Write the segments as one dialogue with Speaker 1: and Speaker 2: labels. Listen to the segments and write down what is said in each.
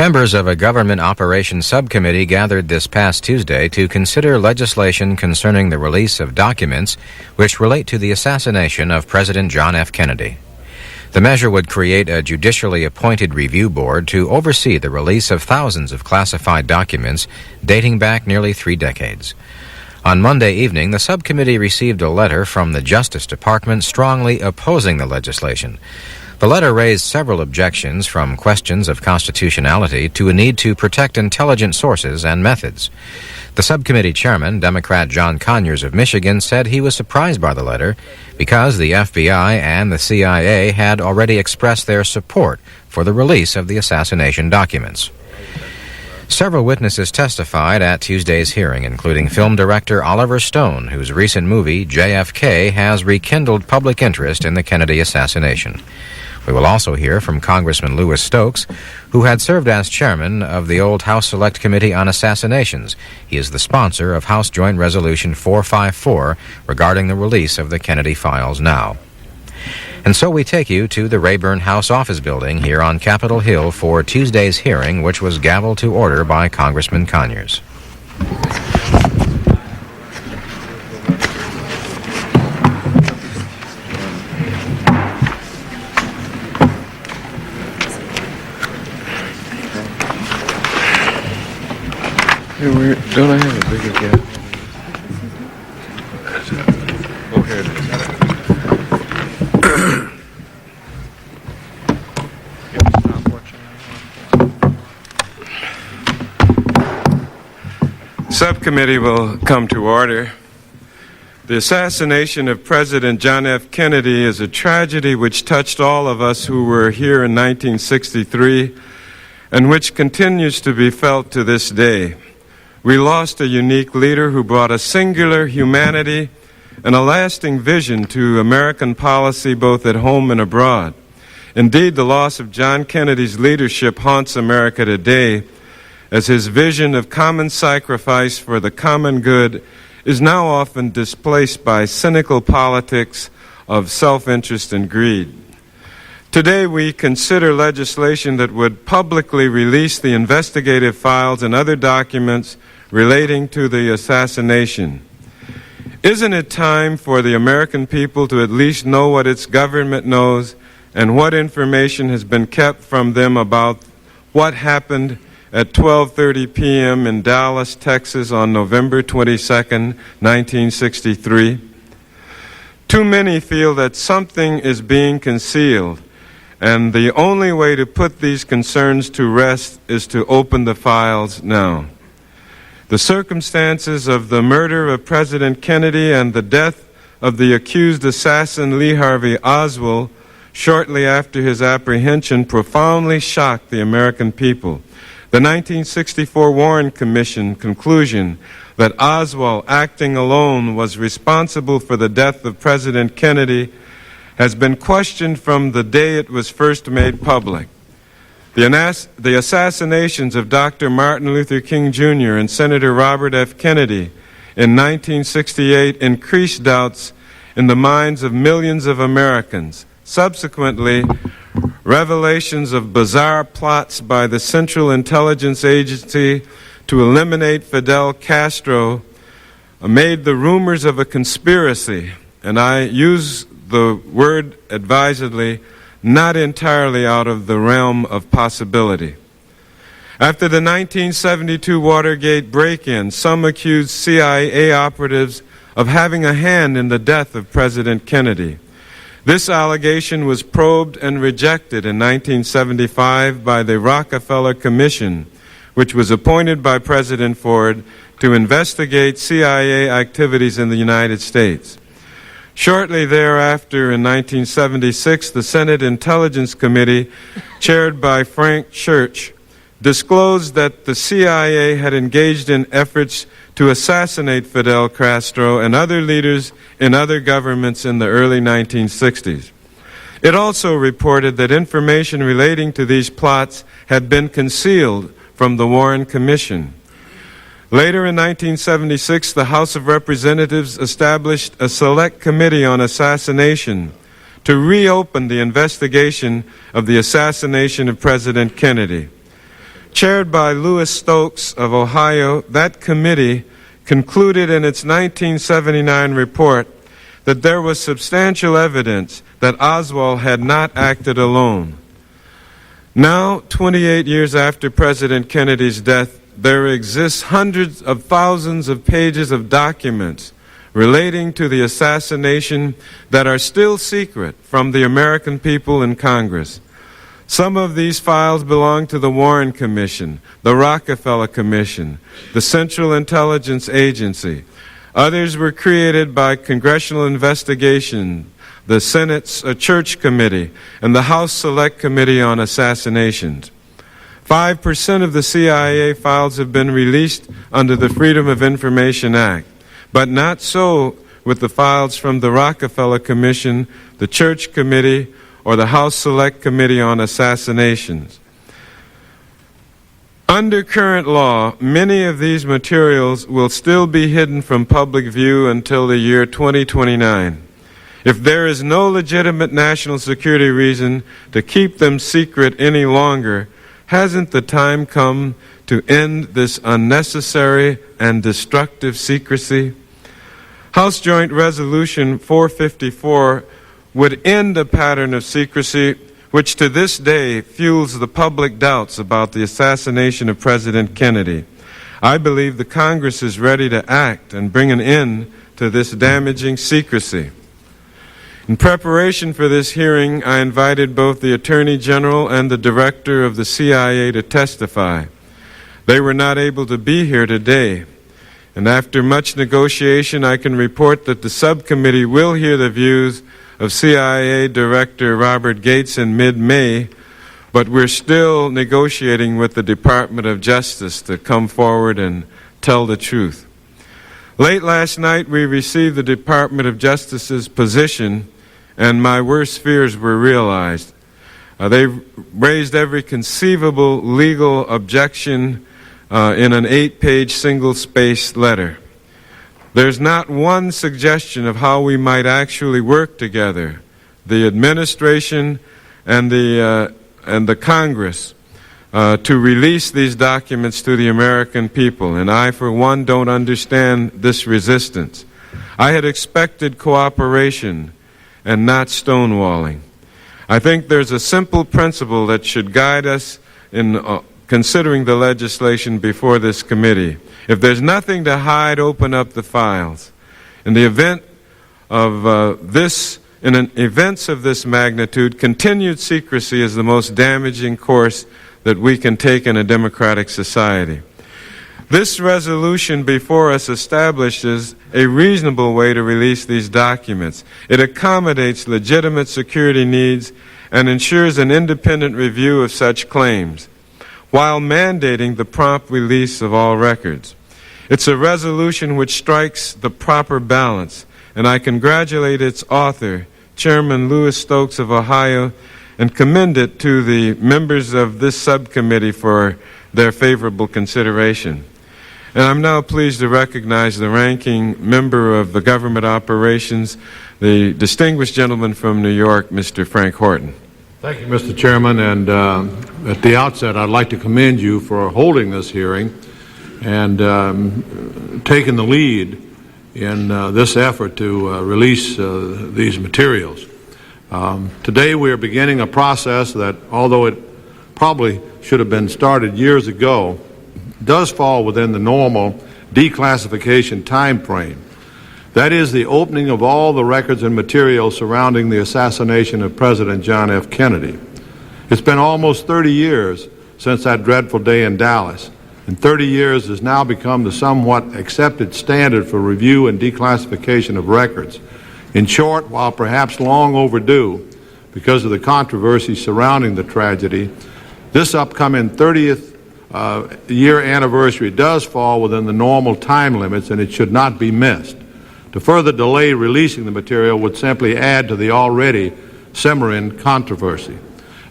Speaker 1: Members of a government operations subcommittee gathered this past Tuesday to consider legislation concerning the release of documents which relate to the assassination of President John F. Kennedy. The measure would create a judicially appointed review board to oversee the release of thousands of classified documents dating back nearly 3 decades. On Monday evening, the subcommittee received a letter from the Justice Department strongly opposing the legislation. The letter raised several objections, from questions of constitutionality to a need to protect intelligent sources and methods. The subcommittee chairman, Democrat John Conyers of Michigan, said he was surprised by the letter because the FBI and the CIA had already expressed their support for the release of the assassination documents. Several witnesses testified at Tuesday's hearing, including film director Oliver Stone, whose recent movie, JFK, has rekindled public interest in the Kennedy assassination. We will also hear from Congressman Louis Stokes, who had served as chairman of the old House Select Committee on Assassinations. He is the sponsor of House Joint Resolution 454 regarding the release of the Kennedy files now. And so we take you to the Rayburn House Office Building here on Capitol Hill for Tuesday's hearing, which was gavelled to order by Congressman Conyers.
Speaker 2: Don't I have a bigger gap? Oh, here it is. Subcommittee will come to order. The assassination of President John F. Kennedy is a tragedy which touched all of us who were here in 1963 and which continues to be felt to this day. We lost a unique leader who brought a singular humanity and a lasting vision to American policy both at home and abroad. Indeed, the loss of John Kennedy's leadership haunts America today, as his vision of common sacrifice for the common good is now often displaced by cynical politics of self-interest and greed. Today, we consider legislation that would publicly release the investigative files and other documents relating to the assassination. Isn't it time for the American people to at least know what its government knows and what information has been kept from them about what happened at 12:30 p.m. in Dallas, Texas on November 22nd, 1963? Too many feel that something is being concealed, and the only way to put these concerns to rest is to open the files now. The circumstances of the murder of President Kennedy and the death of the accused assassin Lee Harvey Oswald shortly after his apprehension profoundly shocked the American people. The 1964 Warren Commission conclusion that Oswald, acting alone, was responsible for the death of President Kennedy has been questioned from the day it was first made public. The assassinations of Dr. Martin Luther King Jr. and Senator Robert F. Kennedy in 1968 increased doubts in the minds of millions of Americans. Subsequently, revelations of bizarre plots by the Central Intelligence Agency to eliminate Fidel Castro made the rumors of a conspiracy, and I use the word advisedly, not entirely out of the realm of possibility. After the 1972 Watergate break-in, some accused CIA operatives of having a hand in the death of President Kennedy. This allegation was probed and rejected in 1975 by the Rockefeller Commission, which was appointed by President Ford to investigate CIA activities in the United States. Shortly thereafter, in 1976, the Senate Intelligence Committee, chaired by Frank Church, disclosed that the CIA had engaged in efforts to assassinate Fidel Castro and other leaders in other governments in the early 1960s. It also reported that information relating to these plots had been concealed from the Warren Commission. Later in 1976, the House of Representatives established a select committee on assassination to reopen the investigation of the assassination of President Kennedy. Chaired by Louis Stokes of Ohio, that committee concluded in its 1979 report that there was substantial evidence that Oswald had not acted alone. Now, 28 years after President Kennedy's death, there exists hundreds of thousands of pages of documents relating to the assassination that are still secret from the American people and Congress. Some of these files belong to the Warren Commission, the Rockefeller Commission, the Central Intelligence Agency. Others were created by congressional investigation, the Senate's Church Committee, and the House Select Committee on Assassinations. 5% of the CIA files have been released under the Freedom of Information Act, but not so with the files from the Rockefeller Commission, the Church Committee, or the House Select Committee on Assassinations. Under current law, many of these materials will still be hidden from public view until the year 2029. If there is no legitimate national security reason to keep them secret any longer, hasn't the time come to end this unnecessary and destructive secrecy? House Joint Resolution 454 would end a pattern of secrecy which to this day fuels the public doubts about the assassination of President Kennedy. I believe the Congress is ready to act and bring an end to this damaging secrecy. In preparation for this hearing, I invited both the Attorney General and the Director of the CIA to testify. They were not able to be here today, and after much negotiation, I can report that the subcommittee will hear the views of CIA Director Robert Gates in mid-May, but we're still negotiating with the Department of Justice to come forward and tell the truth. Late last night, we received the Department of Justice's position, and my worst fears were realized. They raised every conceivable legal objection in an 8-page single-spaced letter. There's not one suggestion of how we might actually work together, the administration and the Congress, to release these documents to the American people. And I, for one, don't understand this resistance. I had expected cooperation and not stonewalling. I think there's a simple principle that should guide us in considering the legislation before this committee. If there's nothing to hide, open up the files. In the event of events of this magnitude, continued secrecy is the most damaging course that we can take in a democratic society. This resolution before us establishes a reasonable way to release these documents. It accommodates legitimate security needs and ensures an independent review of such claims, while mandating the prompt release of all records. It's a resolution which strikes the proper balance, and I congratulate its author, Chairman Louis Stokes of Ohio, and commend it to the members of this subcommittee for their favorable consideration. And I'm now pleased to recognize the ranking member of the Government Operations, the distinguished gentleman from New York, Mr. Frank Horton.
Speaker 3: Thank you, Mr. Chairman, and at the outset, I'd like to commend you for holding this hearing and taking the lead in this effort to release these materials. Today, we are beginning a process that, although it probably should have been started years ago, does fall within the normal declassification time frame. That is the opening of all the records and materials surrounding the assassination of President John F. Kennedy. It's been almost 30 years since that dreadful day in Dallas, and 30 years has now become the somewhat accepted standard for review and declassification of records. In short, while perhaps long overdue because of the controversy surrounding the tragedy, this upcoming 30th year anniversary does fall within the normal time limits, and it should not be missed. To further delay releasing the material would simply add to the already simmering controversy.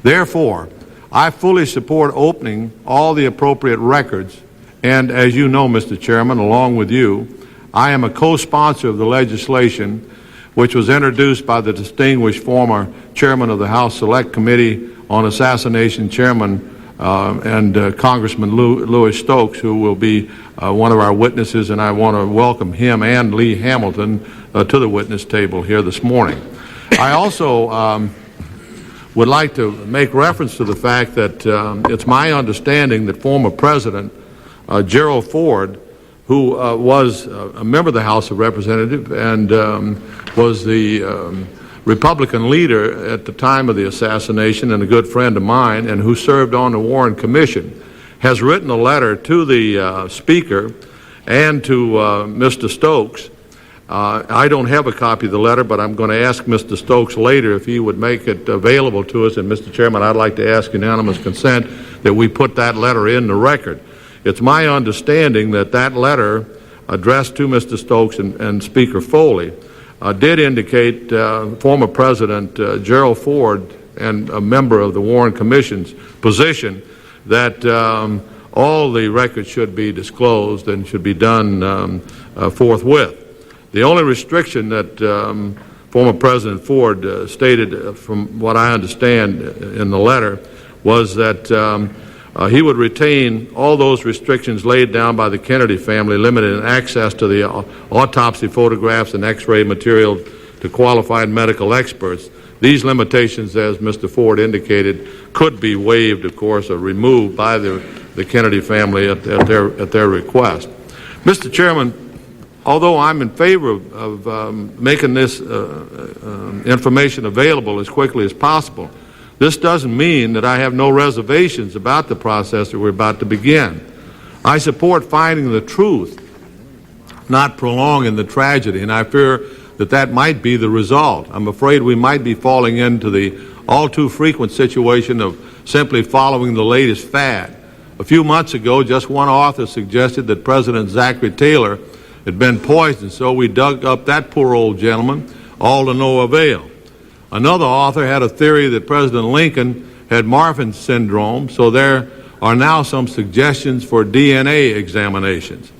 Speaker 3: Therefore, I fully support opening all the appropriate records, and as you know, Mr. Chairman, along with you, I am a co-sponsor of the legislation which was introduced by the distinguished former chairman of the House Select Committee on Assassination, Chairman and Congressman Louis Stokes, who will be one of our witnesses, and I want to welcome him and Lee Hamilton to the witness table here this morning. I also would like to make reference to the fact that it's my understanding that former President Gerald Ford, who was a member of the House of Representatives and was the Republican leader at the time of the assassination and a good friend of mine, and who served on the Warren Commission, has written a letter to the Speaker and to Mr. Stokes. I don't have a copy of the letter, but I'm going to ask Mr. Stokes later if he would make it available to us. And, Mr. Chairman, I'd like to ask unanimous consent that we put that letter in the record. It's my understanding that that letter addressed to Mr. Stokes and Speaker Foley did indicate former President Gerald Ford and a member of the Warren Commission's position that all the records should be disclosed and should be done forthwith. The only restriction that former President Ford stated, from what I understand in the letter, was that he would retain all those restrictions laid down by the Kennedy family, limited in access to the autopsy photographs and X-ray material to qualified medical experts. These limitations, as Mr. Ford indicated, could be waived, of course, or removed by the Kennedy family at their request. Mr. Chairman, although I'm in favor of making this information available as quickly as possible, this doesn't mean that I have no reservations about the process that we're about to begin. I support finding the truth, not prolonging the tragedy, and I fear that that might be the result. I'm afraid we might be falling into the all too frequent situation of simply following the latest fad. A few months ago, just one author suggested that President Zachary Taylor had been poisoned, so we dug up that poor old gentleman, all to no avail. Another author had a theory that President Lincoln had Marfan syndrome, so there are now some suggestions for DNA examinations.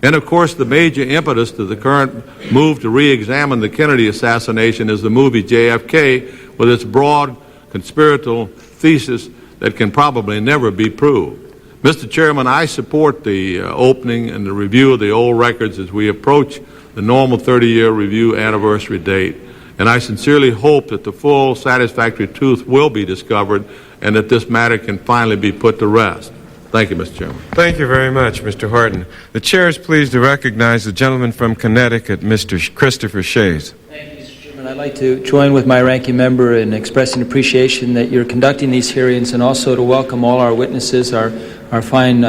Speaker 3: And of course, the major impetus to the current move to re-examine the Kennedy assassination is the movie JFK, with its broad conspiratorial thesis that can probably never be proved. Mr. Chairman, I support the opening and the review of the old records as we approach the normal 30-year review anniversary date, and I sincerely hope that the full, satisfactory truth will be discovered and that this matter can finally be put to rest. Thank you, Mr. Chairman.
Speaker 2: Thank you very much, Mr. Horton. The chair is pleased to recognize the gentleman from Connecticut, Mr. Christopher Shays.
Speaker 4: Thank you, Mr. Chairman. I'd like to join with my ranking member in expressing appreciation that you're conducting these hearings, and also to welcome all our witnesses, our fine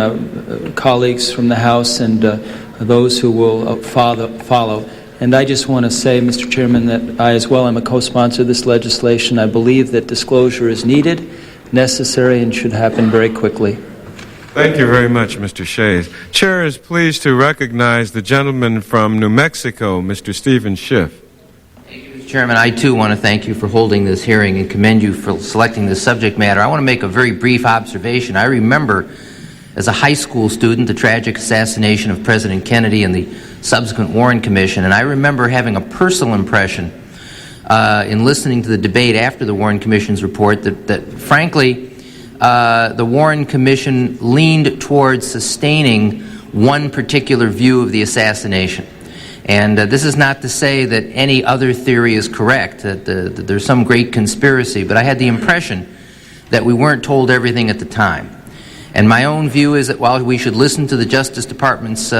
Speaker 4: colleagues from the House, and those who will follow. And I just want to say, Mr. Chairman, that I as well am a co-sponsor of this legislation. I believe that disclosure is needed, necessary, and should happen very quickly.
Speaker 2: Thank you very much, Mr. Shays. Chair is pleased to recognize the gentleman from New Mexico, Mr. Stephen Schiff.
Speaker 5: Thank you, Mr. Chairman. I, too, want to thank you for holding this hearing and commend you for selecting this subject matter. I want to make a very brief observation. I remember, as a high school student, the tragic assassination of President Kennedy and the subsequent Warren Commission, and I remember having a personal impression in listening to the debate after the Warren Commission's report that frankly, the Warren Commission leaned towards sustaining one particular view of the assassination. And this is not to say that any other theory is correct, that there's some great conspiracy, but I had the impression that we weren't told everything at the time. And my own view is that while we should listen to the Justice Department's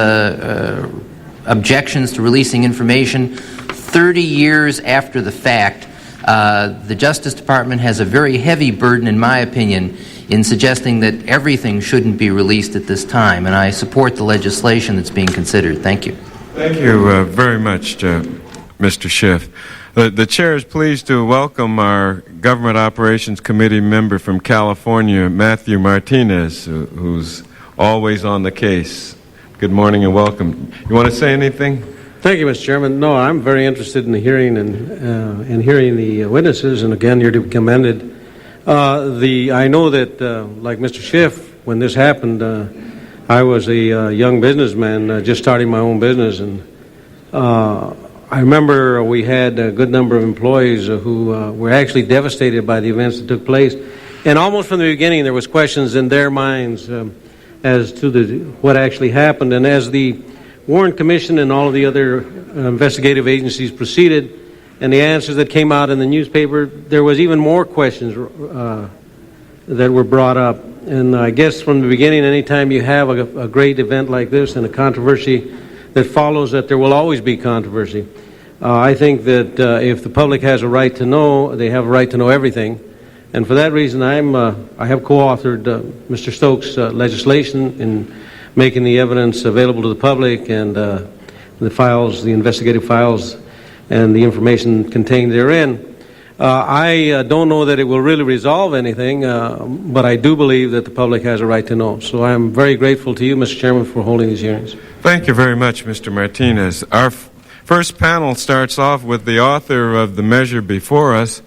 Speaker 5: objections to releasing information, 30 years after the fact, the Justice Department has a very heavy burden, in my opinion, in suggesting that everything shouldn't be released at this time. And I support the legislation that's being considered. Thank you.
Speaker 2: Thank you very much, Mr. Schiff. The chair is pleased to welcome our Government Operations Committee member from California, Matthew Martinez, who's always on the case. Good morning and welcome. You want to say anything?
Speaker 6: Thank you, Mr. Chairman. No, I'm very interested in the hearing and hearing the witnesses, and again, you're to be commended. I know that, like Mr. Schiff, when this happened, I was a young businessman just starting my own business, and I remember we had a good number of employees who were actually devastated by the events that took place. And almost from the beginning, there was questions in their minds as to what actually happened. And as the Warren Commission and all of the other investigative agencies proceeded, and the answers that came out in the newspaper, there was even more questions that were brought up. And I guess from the beginning, anytime you have a great event like this and a controversy that follows, that there will always be controversy. I think that if the public has a right to know, they have a right to know everything. And for that reason, I have co-authored Mr. Stokes' legislation in making the evidence available to the public and the files, the investigative files, and the information contained therein. I don't know that it will really resolve anything, but I do believe that the public has a right to know. So I'm very grateful to you, Mr. Chairman, for holding these hearings.
Speaker 2: Thank you very much, Mr. Martinez. Our first panel starts off with the author of the measure before us.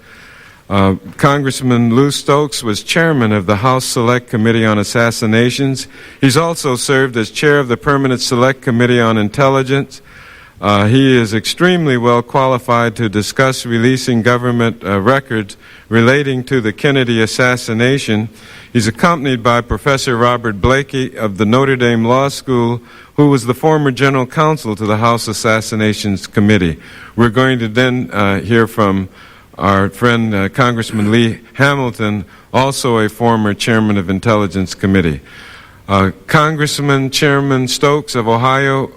Speaker 2: Congressman Lou Stokes was chairman of the House Select Committee on Assassinations. He's also served as chair of the Permanent Select Committee on Intelligence. He is extremely well qualified to discuss releasing government records relating to the Kennedy assassination. He's accompanied by Professor Robert Blakey of the Notre Dame Law School, who was the former general counsel to the House Assassinations Committee. We're going to then hear from our friend Congressman Lee Hamilton, also a former chairman of Intelligence Committee. Congressman Chairman Stokes of Ohio,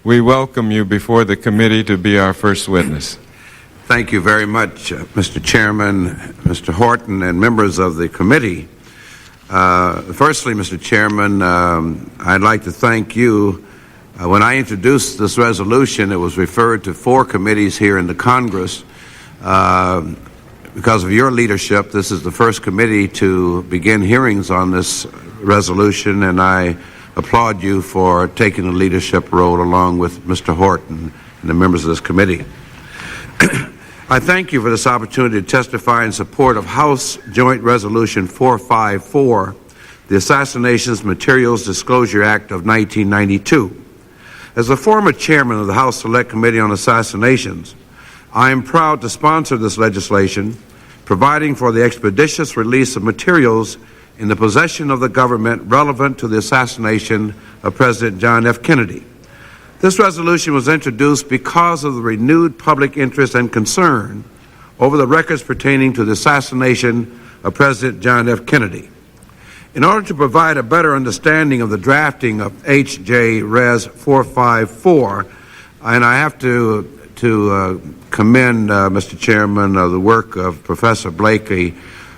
Speaker 2: we welcome you before the committee to be our first witness.
Speaker 7: Thank you very much, Mr. Chairman, Mr. Horton, and members of the committee. Firstly, Mr. Chairman, I'd like to thank you. When I introduced this resolution, it was referred to 4 committees here in the Congress. Because of your leadership, this is the first committee to begin hearings on this resolution, and I applaud you for taking the leadership role along with Mr. Horton and the members of this committee. I thank you for this opportunity to testify in support of House Joint Resolution 454, the Assassinations Materials Disclosure Act of 1992. As the former chairman of the House Select Committee on Assassinations, I am proud to sponsor this legislation, providing for the expeditious release of materials in the possession of the government relevant to the assassination of President John F. Kennedy. This resolution was introduced because of the renewed public interest and concern over the records pertaining to the assassination of President John F. Kennedy. In order to provide a better understanding of the drafting of H.J. Res. 454, and I have to commend, Mr. Chairman, the work of Professor Blakey,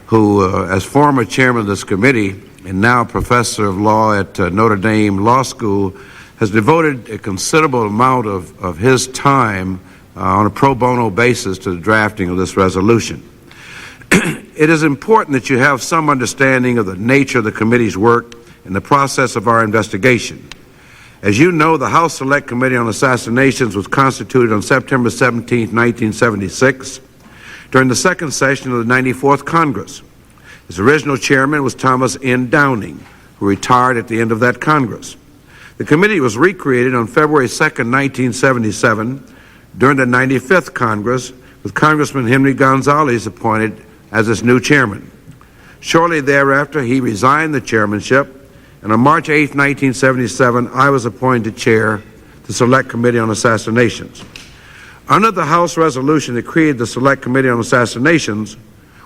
Speaker 7: who, as former chairman of this committee and now professor of law at Notre Dame Law School, has devoted a considerable amount of his time on a pro bono basis to the drafting of this resolution. It is important that you have some understanding of the nature of the committee's work and the process of our investigation. As you know, the House Select Committee on Assassinations was constituted on September 17, 1976, during the second session of the 94th Congress. Its original chairman was Thomas N. Downing, who retired at the end of that Congress. The committee was recreated on February 2, 1977, during the 95th Congress, with Congressman Henry Gonzalez appointed as its new chairman. Shortly thereafter, he resigned the chairmanship, and on March 8, 1977, I was appointed chair the Select Committee on Assassinations. Under the House resolution that created the Select Committee on Assassinations,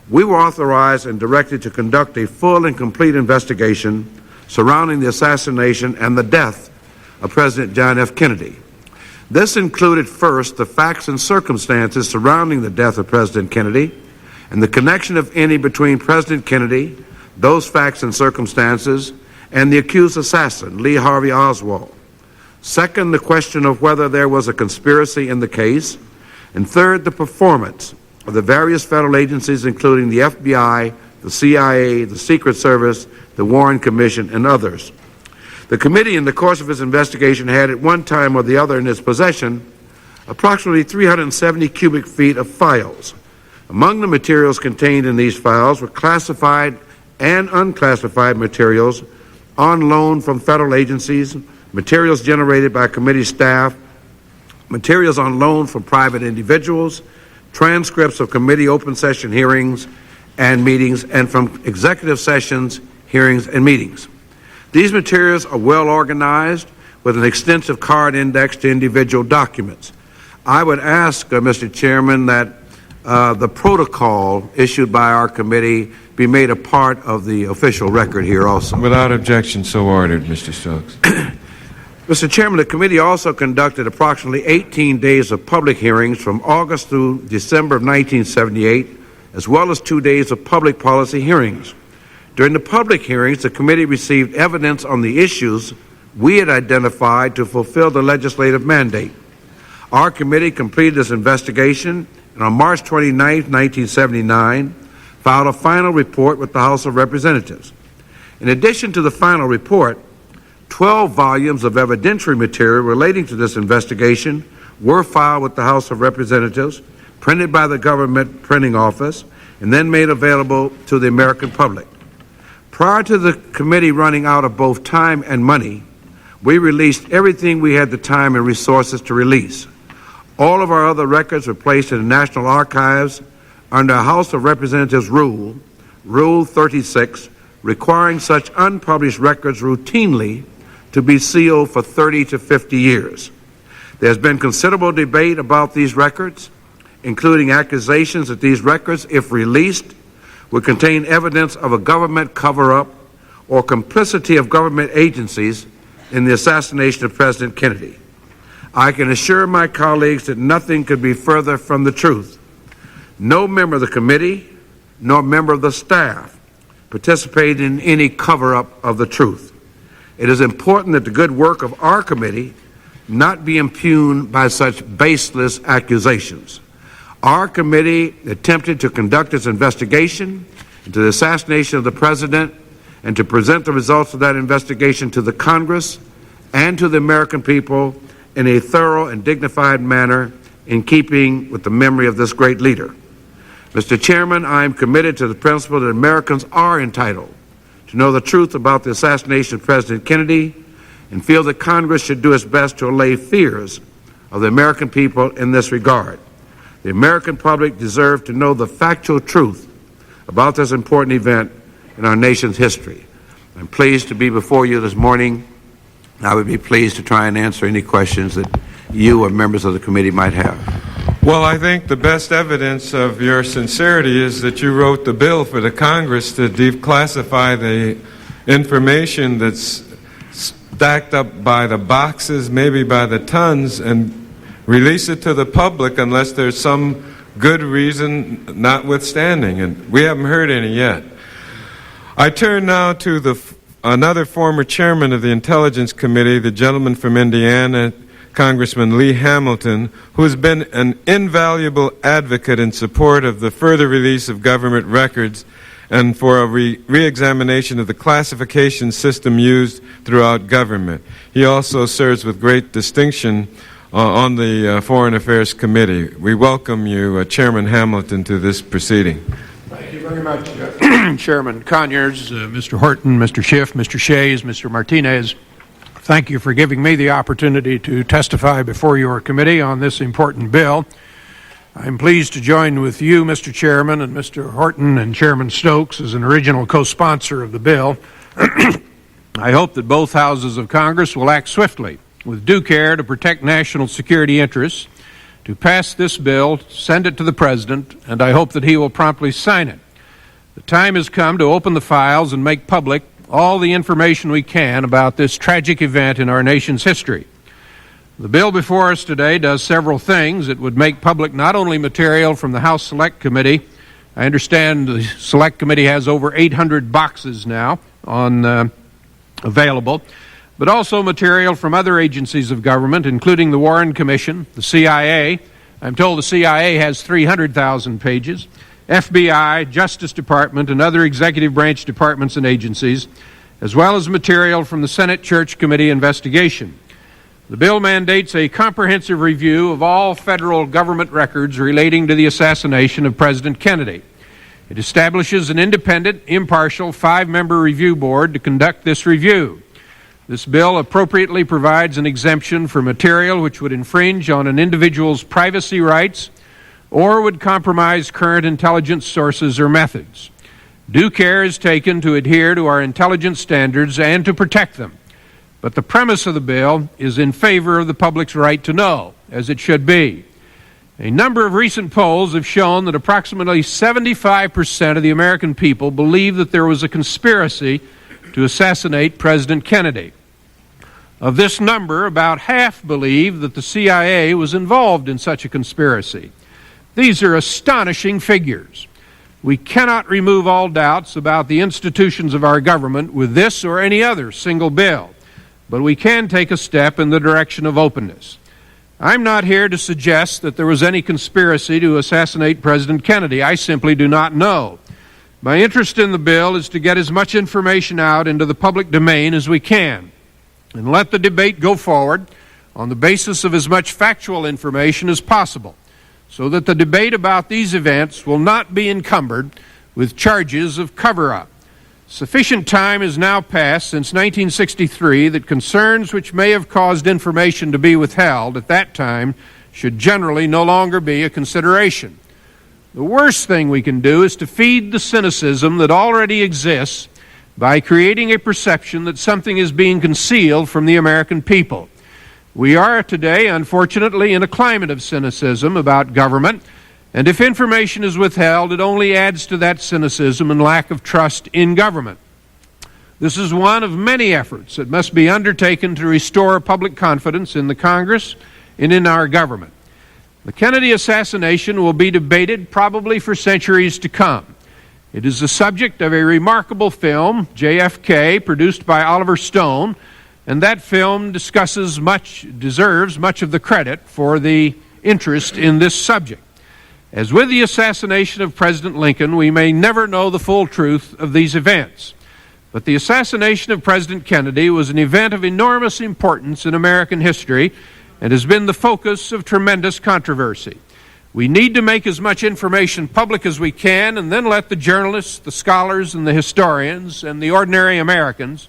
Speaker 7: we were authorized and directed to conduct a full and complete investigation surrounding the assassination and the death of President John F. Kennedy. This included first the facts and circumstances surrounding the death of President Kennedy and the connection, if any, between President Kennedy, those facts and circumstances, and the accused assassin, Lee Harvey Oswald. Second, the question of whether there was a conspiracy in the case. And third, the performance of the various federal agencies, including the FBI, the CIA, the Secret Service, the Warren Commission, and others. The committee, in the course of its investigation, had at one time or the other in its possession approximately 370 cubic feet of files. Among the materials contained in these files were classified and unclassified materials on loan from federal agencies, materials generated by committee staff, materials on loan from private individuals, transcripts of committee open session hearings, and meetings, and from executive sessions, hearings, and meetings. These materials are well organized with an extensive card index to individual documents. I would ask, Mr. Chairman, that the protocol issued by our committee be made a part of the official record here also.
Speaker 2: Without objection, so ordered, Mr. Stokes.
Speaker 7: Mr. Chairman, the committee also conducted approximately 18 days of public hearings from August through December of 1978, as well as 2 days of public policy hearings. During the public hearings, the committee received evidence on the issues we had identified to fulfill the legislative mandate. Our committee completed this investigation and on March 29, 1979, filed a final report with the House of Representatives. In addition to the final report, 12 volumes of evidentiary material relating to this investigation were filed with the House of Representatives, printed by the government printing office, and then made available to the American public. Prior to the committee running out of both time and money, we released everything we had the time and resources to release. All of our other records were placed in the National Archives under a House of Representatives rule, Rule 36, requiring such unpublished records routinely to be sealed for 30 to 50 years. There's been considerable debate about these records, including accusations that these records, if released, would contain evidence of a government cover-up or complicity of government agencies in the assassination of President Kennedy. I can assure my colleagues that nothing could be further from the truth. No member of the committee, nor member of the staff participated in any cover-up of the truth. It is important that the good work of our committee not be impugned by such baseless accusations. Our committee attempted to conduct its investigation into the assassination of the President and to present the results of that investigation to the Congress and to the American people in a thorough and dignified manner in keeping with the memory of this great leader. Mr. Chairman, I am committed to the principle that Americans are entitled to know the truth about the assassination of President Kennedy and feel that Congress should do its best to allay fears of the American people in this regard. The American public deserve to know the factual truth about this important event in our nation's history. I'm pleased to be before you this morning. I would be pleased to try and answer any questions that you or members of the committee might have.
Speaker 2: Well, I think the best evidence of your sincerity is that you wrote the bill for the Congress to declassify the information that's stacked up by the boxes, maybe by the tons, and release it to the public unless there's some good reason notwithstanding, and we haven't heard any yet. I turn now to another former chairman of the Intelligence Committee, the gentleman from Indiana, Congressman Lee Hamilton, who has been an invaluable advocate in support of the further release of government records and for a re-examination of the classification system used throughout government. He also serves with great distinction on the Foreign Affairs Committee. We welcome you, Chairman Hamilton, to this proceeding.
Speaker 8: Thank you very much, Chairman Conyers, Mr. Horton, Mr. Schiff, Mr. Shays, Mr. Martinez. Thank you for giving me the opportunity to testify before your committee on this important bill. I'm pleased to join with you, Mr. Chairman, and Mr. Horton and Chairman Stokes as an original co-sponsor of the bill. I hope that both houses of Congress will act swiftly with due care to protect national security interests, to pass this bill, send it to the President, and I hope that he will promptly sign it. The time has come to open the files and make public all the information we can about this tragic event in our nation's history. The bill before us today does several things. It would make public not only material from the House Select Committee. I understand the Select Committee has over 800 boxes now available, but also material from other agencies of government, including the Warren Commission, the CIA. I'm told the CIA has 300,000 pages. FBI, Justice Department, and other executive branch departments and agencies, as well as material from the Senate Church Committee investigation. The bill mandates a comprehensive review of all federal government records relating to the assassination of President Kennedy. It establishes an independent, impartial, 5-member review board to conduct this review. This bill appropriately provides an exemption for material which would infringe on an individual's privacy rights, or would compromise current intelligence sources or methods. Due care is taken to adhere to our intelligence standards and to protect them. But the premise of the bill is in favor of the public's right to know, as it should be. A number of recent polls have shown that approximately 75% of the American people believe that there was a conspiracy to assassinate President Kennedy. Of this number, about half believe that the CIA was involved in such a conspiracy. These are astonishing figures. We cannot remove all doubts about the institutions of our government with this or any other single bill, but we can take a step in the direction of openness. I'm not here to suggest that there was any conspiracy to assassinate President Kennedy. I simply do not know. My interest in the bill is to get as much information out into the public domain as we can and let the debate go forward on the basis of as much factual information as possible, so that the debate about these events will not be encumbered with charges of cover-up. Sufficient time has now passed since 1963 that concerns which may have caused information to be withheld at that time should generally no longer be a consideration. The worst thing we can do is to feed the cynicism that already exists by creating a perception that something is being concealed from the American people. We are today, unfortunately, in a climate of cynicism about government, and if information is withheld, it only adds to that cynicism and lack of trust in government. This is one of many efforts that must be undertaken to restore public confidence in the Congress and in our government. The Kennedy assassination will be debated probably for centuries to come. It is the subject of a remarkable film, JFK, produced by Oliver Stone, and that film deserves much of the credit for the interest in this subject. As with the assassination of President Lincoln, we may never know the full truth of these events. But the assassination of President Kennedy was an event of enormous importance in American history and has been the focus of tremendous controversy. We need to make as much information public as we can and then let the journalists, the scholars, and the historians, and the ordinary Americans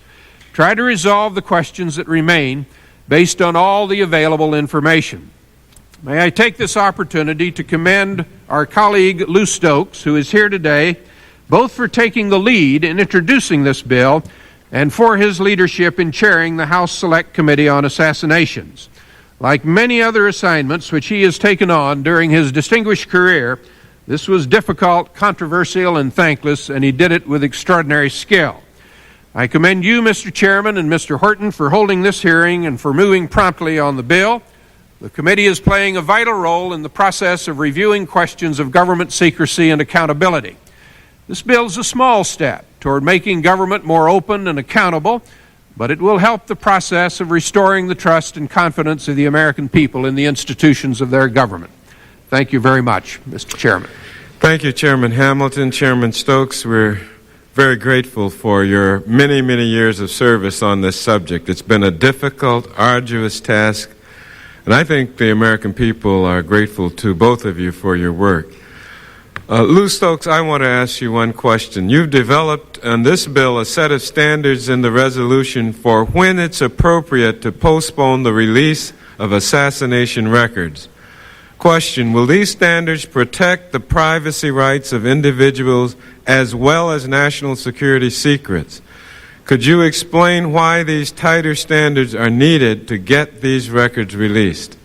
Speaker 8: try to resolve the questions that remain based on all the available information. May I take this opportunity to commend our colleague Lou Stokes, who is here today, both for taking the lead in introducing this bill and for his leadership in chairing the House Select Committee on Assassinations. Like many other assignments which he has taken on during his distinguished career, this was difficult, controversial, and thankless, and he did it with extraordinary skill. I commend you, Mr. Chairman, and Mr. Horton for holding this hearing and for moving promptly on the bill. The committee is playing a vital role in the process of reviewing questions of government secrecy and accountability. This bill is a small step toward making government more open and accountable, but it will help the process of restoring the trust and confidence of the American people in the institutions of their government. Thank you very much, Mr. Chairman.
Speaker 2: Thank you, Chairman Hamilton. Chairman Stokes, we're very grateful for your many, many years of service on this subject. It's been a difficult, arduous task, and I think the American people are grateful to both of you for your work. Lou Stokes, I want to ask you one question. You've developed on this bill a set of standards in the resolution for when it's appropriate to postpone the release of assassination records. Question, will these standards protect the privacy rights of individuals as well as national security secrets? Could you explain why these tighter standards are needed to get these records released?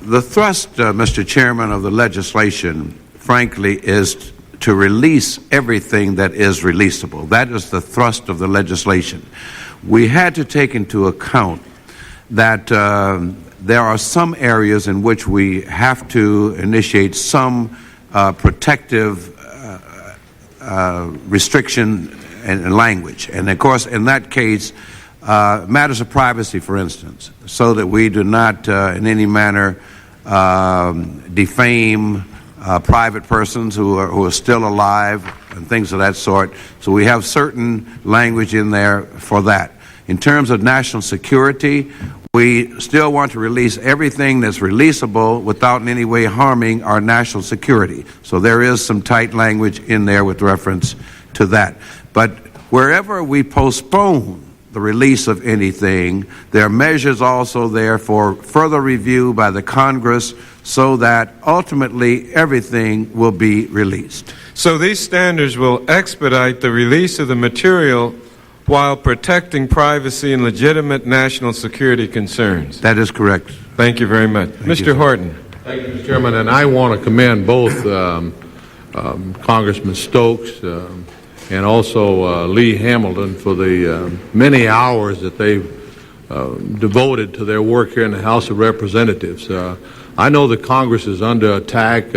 Speaker 7: The thrust, Mr. Chairman, of the legislation, frankly, is to release everything that is releasable. That is the thrust of the legislation. We had to take into account that there are some areas in which we have to initiate some protective restriction and language. And, of course, in that case, matters of privacy, for instance, so that we do not in any manner defame private persons who are still alive and things of that sort. So we have certain language in there for that. In terms of national security, we still want to release everything that's releasable without in any way harming our national security. So there is some tight language in there with reference to that. But wherever we postpone the release of anything. There are measures also there for further review by the Congress so that ultimately everything will be released.
Speaker 2: So these standards will expedite the release of the material while protecting privacy and legitimate national security concerns.
Speaker 7: That is correct.
Speaker 2: Thank you very much. Mr. Horton.
Speaker 3: Thank you, Mr. Chairman, and I want to commend both Congressman Stokes and also Lee Hamilton for the many hours that they've devoted to their work here in the House of Representatives. I know that Congress is under attack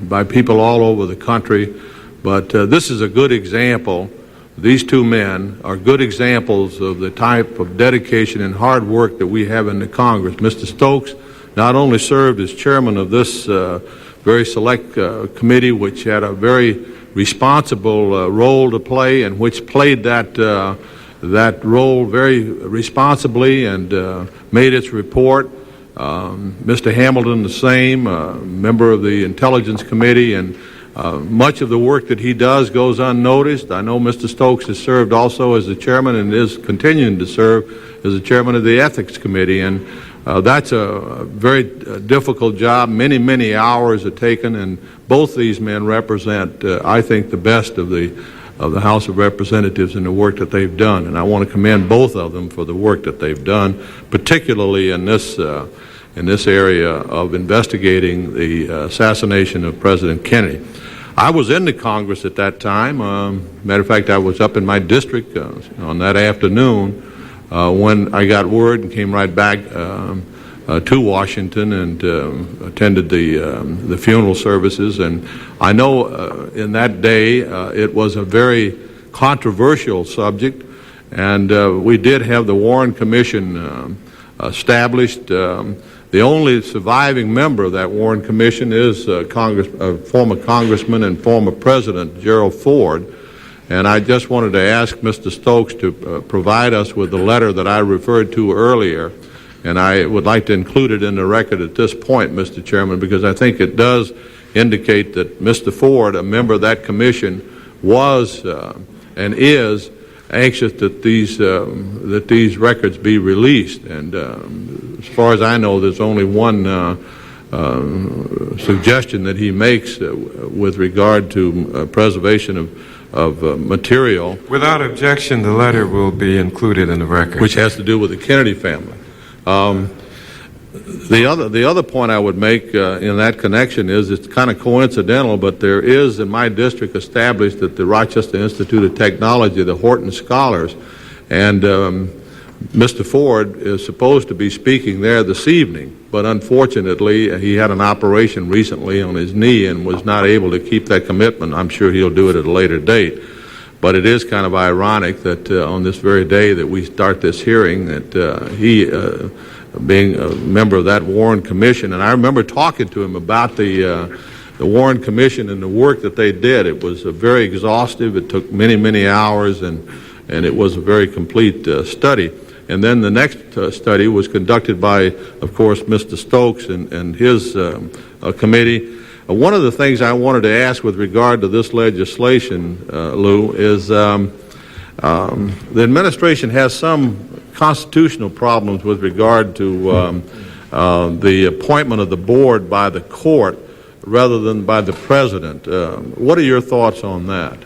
Speaker 3: by people all over the country, but this is a good example. These two men are good examples of the type of dedication and hard work that we have in the Congress. Mr. Stokes not only served as chairman of this very select committee, which had a very responsible role to play, and which played that role very responsibly and made its report. Mr. Hamilton, the same, member of the Intelligence Committee, and much of the work that he does goes unnoticed. I know Mr. Stokes has served also as the chairman and is continuing to serve as the chairman of the Ethics Committee, and that's a very difficult job. Many, many hours are taken, and both these men represent, I think, the best of the House of Representatives in the work that they've done, and I want to commend both of them for the work that they've done, particularly in this area of investigating the assassination of President Kennedy. I was in the Congress at that time. Matter of fact, I was up in my district on that afternoon when I got word and came right back to Washington and attended the funeral services. And I know in that day it was a very controversial subject, and we did have the Warren Commission established. The only surviving member of that Warren Commission is former Congressman and former President Gerald Ford. And I just wanted to ask Mr. Stokes to provide us with the letter that I referred to earlier. And I would like to include it in the record at this point, Mr. Chairman, because I think it does indicate that Mr. Ford, a member of that commission, was and is anxious that these records be released. And as far as I know, there's only one suggestion that he makes with regard to preservation of material.
Speaker 2: Without objection, the letter will be included in the record.
Speaker 3: Which has to do with the Kennedy family. The other point I would make in that connection is it's kind of coincidental, but there is in my district established at the Rochester Institute of Technology, the Horton Scholars, and Mr. Ford is supposed to be speaking there this evening, but unfortunately he had an operation recently on his knee and was not able to keep that commitment. I'm sure he'll do it at a later date. But it is kind of ironic that on this very day that we start this hearing, that he, being a member of that Warren Commission, and I remember talking to him about the Warren Commission and the work that they did. It was very exhaustive. It took many, many hours, and it was a very complete study. And then the next study was conducted by, of course, Mr. Stokes and his committee. One of the things I wanted to ask with regard to this legislation, Lou, is the administration has some constitutional problems with regard to the appointment of the board by the court rather than by the president. What are your thoughts on that?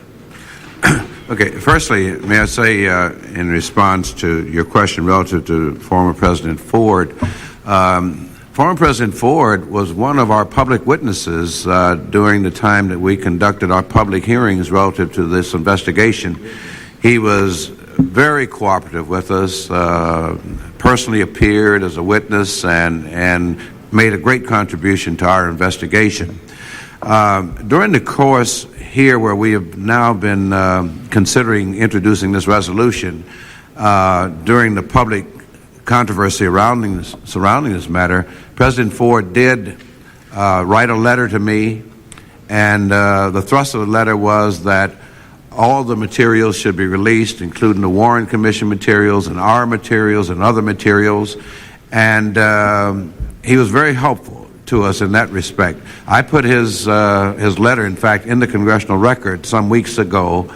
Speaker 7: Okay, firstly, may I say in response to your question relative to former President Ford, former President Ford was one of our public witnesses during the time that we conducted our public hearings relative to this investigation. He was very cooperative with us, personally appeared as a witness, and made a great contribution to our investigation. During the course here where we have now been considering introducing this resolution, during the public controversy surrounding this matter, President Ford did write a letter to me, and the thrust of the letter was that all the materials should be released, including the Warren Commission materials and our materials and other materials, and he was very helpful to us in that respect. I put his letter, in fact, in the congressional record some weeks ago,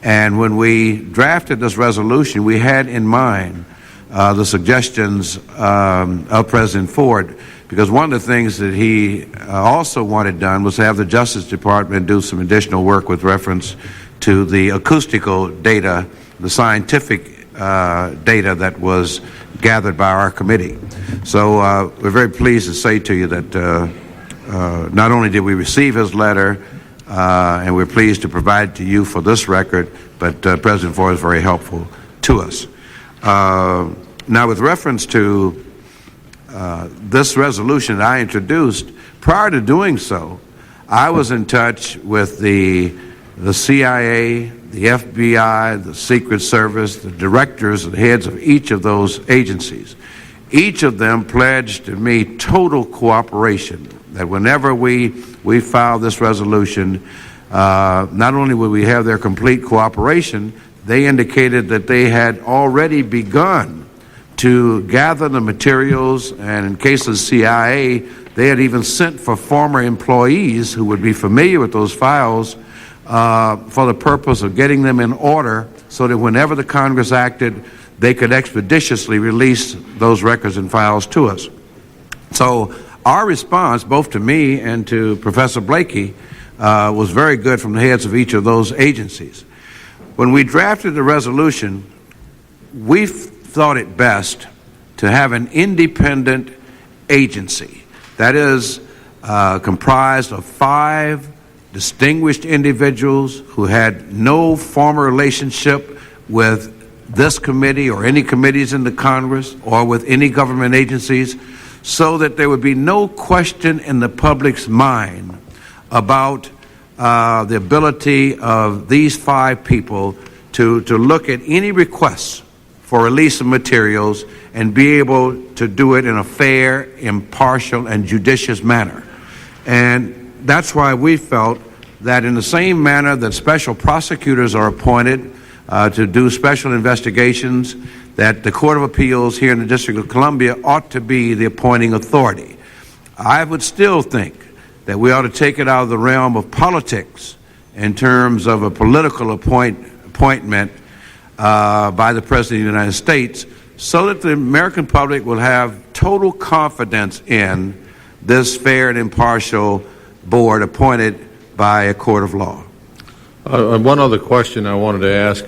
Speaker 7: And when we drafted this resolution, we had in mind the suggestions of President Ford, because one of the things that he also wanted done was to have the Justice Department do some additional work with reference to the acoustical data, the scientific data that was gathered by our committee. So we're very pleased to say to you that not only did we receive his letter, and we're pleased to provide to you for this record, but President Ford is very helpful to us. Now, with reference to this resolution that I introduced, prior to doing so, I was in touch with the CIA, the FBI, the Secret Service, the directors and heads of each of those agencies. Each of them pledged to me total cooperation, that whenever we file this resolution, not only would we have their complete cooperation, they indicated that they had already begun to gather the materials, and in case of the CIA, they had even sent for former employees who would be familiar with those files for the purpose of getting them in order so that whenever the Congress acted, they could expeditiously release those records and files to us. So our response, both to me and to Professor Blakey, was very good from the heads of each of those agencies. When we drafted the resolution, we thought it best to have an independent agency that is comprised of 5 distinguished individuals who had no former relationship with this committee or any committees in the Congress or with any government agencies, so that there would be no question in the public's mind about the ability of these 5 people to look at any requests for release of materials and be able to do it in a fair, impartial, and judicious manner. And that's why we felt that in the same manner that special prosecutors are appointed to do special investigations, that the Court of Appeals here in the District of Columbia ought to be the appointing authority. I would still think that we ought to take it out of the realm of politics in terms of a political appointment by the President of the United States, so that the American public will have total confidence in this fair and impartial board appointed by a court of law.
Speaker 3: One other question I wanted to ask.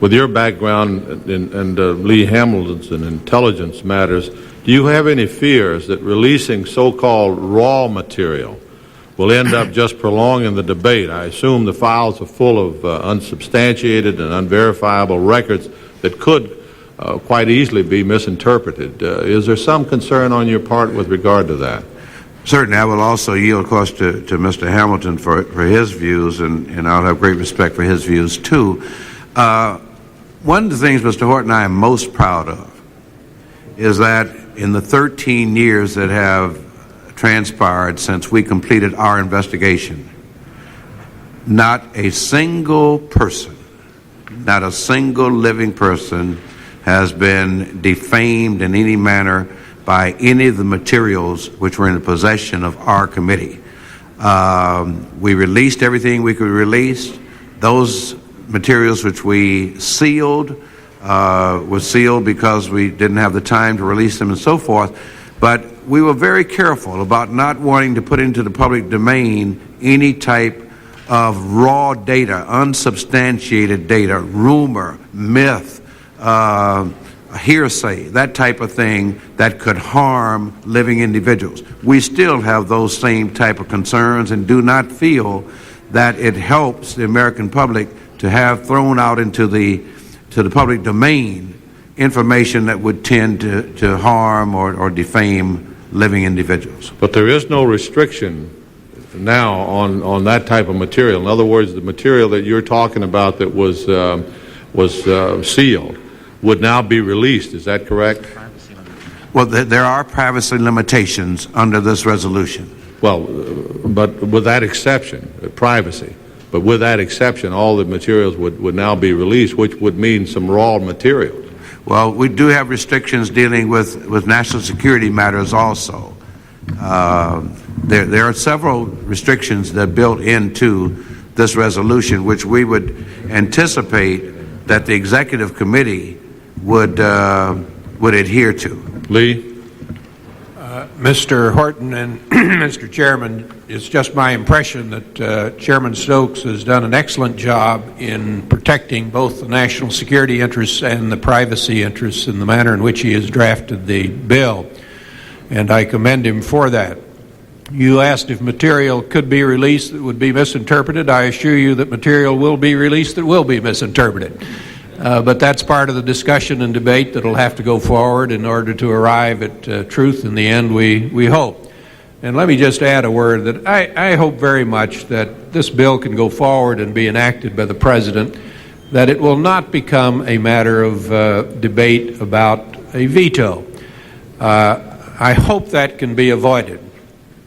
Speaker 3: With your background and Lee Hamilton's in intelligence matters, do you have any fears that releasing so-called raw material will end up just prolonging the debate? I assume the files are full of unsubstantiated and unverifiable records that could quite easily be misinterpreted. Is there some concern on your part with regard to that?
Speaker 7: Certainly. I will also yield, of course, to Mr. Hamilton for his views, and I'll have great respect for his views, too. One of the things, Mr. Horton, I am most proud of is that in the 13 years that have transpired since we completed our investigation, not a single person, not a single living person has been defamed in any manner by any of the materials which were in the possession of our committee. We released everything we could release. Those materials which we sealed were sealed because we didn't have the time to release them and so forth. But we were very careful about not wanting to put into the public domain any type of raw data, unsubstantiated data, rumor, myth, hearsay, that type of thing that could harm living individuals. We still have those same type of concerns and do not feel that it helps the American public to have thrown out into the public domain information that would tend to harm or defame living individuals.
Speaker 3: But there is no restriction now on that type of material. In other words, the material that you're talking about that was sealed would now be released. Is that correct?
Speaker 7: Well, there are privacy limitations under this resolution.
Speaker 3: Well, but with that exception, privacy, but with that exception, all the materials would now be released, which would mean some raw materials.
Speaker 7: Well, we do have restrictions dealing with national security matters also. There are several restrictions that are built into this resolution, which we would anticipate that the executive committee would adhere to.
Speaker 3: Lee?
Speaker 8: Mr. Horton and Mr. Chairman, it's just my impression that Chairman Stokes has done an excellent job in protecting both the national security interests and the privacy interests in the manner in which he has drafted the bill, and I commend him for that. You asked if material could be released that would be misinterpreted. I assure you that material will be released that will be misinterpreted. But that's part of the discussion and debate that will have to go forward in order to arrive at truth in the end, we hope. And let me just add a word that I hope very much that this bill can go forward and be enacted by the President, that it will not become a matter of debate about a veto. I hope that can be avoided.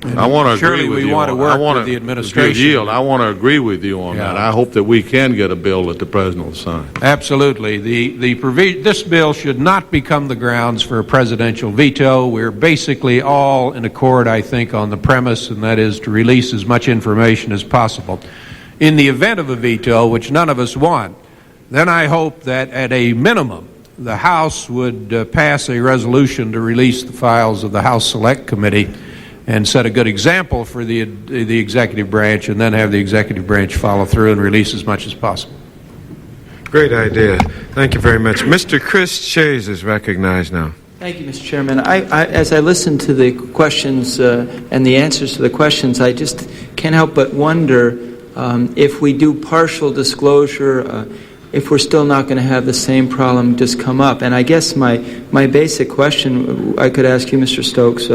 Speaker 3: I want to agree
Speaker 8: surely
Speaker 3: with
Speaker 8: we
Speaker 3: you.
Speaker 8: want to work with the administration.
Speaker 3: I want to agree with you on that. I hope that we can get a bill that the President will sign.
Speaker 8: Absolutely. This bill should not become the grounds for a presidential veto. We're basically all in accord, I think, on the premise, and that is to release as much information as possible. In the event of a veto, which none of us want, then I hope that at a minimum, the House would pass a resolution to release the files of the House Select Committee and set a good example for the executive branch, and then have the executive branch follow through and release as much as possible.
Speaker 2: Great idea. Thank you very much. Mr. Chris Shays is recognized now.
Speaker 4: Thank you, Mr. Chairman. As I listen to the questions and the answers to the questions, I just can't help but wonder if we do partial disclosure, if we're still not going to have the same problem just come up. And I guess my basic question I could ask you, Mr. Stokes,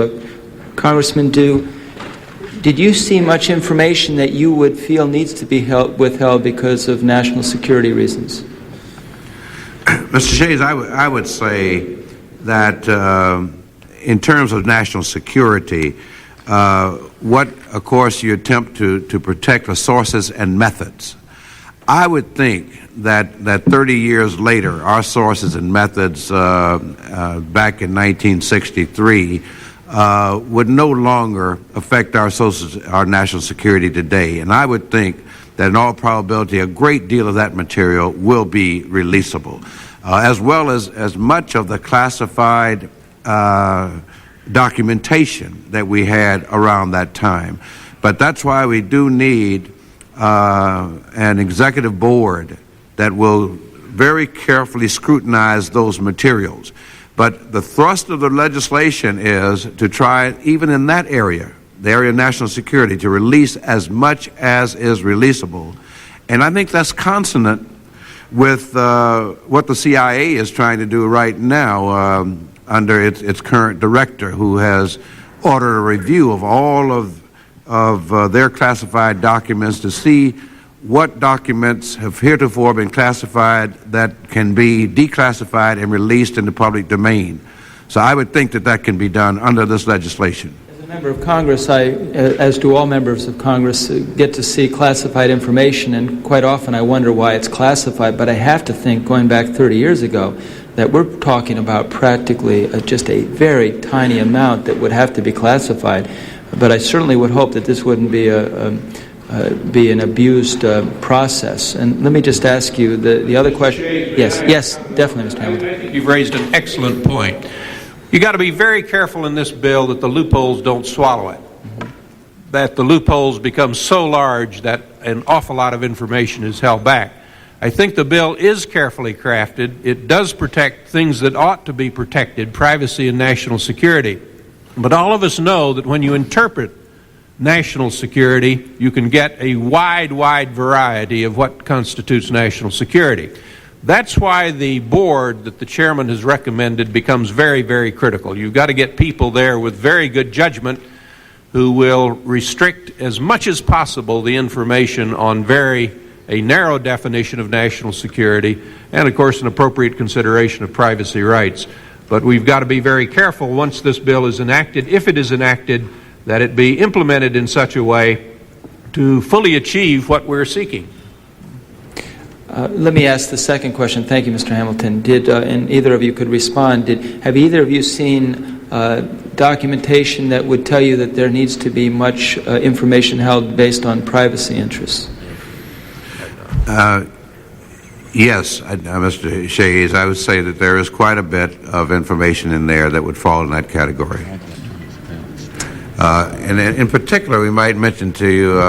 Speaker 4: Congressman, did you see much information that you would feel needs to be withheld because of national security reasons?
Speaker 7: Mr. Shays, I would say that in terms of national security, what, of course, you attempt to protect are sources and methods. I would think that 30 years later, our sources and methods back in 1963 would no longer affect our national security today. And I would think that in all probability a great deal of that material will be releasable, as well as much of the classified documentation that we had around that time. But that's why we do need an executive board that will very carefully scrutinize those materials. But the thrust of the legislation is to try, even in that area, the area of national security, to release as much as is releasable. And I think that's consonant with what the CIA is trying to do right now under its current director, who has ordered a review of all of their classified documents to see what documents have heretofore been classified that can be declassified and released in the public domain. So I would think that can be done under this legislation.
Speaker 4: As a member of Congress, as do all members of Congress, get to see classified information, and quite often I wonder why it's classified, but I have to think, going back 30 years ago, that we're talking about practically just a very tiny amount that would have to be classified. But I certainly would hope that this wouldn't be an abused process. And let me just ask you the other question. Yes, definitely, Mr. Hamilton.
Speaker 8: I think you've raised an excellent point. You got to be very careful in this bill that the loopholes don't swallow it. That the loopholes become so large that an awful lot of information is held back. I think the bill is carefully crafted. It does protect things that ought to be protected, privacy and national security. But all of us know that when you interpret national security, you can get a wide variety of what constitutes national security. That's why the board that the chairman has recommended becomes very critical. You've got to get people there with very good judgment who will restrict as much as possible the information on a narrow definition of national security and, of course, an appropriate consideration of privacy rights. But we've got to be very careful once this bill is enacted, if it is enacted, that it be implemented in such a way to fully achieve what we're seeking.
Speaker 4: Let me ask the second question. Thank you, Mr. Hamilton. And either of you could respond, have either of you seen documentation that would tell you that there needs to be much information held based on privacy interests?
Speaker 7: Yes, Mr. Shays, I would say that there is quite a bit of information in there that would fall in that category. And in particular, we might mention to you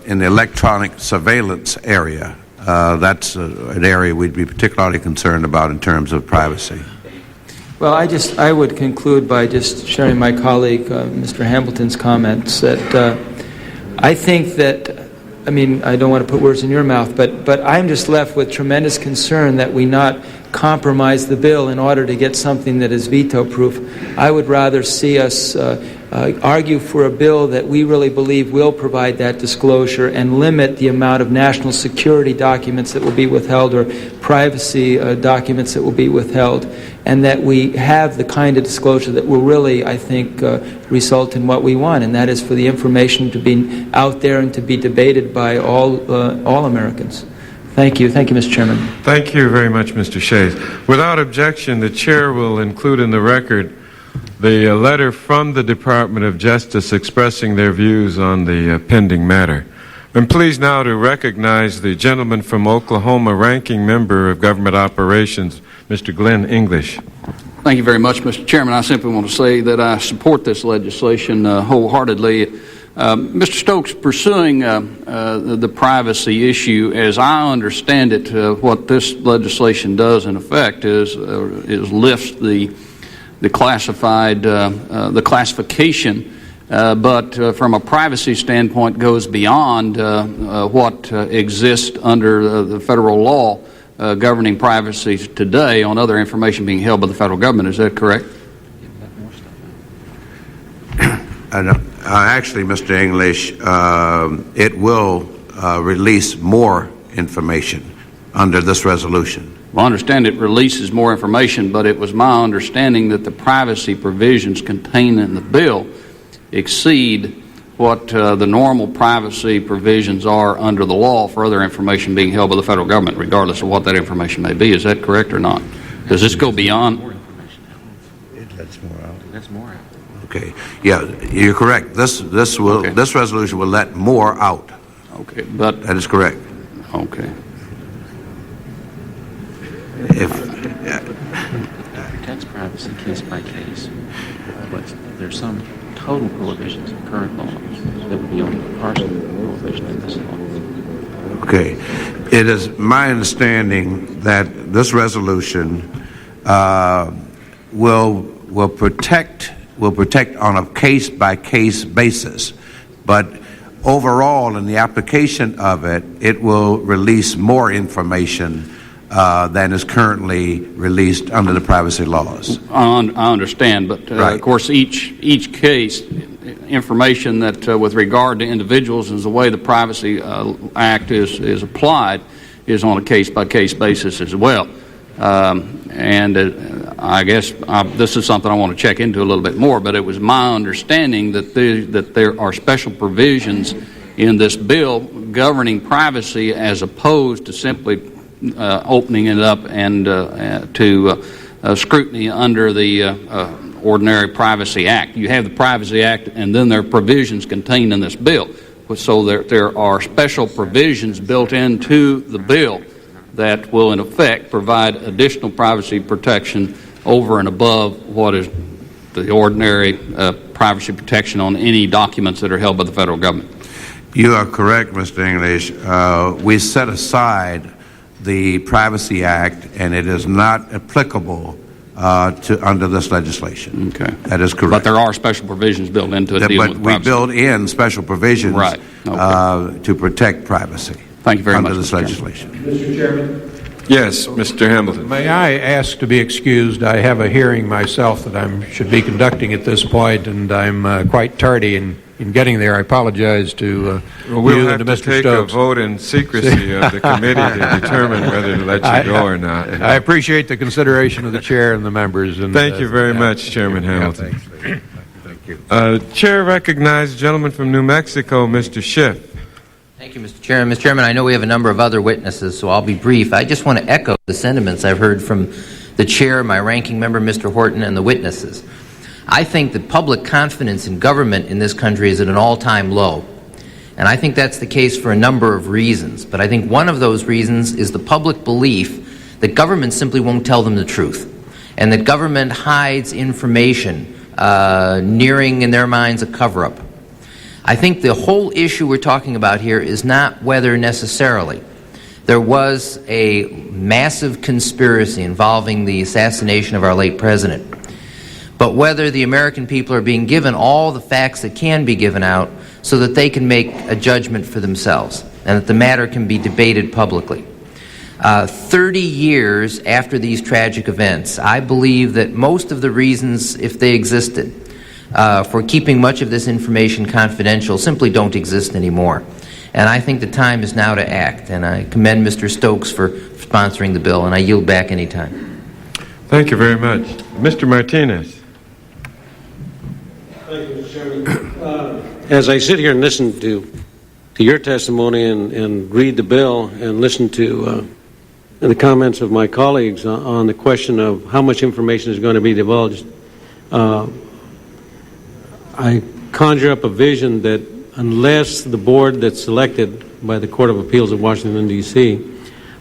Speaker 7: in the electronic surveillance area. That's an area we'd be particularly concerned about in terms of privacy.
Speaker 4: Well, I would conclude by just sharing my colleague, Mr. Hamilton's comments, that I think that, I mean, I don't want to put words in your mouth, but I'm just left with tremendous concern that we not compromise the bill in order to get something that is veto-proof. I would rather see us argue for a bill that we really believe will provide that disclosure and limit the amount of national security documents that will be withheld or privacy documents that will be withheld, and that we have the kind of disclosure that will really, I think, result in what we want, and that is for the information to be out there and to be debated by all Americans. Thank you. Thank you, Mr. Chairman.
Speaker 2: Thank you very much, Mr. Shays. Without objection, the chair will include in the record the letter from the Department of Justice expressing their views on the pending matter. I'm pleased now to recognize the gentleman from Oklahoma, ranking member of Government Operations, Mr. Glenn English.
Speaker 9: Thank you very much, Mr. Chairman. I simply want to say that I support this legislation wholeheartedly. Mr. Stokes, pursuing the privacy issue, as I understand it, what this legislation does in effect is lifts the classification, but from a privacy standpoint goes beyond what exists under the federal law governing privacy today on other information being held by the federal government. Is that correct?
Speaker 7: Actually, Mr. English, it will release more information under this resolution.
Speaker 9: Well, I understand it releases more information, but it was my understanding that the privacy provisions contained in the bill exceed what the normal privacy provisions are under the law for other information being held by the federal government, regardless of what that information may be. Is that correct or not? Does this go beyond?
Speaker 7: It lets more out. It lets more out. Okay. Yeah, you're correct. This resolution will let more out.
Speaker 9: Okay, but
Speaker 7: that is correct.
Speaker 9: Okay.
Speaker 10: Protects privacy case by case, but there's some total prohibitions in current law that would be only partial prohibition in this law.
Speaker 7: Okay. It is my understanding that this resolution will protect on a case-by-case basis, but overall in the application of it, it will release more information than is currently released under the privacy laws.
Speaker 9: I understand, but
Speaker 7: right.
Speaker 9: Of course each case information that with regard to individuals and the way the Privacy Act is applied is on a case-by-case basis as well. I guess this is something I want to check into a little bit more, but it was my understanding that there are special provisions in this bill governing privacy as opposed to simply opening it up and to scrutiny under the ordinary Privacy Act. You have the Privacy Act, and then there are provisions contained in this bill. So there are special provisions built into the bill that will, in effect, provide additional privacy protection over and above what is the ordinary privacy protection on any documents that are held by the federal government.
Speaker 7: You are correct, Mr. English. We set aside the Privacy Act, and it is not applicable under this legislation.
Speaker 9: Okay.
Speaker 7: That is correct.
Speaker 9: But there are special provisions built into it dealing with privacy.
Speaker 7: But we build in special provisions
Speaker 9: right. Okay.
Speaker 7: To protect privacy.
Speaker 9: Thank you very
Speaker 7: under
Speaker 9: much,
Speaker 7: this legislation.
Speaker 8: Mr. Chairman?
Speaker 2: Yes, Mr. Hamilton.
Speaker 8: May I ask to be excused? I have a hearing myself that I should be conducting at this point, and I'm quite tardy in getting there. I apologize to
Speaker 2: we'll
Speaker 8: you
Speaker 2: have
Speaker 8: and to
Speaker 2: to
Speaker 8: Mr.
Speaker 2: take
Speaker 8: Stokes.
Speaker 2: a vote in secrecy of the committee to determine whether to let you go or not.
Speaker 8: I appreciate the consideration of the chair and the members. And,
Speaker 2: thank you very much, Chairman Hamilton.
Speaker 7: Thank you.
Speaker 2: Chair recognizes the gentleman from New Mexico, Mr. Schiff.
Speaker 5: Thank you, Mr. Chairman. Mr. Chairman, I know we have a number of other witnesses, so I'll be brief. I just want to echo the sentiments I've heard from the chair, my ranking member, Mr. Horton, and the witnesses. I think that public confidence in government in this country is at an all-time low. And I think that's the case for a number of reasons. But I think one of those reasons is the public belief that government simply won't tell them the truth, and that government hides information nearing, in their minds, a cover-up. I think the whole issue we're talking about here is not whether necessarily there was a massive conspiracy involving the assassination of our late president, but whether the American people are being given all the facts that can be given out so that they can make a judgment for themselves and that the matter can be debated publicly. 30 years after these tragic events, I believe that most of the reasons, if they existed, for keeping much of this information confidential simply don't exist anymore. And I think the time is now to act. And I commend Mr. Stokes for sponsoring the bill, and I yield back any time.
Speaker 2: Thank you very much. Mr. Martinez.
Speaker 6: Thank you, Mr. Chairman. As I sit here and listen to your testimony and read the bill and listen to the comments of my colleagues on the question of how much information is going to be divulged, I conjure up a vision that unless the board that's selected by the Court of Appeals of Washington, D.C.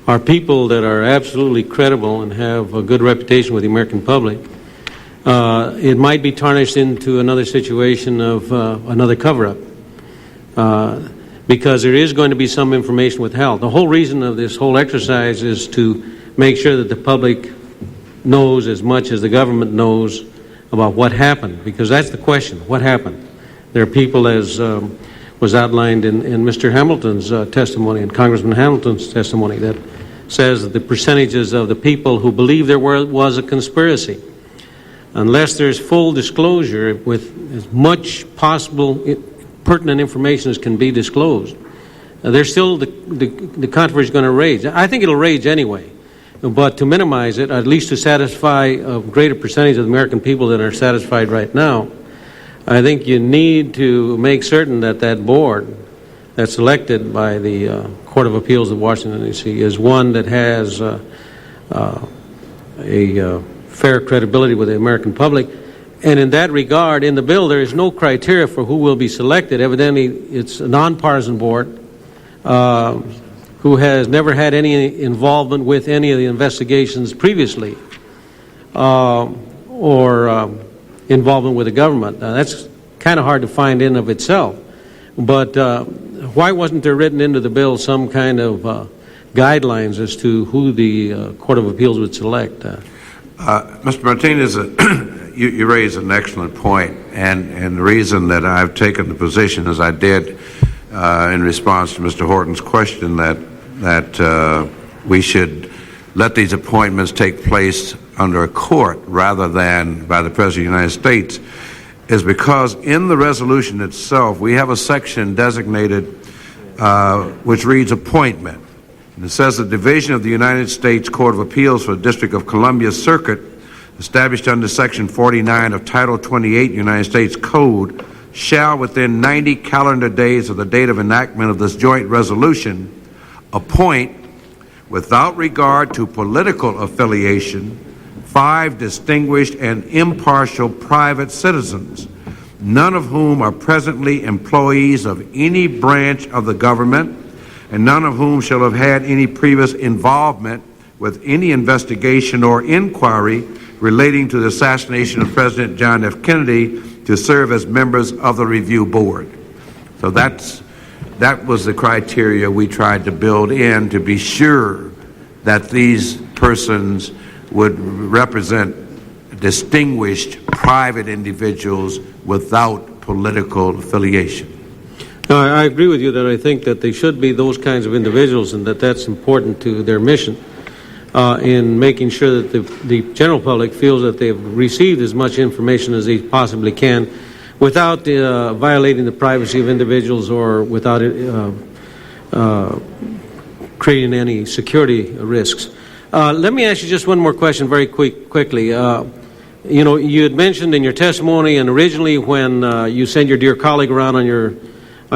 Speaker 6: are people that are absolutely credible and have a good reputation with the American public, it might be tarnished into another situation of another cover-up, because there is going to be some information withheld. The whole reason of this whole exercise is to make sure that the public knows as much as the government knows about what happened, because that's the question: what happened? There are people, as was outlined in Mr. Hamilton's testimony, and Congressman Hamilton's testimony, that says that the percentages of the people who believe there was a conspiracy, unless there's full disclosure with as much possible pertinent information as can be disclosed, there's still the controversy is going to rage. I think it'll rage anyway, but to minimize it, at least to satisfy a greater percentage of the American people than are satisfied right now, I think you need to make certain that that board that's elected by the Court of Appeals of Washington, D.C. is one that has a fair credibility with the American public. And in that regard, in the bill, there is no criteria for who will be selected. Evidently, it's a nonpartisan board who has never had any involvement with any of the investigations previously or involvement with the government. That's kind of hard to find in of itself. But why wasn't there written into the bill some kind of guidelines as to who the Court of Appeals would select?
Speaker 7: Mr. Martinez, you raise an excellent point, and the reason that I've taken the position as I did in response to Mr. Horton's question that we should let these appointments take place under a court rather than by the President of the United States is because in the resolution itself we have a section designated which reads appointment. And it says the Division of the United States Court of Appeals for the District of Columbia Circuit, established under Section 49 of Title 28 United States Code, shall within 90 calendar days of the date of enactment of this joint resolution appoint, without regard to political affiliation, 5 distinguished and impartial private citizens, none of whom are presently employees of any branch of the government, and none of whom shall have had any previous involvement with any investigation or inquiry relating to the assassination of President John F. Kennedy, to serve as members of the review board. So that was the criteria we tried to build in to be sure that these persons would represent distinguished private individuals without political affiliation.
Speaker 6: No, I agree with you that I think that they should be those kinds of individuals and that that's important to their mission in making sure that the general public feels that they've received as much information as they possibly can without violating the privacy of individuals or without creating any security risks. Let me ask you just one more question very quickly. You know, you had mentioned in your testimony and originally when you sent your dear colleague around on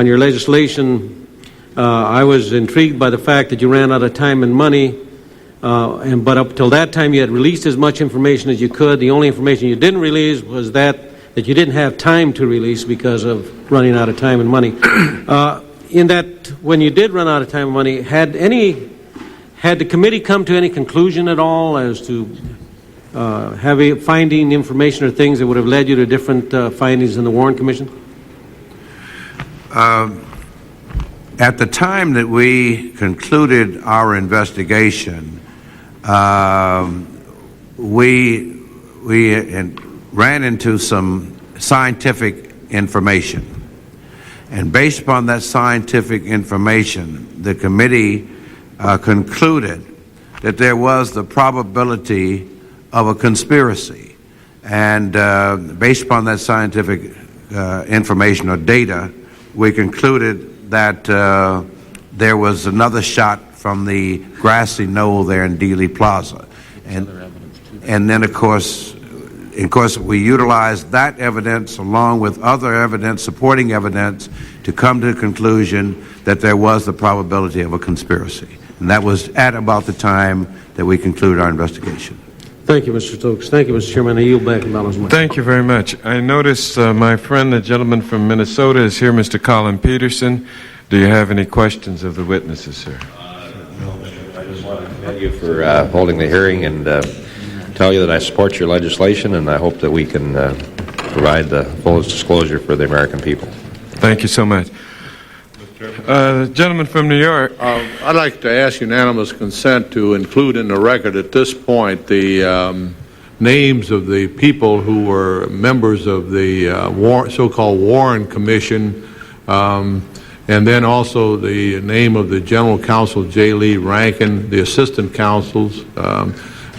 Speaker 6: your legislation, I was intrigued by the fact that you ran out of time and money, but up till that time you had released as much information as you could. The only information you didn't release was that you didn't have time to release because of running out of time and money. in that, when you did run out of time and money, had the committee come to any conclusion at all as to finding information or things that would have led you to different findings in the Warren Commission?
Speaker 7: At the time that we concluded our investigation, we ran into some scientific information. And based upon that scientific information, the committee concluded that there was the probability of a conspiracy. And based upon that scientific information or data, we concluded that there was another shot from the grassy knoll there in Dealey Plaza. And then, of course, we utilized that evidence along with other evidence, supporting evidence, to come to the conclusion that there was the probability of a conspiracy. And that was at about the time that we concluded our investigation.
Speaker 6: Thank you, Mr. Stokes. Thank you, Mr. Chairman. I yield back and balance my.
Speaker 2: Thank you very much. I notice my friend, the gentleman from Minnesota, is here, Mr. Colin Peterson. Do you have any questions of the witnesses, sir?
Speaker 11: No, I just want to commend you for holding the hearing and tell you that I support your legislation, and I hope that we can provide the fullest disclosure for the American people.
Speaker 2: Thank you so much. The gentleman from New York.
Speaker 3: I'd like to ask unanimous consent to include in the record at this point the names of the people who were members of the so-called Warren Commission, and then also the name of the General Counsel J. Lee Rankin, the assistant counsels,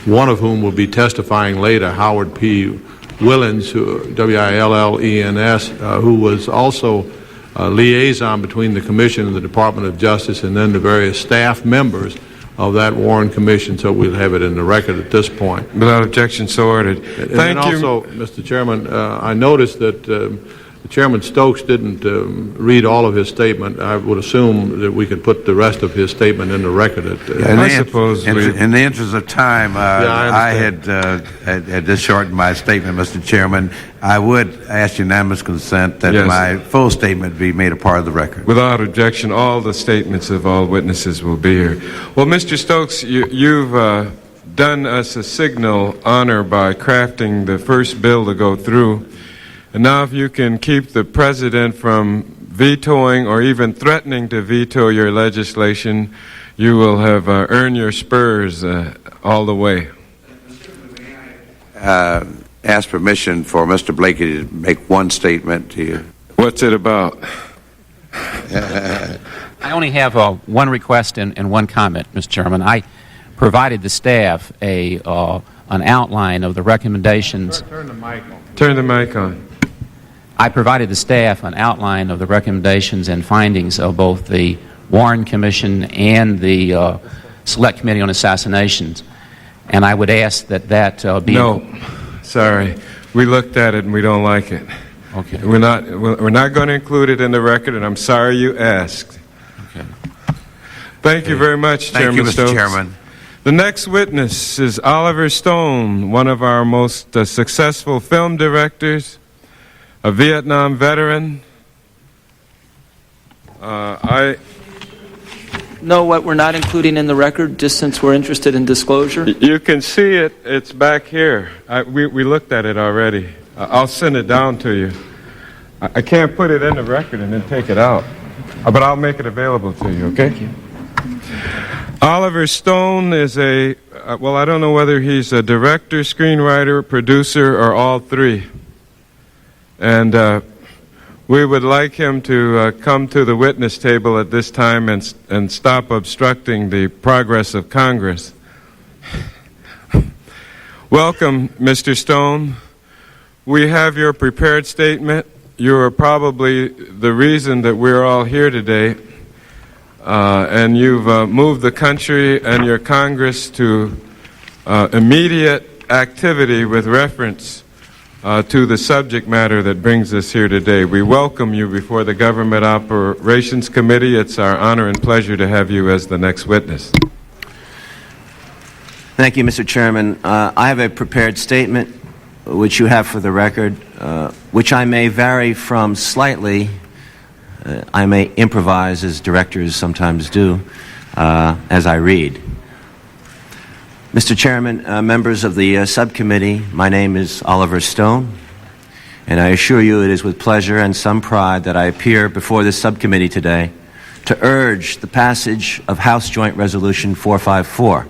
Speaker 3: one of whom will be testifying later, Howard P. Willens, W-I-L-L-E-N-S, who was also a liaison between the Commission and the Department of Justice, and then the various staff members of that Warren Commission, so we'll have it in the record at this point.
Speaker 2: Without objection, so ordered. Thank you.
Speaker 3: Also, Mr. Chairman, I noticed that Chairman Stokes didn't read all of his statement. I would assume that we could put the rest of his statement in the record.
Speaker 7: I suppose in the interest of time, I had just shortened my statement, Mr. Chairman. I would ask unanimous consent that my full statement be made a part of the record.
Speaker 2: Without objection, all the statements of all witnesses will be here. Well, Mr. Stokes, you've done us a signal honor by crafting the first bill to go through. And now if you can keep the President from vetoing or even threatening to veto your legislation, you will have earned your spurs all the way.
Speaker 7: Ask permission for Mr. Blakey to make one statement to you.
Speaker 2: What's it about?
Speaker 10: I only have one request and one comment, Mr. Chairman. I provided the staff an outline of the recommendations.
Speaker 3: Turn the mic on.
Speaker 2: Turn the mic on.
Speaker 10: I provided the staff an outline of the recommendations and findings of both the Warren Commission and the Select Committee on Assassinations, and I would ask that be...
Speaker 2: No, sorry. We looked at it and we don't like it.
Speaker 10: Okay.
Speaker 2: We're not going to include it in the record, and I'm sorry you asked.
Speaker 10: Okay.
Speaker 2: Thank you very much, Chairman
Speaker 7: Thank you, Mr.
Speaker 2: Stokes.
Speaker 7: Chairman.
Speaker 2: The next witness is Oliver Stone, one of our most successful film directors, a Vietnam veteran.
Speaker 4: No, what we're not including in the record, just since we're interested in disclosure?
Speaker 2: You can see it. It's back here. We looked at it already. I'll send it down to you. I can't put it in the record and then take it out, but I'll make it available to you, okay?
Speaker 4: Thank you.
Speaker 2: Oliver Stone is I don't know whether he's a director, screenwriter, producer, or all three. And we would like him to come to the witness table at this time and stop obstructing the progress of Congress. Welcome, Mr. Stone. We have your prepared statement. You are probably the reason that we're all here today. And you've moved the country and your Congress to immediate activity with reference to the subject matter that brings us here today. We welcome you before the Government Operations Committee. It's our honor and pleasure to have you as the next witness.
Speaker 12: Thank you, Mr. Chairman. I have a prepared statement, which you have for the record, which I may vary from slightly I may improvise, as directors sometimes do, as I read. Mr. Chairman, members of the subcommittee, my name is Oliver Stone, and I assure you it is with pleasure and some pride that I appear before this subcommittee today to urge the passage of House Joint Resolution 454,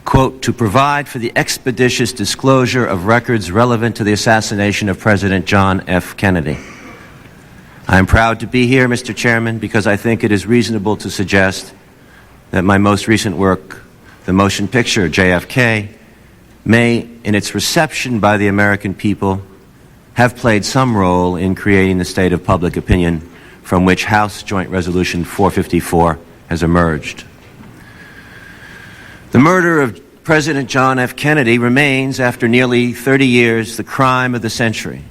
Speaker 12: quote, to provide for the expeditious disclosure of records relevant to the assassination of President John F. Kennedy. I am proud to be here, Mr. Chairman, because I think it is reasonable to suggest that my most recent work, the motion picture JFK, may, in its reception by the American people, have played some role in creating the state of public opinion from which House Joint Resolution 454 has emerged. The murder of President John F. Kennedy remains, after nearly 30 years, the crime of the century.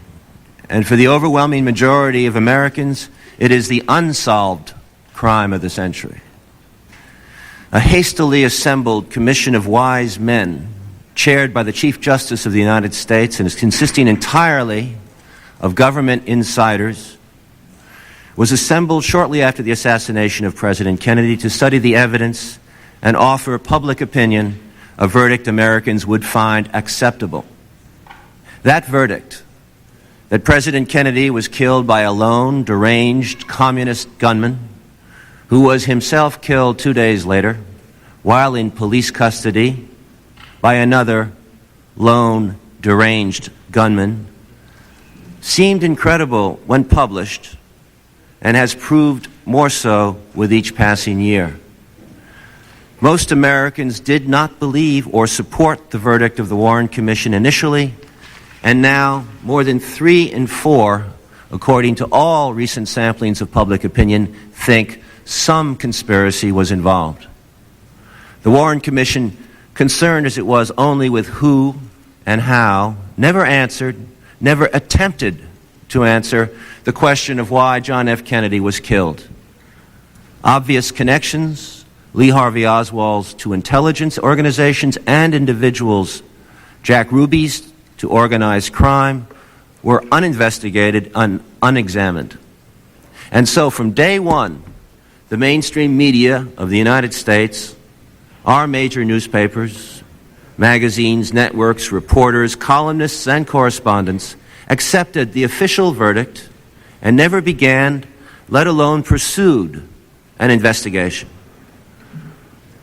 Speaker 12: And for the overwhelming majority of Americans, it is the unsolved crime of the century. A hastily assembled commission of wise men, chaired by the Chief Justice of the United States and is consisting entirely of government insiders, was assembled shortly after the assassination of President Kennedy to study the evidence and offer public opinion a verdict Americans would find acceptable. That verdict, that President Kennedy was killed by a lone, deranged communist gunman who was himself killed 2 days later while in police custody by another lone, deranged gunman, seemed incredible when published and has proved more so with each passing year. Most Americans did not believe or support the verdict of the Warren Commission initially, and now more than 3 in 4, according to all recent samplings of public opinion, think some conspiracy was involved. The Warren Commission, concerned as it was only with who and how, never answered, never attempted to answer the question of why John F. Kennedy was killed. Obvious connections, Lee Harvey Oswald's to intelligence organizations and individuals, Jack Ruby's to organized crime, were uninvestigated and unexamined. And so from day one, the mainstream media of the United States, our major newspapers, magazines, networks, reporters, columnists, and correspondents accepted the official verdict and never began, let alone pursued, an investigation.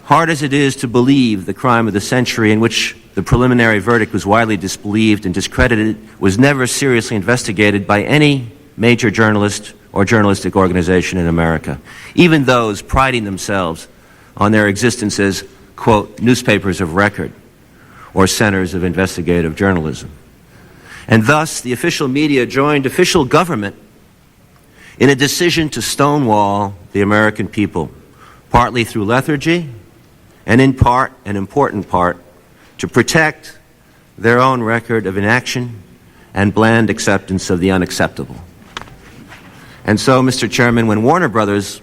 Speaker 12: Hard as it is to believe the crime of the century, in which the preliminary verdict was widely disbelieved and discredited, was never seriously investigated by any major journalist or journalistic organization in America, even those priding themselves on their existence as, quote, newspapers of record or centers of investigative journalism. And thus, the official media joined official government in a decision to stonewall the American people, partly through lethargy, and in part, an important part, to protect their own record of inaction and bland acceptance of the unacceptable. And so, Mr. Chairman, when Warner Brothers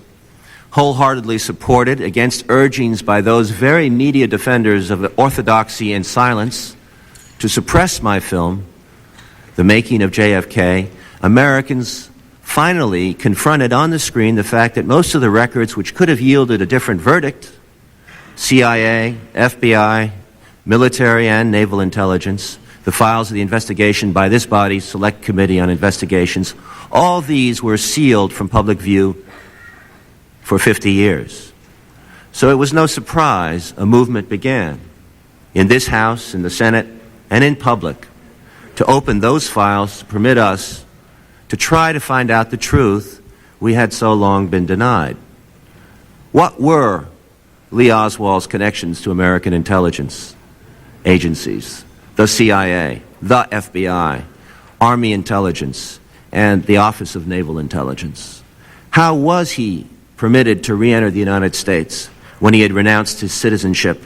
Speaker 12: wholeheartedly supported, against urgings by those very media defenders of orthodoxy and silence, to suppress my film, The Making of JFK, Americans finally confronted on the screen the fact that most of the records which could have yielded a different verdict, CIA, FBI, military and naval intelligence, the files of the investigation by this body's Select Committee on Investigations, all these were sealed from public view for 50 years. So it was no surprise a movement began in this House, in the Senate, and in public to open those files to permit us to try to find out the truth we had so long been denied. What were Lee Oswald's connections to American intelligence agencies, the CIA, the FBI, Army Intelligence, and the Office of Naval Intelligence? How was he permitted to re-enter the United States when he had renounced his citizenship,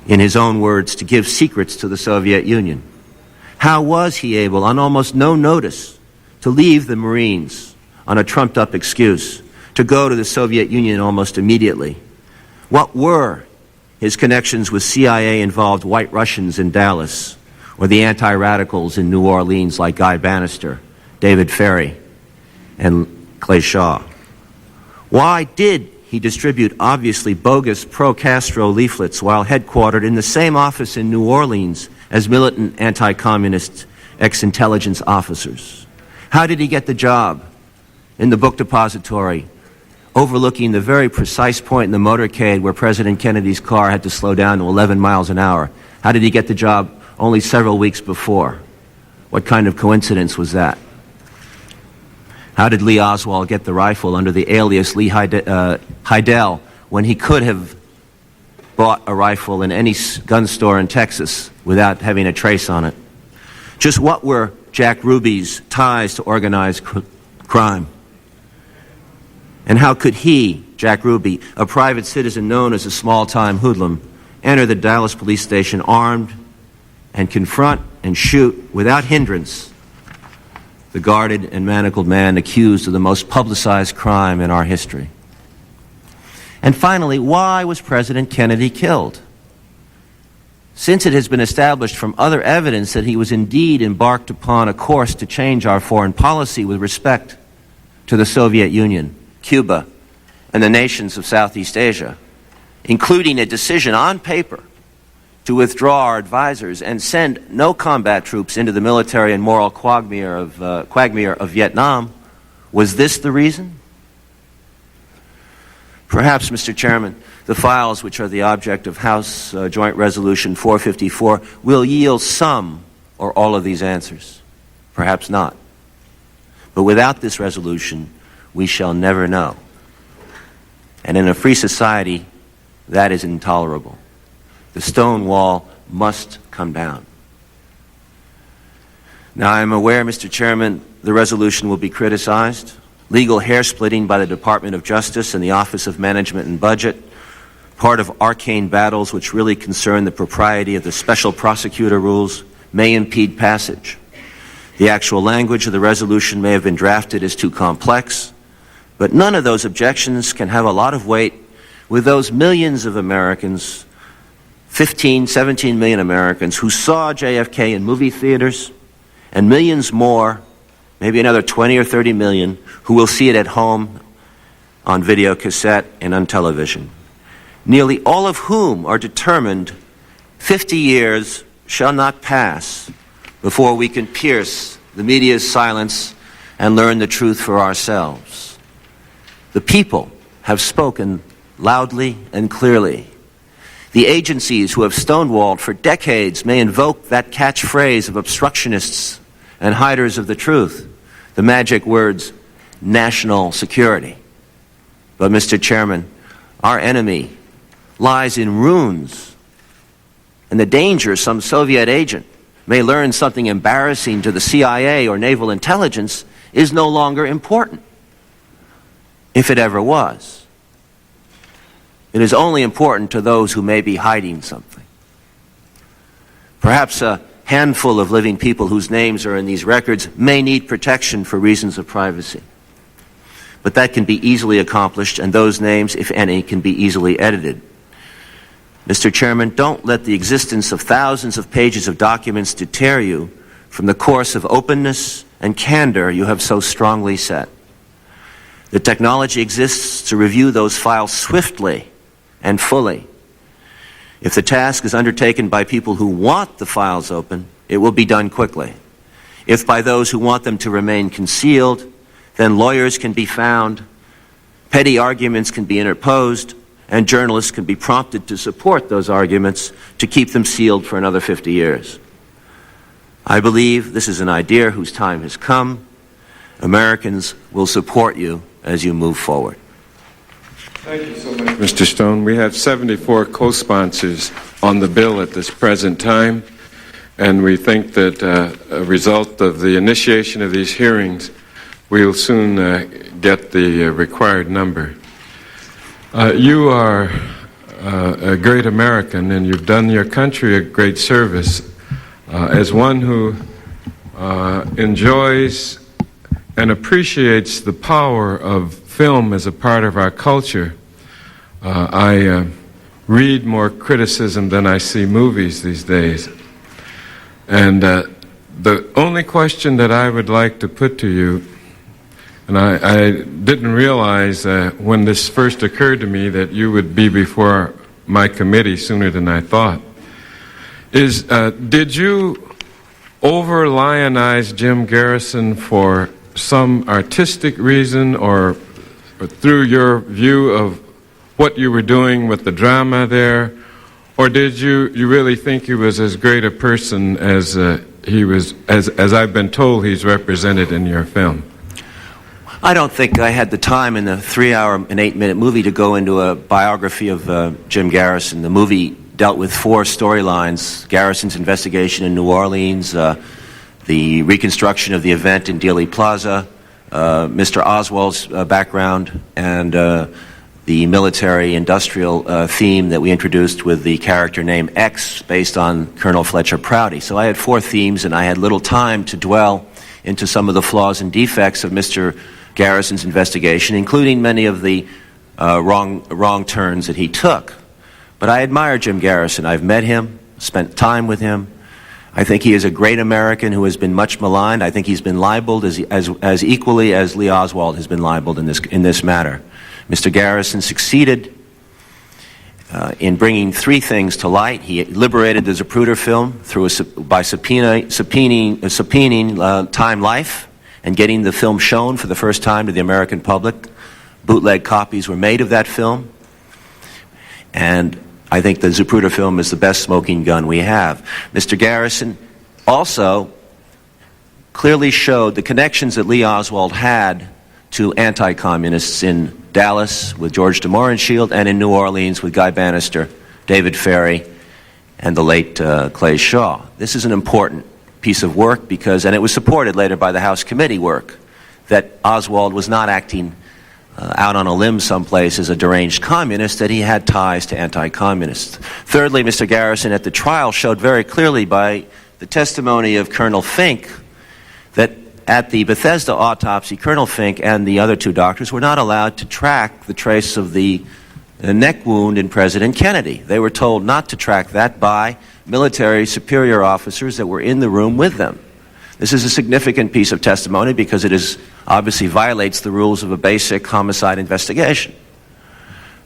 Speaker 12: in his own words, to give secrets to the Soviet Union? How was he able, on almost no notice, to leave the Marines on a trumped-up excuse, to go to the Soviet Union almost immediately? What were his connections with CIA-involved White Russians in Dallas, or the anti-radicals in New Orleans like Guy Bannister, David Ferry, and Clay Shaw? Why did he distribute obviously bogus pro-Castro leaflets while headquartered in the same office in New Orleans as militant anti-communist ex-intelligence officers? How did he get the job in the book depository overlooking the very precise point in the motorcade where President Kennedy's car had to slow down to 11 miles an hour? How did he get the job only several weeks before? What kind of coincidence was that? How did Lee Oswald get the rifle under the alias Lee Heidel when he could have bought a rifle in any gun store in Texas without having a trace on it? Just what were Jack Ruby's ties to organized crime? And how could he, Jack Ruby, a private citizen known as a small-time hoodlum, enter the Dallas police station armed and confront and shoot without hindrance the guarded and manacled man accused of the most publicized crime in our history? And finally, why was President Kennedy killed? Since it has been established from other evidence that he was indeed embarked upon a course to change our foreign policy with respect to the Soviet Union, Cuba, and the nations of Southeast Asia, including a decision on paper to withdraw our advisors and send no combat troops into the military and moral quagmire of Vietnam, was this the reason? Perhaps, Mr. Chairman, the files which are the object of House Joint Resolution 454 will yield some or all of these answers. Perhaps not. But without this resolution, we shall never know. And in a free society, that is intolerable. The stone wall must come down. Now, I am aware, Mr. Chairman, the resolution will be criticized. Legal hair-splitting by the Department of Justice and the Office of Management and Budget, part of arcane battles which really concern the propriety of the special prosecutor rules, may impede passage. The actual language of the resolution may have been drafted as too complex, but none of those objections can have a lot of weight with those millions of Americans, 15, 17 million Americans, who saw JFK in movie theaters, and millions more, maybe another 20 or 30 million, who will see it at home on video cassette and on television. Nearly all of whom are determined 50 years shall not pass before we can pierce the media's silence and learn the truth for ourselves. The people have spoken loudly and clearly. The agencies who have stonewalled for decades may invoke that catchphrase of obstructionists and hiders of the truth, the magic words, national security. But, Mr. Chairman, our enemy lies in ruins, and the danger some Soviet agent may learn something embarrassing to the CIA or naval intelligence is no longer important, if it ever was. It is only important to those who may be hiding something. Perhaps a handful of living people whose names are in these records may need protection for reasons of privacy. But that can be easily accomplished, and those names, if any, can be easily edited. Mr. Chairman, don't let the existence of thousands of pages of documents deter you from the course of openness and candor you have so strongly set. The technology exists to review those files swiftly and fully. If the task is undertaken by people who want the files open, it will be done quickly. If by those who want them to remain concealed, then lawyers can be found, petty arguments can be interposed, and journalists can be prompted to support those arguments to keep them sealed for another 50 years. I believe this is an idea whose time has come. Americans will support you as you move forward.
Speaker 2: Thank you so much, Mr. Stone. We have 74 co-sponsors on the bill at this present time, and we think that a result of the initiation of these hearings, we'll soon get the required number. You are a great American, and you've done your country a great service. As one who enjoys and appreciates the power of film as a part of our culture, I read more criticism than I see movies these days. And the only question that I would like to put to you, And I didn't realize when this first occurred to me that you would be before my committee sooner than I thought. Did you over-lionize Jim Garrison for some artistic reason or through your view of what you were doing with the drama there? Or did you really think he was as great a person as he was, as I've been told he's represented in your film?
Speaker 12: I don't think I had the time in the 3-hour and 8-minute movie to go into a biography of Jim Garrison. The movie dealt with 4 storylines: Garrison's investigation in New Orleans, the reconstruction of the event in Dealey Plaza, Mr. Oswald's background, and the military-industrial theme that we introduced with the character name X, based on Colonel Fletcher Prouty. So I had 4 themes, and I had little time to dwell into some of the flaws and defects of Mr. Garrison's investigation, including many of the wrong turns that he took. But I admire Jim Garrison. I've met him, spent time with him. I think he is a great American who has been much maligned. I think he's been libeled as equally as Lee Oswald has been libeled in this matter. Mr. Garrison succeeded in bringing 3 things to light. He liberated the Zapruder film by subpoenaing Time Life and getting the film shown for the first time to the American public. Bootleg copies were made of that film. And I think the Zapruder film is the best smoking gun we have. Mr. Garrison also clearly showed the connections that Lee Oswald had to anti-communists in Dallas with George de Mohrenschildt and in New Orleans with Guy Bannister, David Ferry, and the late Clay Shaw. This is an important piece of work because, and it was supported later by the House committee work, that Oswald was not acting out on a limb someplace as a deranged communist, that he had ties to anti-communists. Thirdly, Mr. Garrison at the trial showed very clearly by the testimony of Colonel Fink that at the Bethesda autopsy, Colonel Fink and the other 2 doctors were not allowed to track the trace of the neck wound in President Kennedy. They were told not to track that by military superior officers that were in the room with them. This is a significant piece of testimony because it obviously violates the rules of a basic homicide investigation.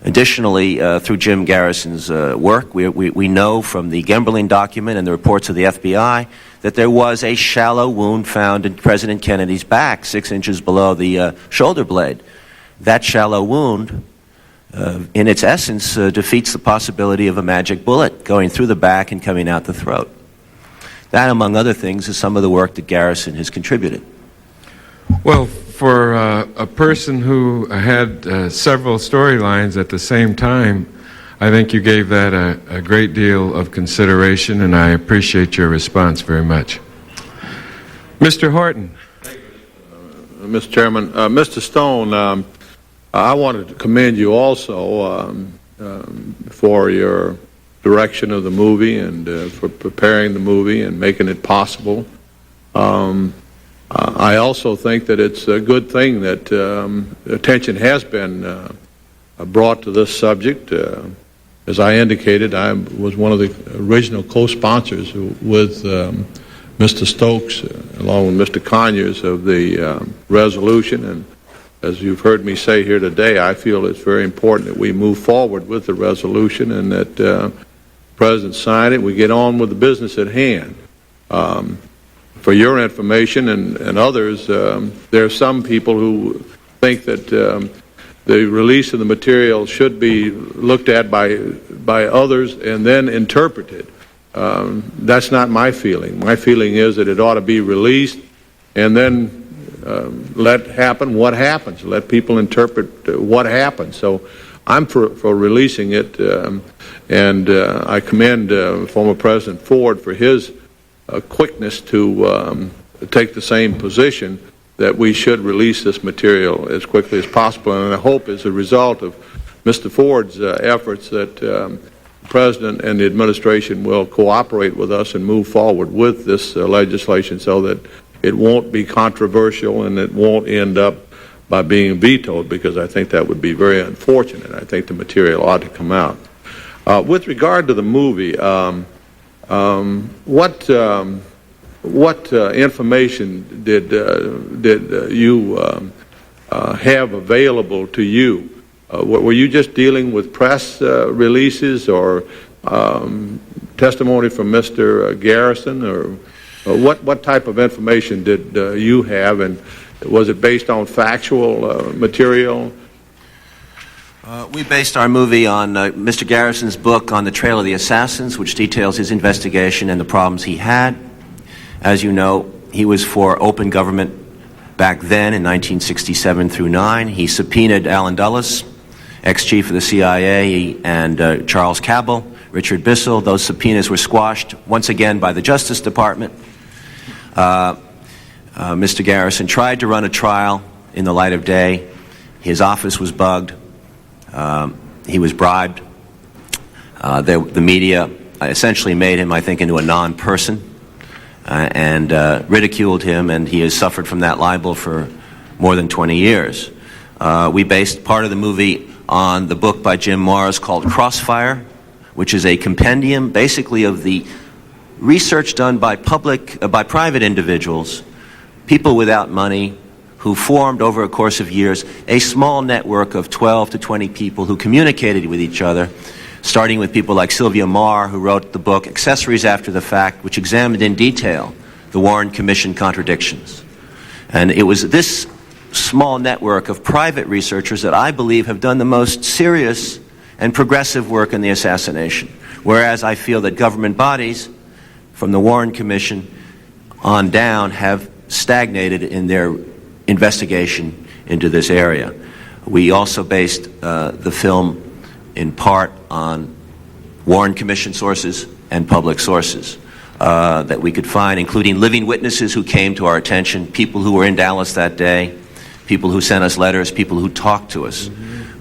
Speaker 12: Additionally, through Jim Garrison's work, we know from the Gemberling document and the reports of the FBI that there was a shallow wound found in President Kennedy's back, 6 inches below the shoulder blade. That shallow wound, in its essence, defeats the possibility of a magic bullet going through the back and coming out the throat. That, among other things, is some of the work that Garrison has contributed.
Speaker 2: Well, for a person who had several storylines at the same time, I think you gave that a great deal of consideration, and I appreciate your response very much. Mr. Horton.
Speaker 3: Thank you, Mr. Chairman. Mr. Stone, I wanted to commend you also for your direction of the movie and for preparing the movie and making it possible. I also think that it's a good thing that attention has been brought to this subject. As I indicated, I was one of the original co-sponsors with Mr. Stokes, along with Mr. Conyers, of the resolution. And as you've heard me say here today, I feel it's very important that we move forward with the resolution and that the President sign it. We get on with the business at hand. For your information and others, there are some people who think that the release of the material should be looked at by others and then interpreted. That's not my feeling. My feeling is that it ought to be released and then let happen what happens. Let people interpret what happens. So I'm for releasing it, and I commend former President Ford for his quickness to take the same position that we should release this material as quickly as possible. And I hope as a result of Mr. Ford's efforts that the President and the administration will cooperate with us and move forward with this legislation so that it won't be controversial and it won't end up by being vetoed, because I think that would be very unfortunate. I think the material ought to come out. With regard to the movie, what information did you have available to you? Were you just dealing with press releases or testimony from Mr. Garrison, or what type of information did you have, and was it based on factual material?
Speaker 12: We based our movie on Mr. Garrison's book on the Trail of the Assassins, which details his investigation and the problems he had. As you know, he was for open government back then in 1967 through 9. He subpoenaed Allen Dulles, ex-chief of the CIA, and Charles Cabell, Richard Bissell. Those subpoenas were squashed once again by the Justice Department. Mr. Garrison tried to run a trial in the light of day. His office was bugged. He was bribed. The media essentially made him, I think, into a non-person and ridiculed him, and he has suffered from that libel for more than 20 years. We based part of the movie on the book by Jim Morris called Crossfire, which is a compendium basically of the research done by private individuals, people without money, who formed over a course of years a small network of 12 to 20 people who communicated with each other, starting with people like Sylvia Marr, who wrote the book Accessories After the Fact, which examined in detail the Warren Commission contradictions. And it was this small network of private researchers that I believe have done the most serious and progressive work in the assassination, whereas I feel that government bodies, from the Warren Commission on down, have stagnated in their investigation into this area. We also based the film in part on Warren Commission sources and public sources that we could find, including living witnesses who came to our attention, people who were in Dallas that day, people who sent us letters, people who talked to us.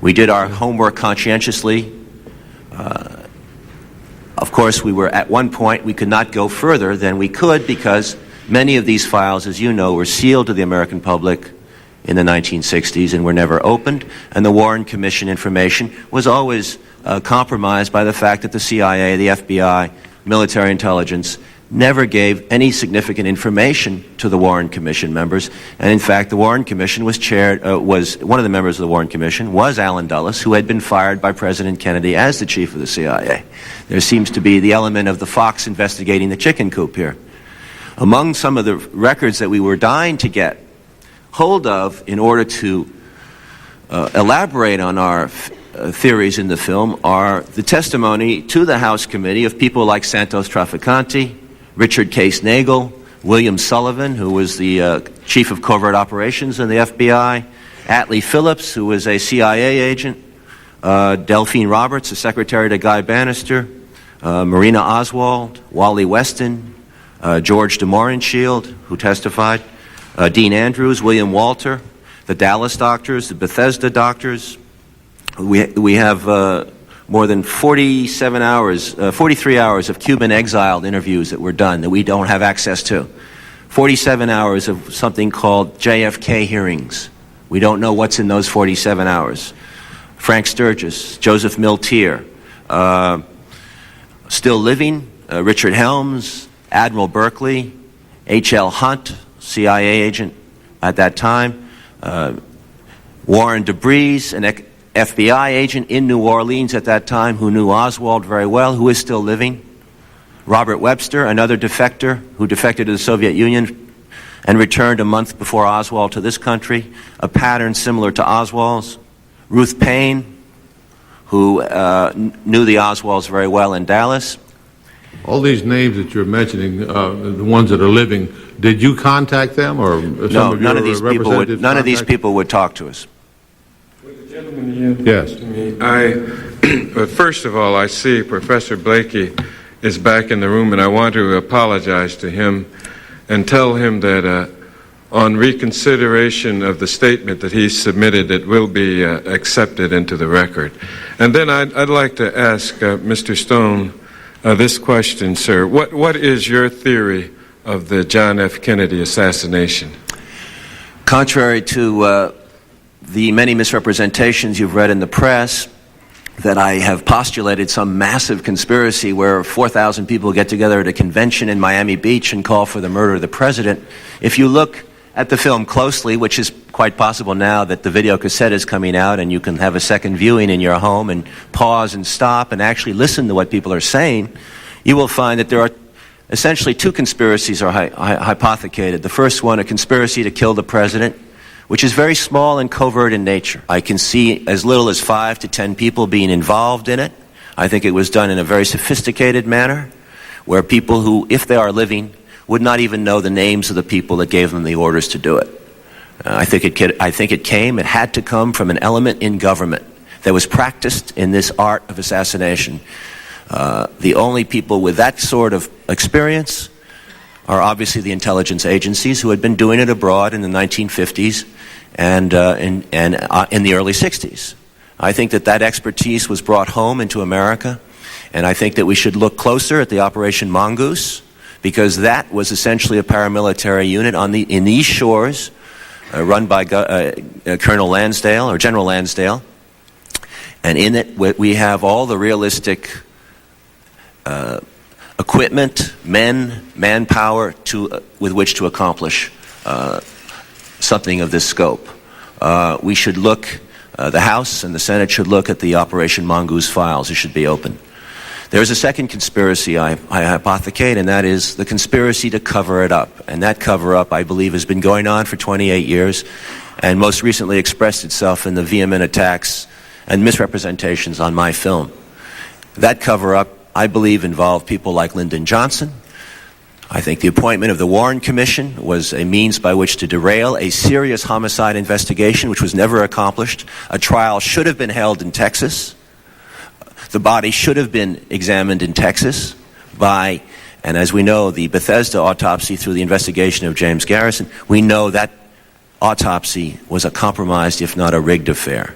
Speaker 12: We did our homework conscientiously. Of course, we were at one point, we could not go further than we could because many of these files, as you know, were sealed to the American public in the 1960s and were never opened, and the Warren Commission information was always compromised by the fact that the CIA, the FBI, military intelligence never gave any significant information to the Warren Commission members. And in fact, the Warren Commission was one of the members of the Warren Commission was Allen Dulles, who had been fired by President Kennedy as the chief of the CIA. There seems to be the element of the fox investigating the chicken coop here. Among some of the records that we were dying to get hold of in order to elaborate on our theories in the film are the testimony to the House Committee of people like Santos Traficante, Richard Case Nagel, William Sullivan, who was the chief of covert operations in the FBI, Atlee Phillips, who was a CIA agent, Delphine Roberts, the secretary to Guy Bannister, Marina Oswald, Wally Weston, George DeMorenshield, who testified, Dean Andrews, William Walter, the Dallas doctors, the Bethesda doctors. We have more than 43 hours of Cuban exiled interviews that were done that we don't have access to. 47 hours of something called JFK hearings. We don't know what's in those 47 hours. Frank Sturgis, Joseph Miltier, still living, Richard Helms, Admiral Berkeley, H.L. Hunt, CIA agent at that time, Warren DeBreeze, an FBI agent in New Orleans at that time who knew Oswald very well, who is still living, Robert Webster, another defector who defected to the Soviet Union and returned a month before Oswald to this country, a pattern similar to Oswald's, Ruth Payne, who knew the Oswalds very well in Dallas.
Speaker 3: All these names that you're mentioning, the ones that are living, did you contact them, or
Speaker 12: no? None of these people would talk to us.
Speaker 2: Would the gentleman yield
Speaker 3: Yes.
Speaker 2: to me? First of all, I see Professor Blakey is back in the room, and I want to apologize to him and tell him that on reconsideration of the statement that he submitted, it will be accepted into the record. And then I'd like to ask Mr. Stone this question, sir. What is your theory of the John F. Kennedy assassination?
Speaker 12: Contrary to the many misrepresentations you've read in the press, that I have postulated some massive conspiracy where 4,000 people get together at a convention in Miami Beach and call for the murder of the president, if you look at the film closely, which is quite possible now that the video cassette is coming out and you can have a second viewing in your home and pause and stop and actually listen to what people are saying, you will find that there are essentially two conspiracies are hypothecated. The first one, a conspiracy to kill the president, which is very small and covert in nature. I can see as little as 5 to 10 people being involved in it. I think it was done in a very sophisticated manner, where people who, if they are living, would not even know the names of the people that gave them the orders to do it. I think it had to come from an element in government that was practiced in this art of assassination. The only people with that sort of experience are obviously the intelligence agencies who had been doing it abroad in the 1950s and in the early 60s. I think that expertise was brought home into America, and I think that we should look closer at the Operation Mongoose, because that was essentially a paramilitary unit in these shores, run by Colonel Lansdale, or General Lansdale. And in it, we have all the realistic equipment, manpower with which to accomplish something of this scope. We should look, the House and the Senate should look at the Operation Mongoose files. It should be open. There's a second conspiracy I hypothecate, and that is the conspiracy to cover it up. And that cover-up, I believe, has been going on for 28 years, and most recently expressed itself in the vehement attacks and misrepresentations on my film. That cover-up, I believe, involved people like Lyndon Johnson. I think the appointment of the Warren Commission was a means by which to derail a serious homicide investigation, which was never accomplished. A trial should have been held in Texas. The body should have been examined in Texas and as we know, the Bethesda autopsy through the investigation of James Garrison, we know that autopsy was a compromised, if not a rigged affair.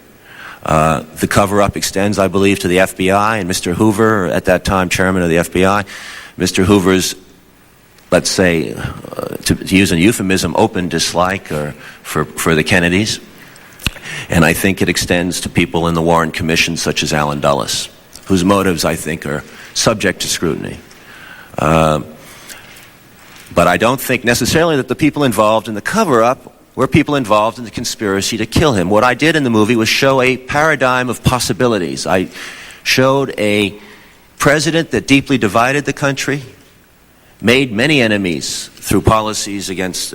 Speaker 12: The cover-up extends, I believe, to the FBI and Mr. Hoover, at that time chairman of the FBI. Mr. Hoover's, let's say, to use a euphemism, open dislike for the Kennedys. And I think it extends to people in the Warren Commission, such as Alan Dulles, whose motives, I think, are subject to scrutiny. But I don't think necessarily that the people involved in the cover-up were people involved in the conspiracy to kill him. What I did in the movie was show a paradigm of possibilities. I showed a president that deeply divided the country, made many enemies through policies against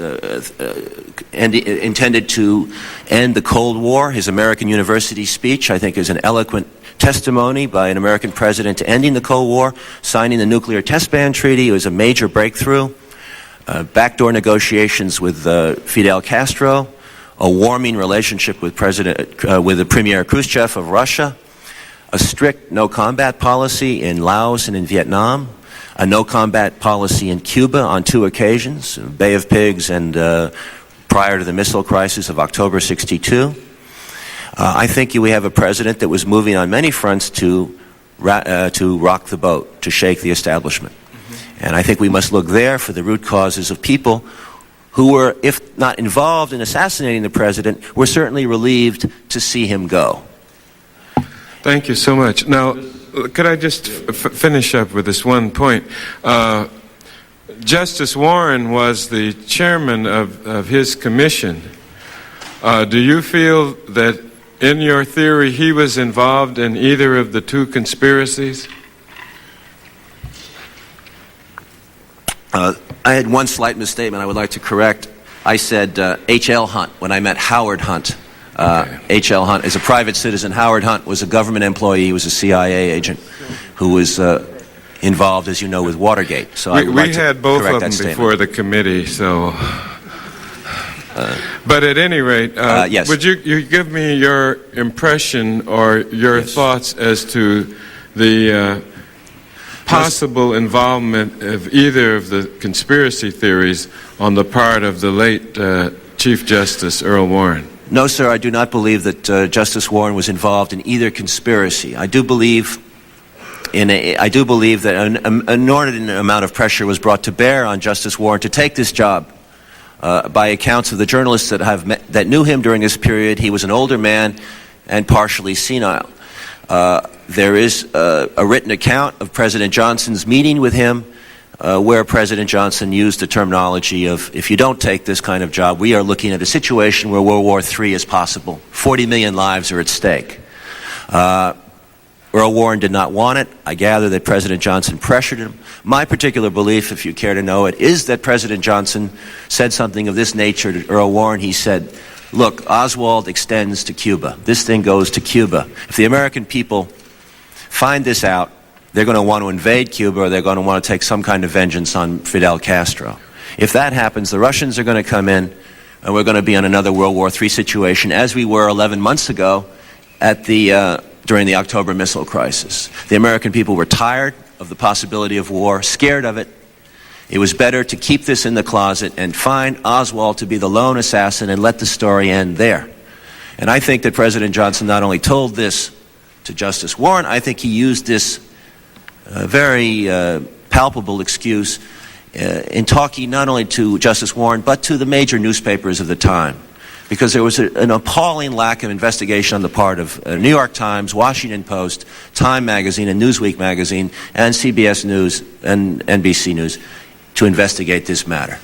Speaker 12: intended to end the Cold War. His American University speech, I think, is an eloquent testimony by an American president to ending the Cold War. Signing the Nuclear Test Ban Treaty was a major breakthrough. Backdoor negotiations with Fidel Castro, a warming relationship with the Premier Khrushchev of Russia, a strict no-combat policy in Laos and in Vietnam, a no-combat policy in Cuba on 2 occasions, Bay of Pigs and prior to the missile crisis of October '62. I think we have a president that was moving on many fronts to rock the boat, to shake the establishment. And I think we must look there for the root causes of people who were, if not involved in assassinating the president, were certainly relieved to see him go.
Speaker 2: Thank you so much. Now, could I just finish up with this one point? Justice Warren was the chairman of his commission. Do you feel that, in your theory, he was involved in either of the 2 conspiracies?
Speaker 12: I had one slight misstatement I would like to correct. I said H.L. Hunt when I meant Howard Hunt. H.L. Hunt is a private citizen. Howard Hunt was a government employee. He was a CIA agent who was involved, as you know, with Watergate. So
Speaker 2: we had both of them before the committee. So, but at any rate,
Speaker 12: yes.
Speaker 2: Would you give me your impression or your thoughts as to the possible involvement of either of the conspiracy theories on the part of the late Chief Justice Earl Warren?
Speaker 12: No, sir, I do not believe that Justice Warren was involved in either conspiracy. I do believe that an inordinate amount of pressure was brought to bear on Justice Warren to take this job. By accounts of the journalists that knew him during this period, he was an older man and partially senile. There is a written account of President Johnson's meeting with him where President Johnson used the terminology of, if you don't take this kind of job, we are looking at a situation where World War III is possible. 40 million lives are at stake. Earl Warren did not want it. I gather that President Johnson pressured him. My particular belief, if you care to know it, is that President Johnson said something of this nature to Earl Warren. He said, look, Oswald extends to Cuba. This thing goes to Cuba. If the American people find this out, they're going to want to invade Cuba, or they're going to want to take some kind of vengeance on Fidel Castro. If that happens, the Russians are going to come in, and we're going to be in another World War III situation, as we were 11 months ago at during the October missile crisis. The American people were tired of the possibility of war, scared of it. It was better to keep this in the closet and find Oswald to be the lone assassin and let the story end there. And I think that President Johnson not only told this to Justice Warren, I think he used this very palpable excuse in talking not only to Justice Warren, but to the major newspapers of the time. Because there was an appalling lack of investigation on the part of New York Times, Washington Post, Time Magazine, and Newsweek Magazine, and CBS News and NBC News to investigate this matter.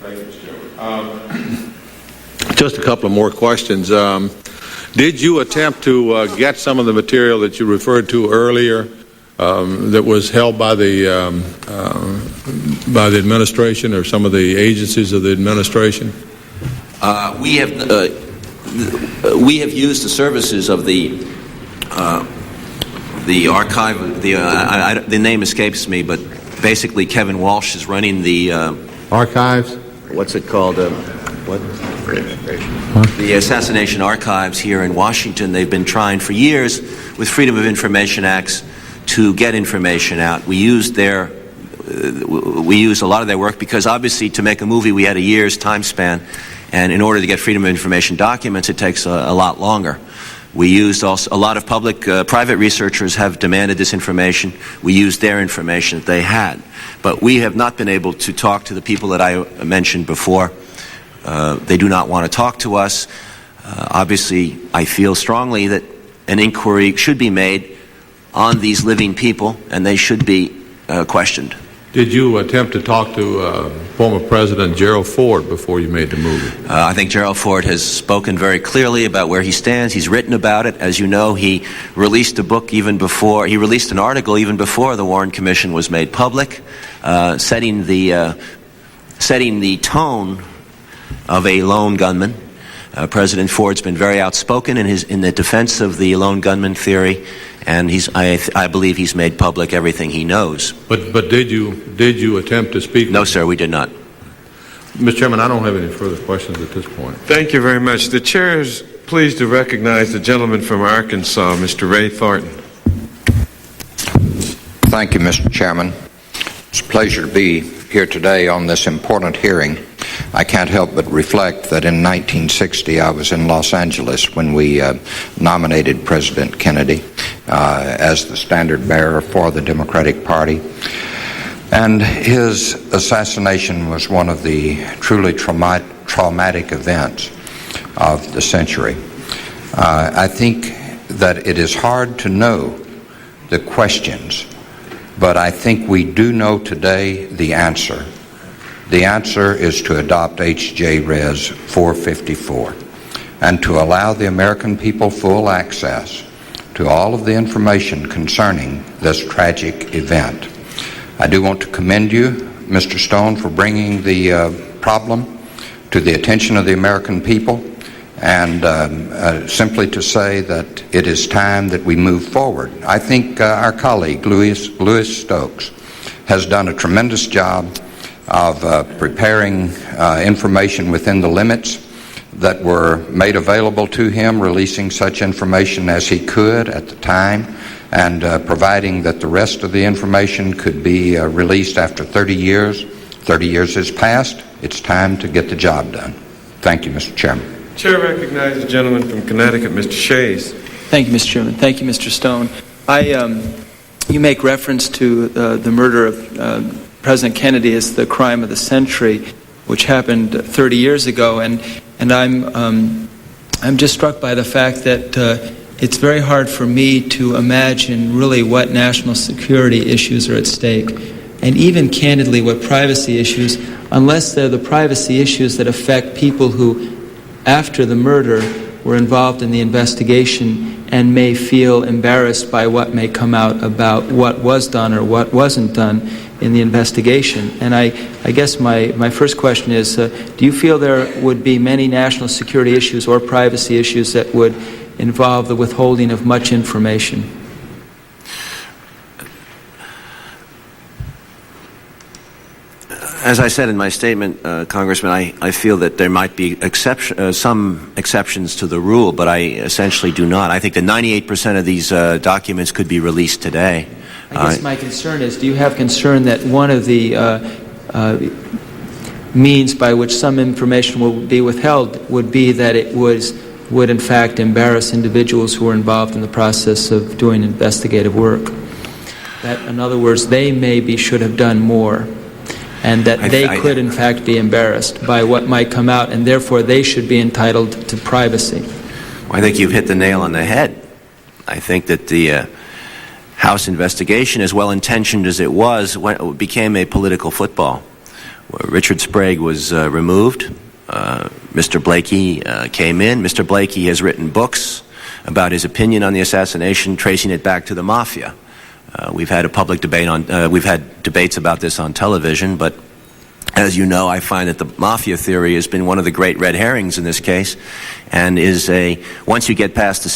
Speaker 3: Thank you, Mr. Chairman. Just a couple of more questions. Did you attempt to get some of the material that you referred to earlier that was held by the administration or some of the agencies of the administration?
Speaker 12: We have used the services of the archive. The name escapes me, but basically Kevin Walsh is running the
Speaker 3: archives.
Speaker 12: What's it called? The Assassination Archives here in Washington. They've been trying for years with Freedom of Information Acts to get information out. We used a lot of their work because obviously to make a movie we had a year's time span, and in order to get Freedom of Information documents it takes a lot longer. We used also a lot of private researchers have demanded this information. We used their information that they had, but we have not been able to talk to the people that I mentioned before. They do not want to talk to us. Obviously, I feel strongly that an inquiry should be made on these living people, and they should be questioned.
Speaker 3: Did you attempt to talk to former President Gerald Ford before you made the movie?
Speaker 12: I think Gerald Ford has spoken very clearly about where he stands. He's written about it. As you know, he released a book he released an article even before the Warren Commission was made public, setting the tone of a lone gunman. President Ford's been very outspoken in the defense of the lone gunman theory, and I believe he's made public everything he knows.
Speaker 3: But did you attempt to speak?
Speaker 12: No, sir, we did not.
Speaker 3: Mr. Chairman, I don't have any further questions at this point.
Speaker 2: Thank you very much. The chair is pleased to recognize the gentleman from Arkansas, Mr. Ray Thornton.
Speaker 13: Thank you, Mr. Chairman. It's a pleasure to be here today on this important hearing. I can't help but reflect that in 1960 I was in Los Angeles when we nominated President Kennedy as the standard bearer for the Democratic Party. And his assassination was one of the truly traumatic events of the century. I think that it is hard to know the questions, but I think we do know today the answer. The answer is to adopt H.J. Res. 454 and to allow the American people full access to all of the information concerning this tragic event. I do want to commend you, Mr. Stone, for bringing the problem to the attention of the American people, and simply to say that it is time that we move forward. I think our colleague, Louis Stokes, has done a tremendous job of preparing information within the limits that were made available to him, releasing such information as he could at the time, and providing that the rest of the information could be released after 30 years. 30 years has passed. It's time to get the job done. Thank you, Mr. Chairman.
Speaker 2: Chair recognizes the gentleman from Connecticut, Mr. Shays.
Speaker 4: Thank you, Mr. Chairman. Thank you, Mr. Stone. You make reference to the murder of President Kennedy as the crime of the century, which happened 30 years ago, and I'm just struck by the fact that it's very hard for me to imagine really what national security issues are at stake, and even candidly what privacy issues, unless they're the privacy issues that affect people who, after the murder, were involved in the investigation and may feel embarrassed by what may come out about what was done or what wasn't done in the investigation. And I guess my first question is, do you feel there would be many national security issues or privacy issues that would involve the withholding of much information?
Speaker 12: As I said in my statement, Congressman, I feel that there might be some exceptions to the rule, but I essentially do not. I think that 98% of these documents could be released today.
Speaker 4: I guess my concern is, do you have concern that one of the means by which some information will be withheld would be that it would in fact embarrass individuals who are involved in the process of doing investigative work? That, in other words, they maybe should have done more, and that they could in fact be embarrassed by what might come out, and therefore they should be entitled to privacy.
Speaker 12: Well, I think you've hit the nail on the head. I think that the House investigation, as well-intentioned as it was, became a political football. Richard Sprague was removed. Mr. Blakey came in. Mr. Blakey has written books about his opinion on the assassination, tracing it back to the mafia. We've had a public debate we've had debates about this on television, but as you know, I find that the mafia theory has been one of the great red herrings in this case, and once you get past the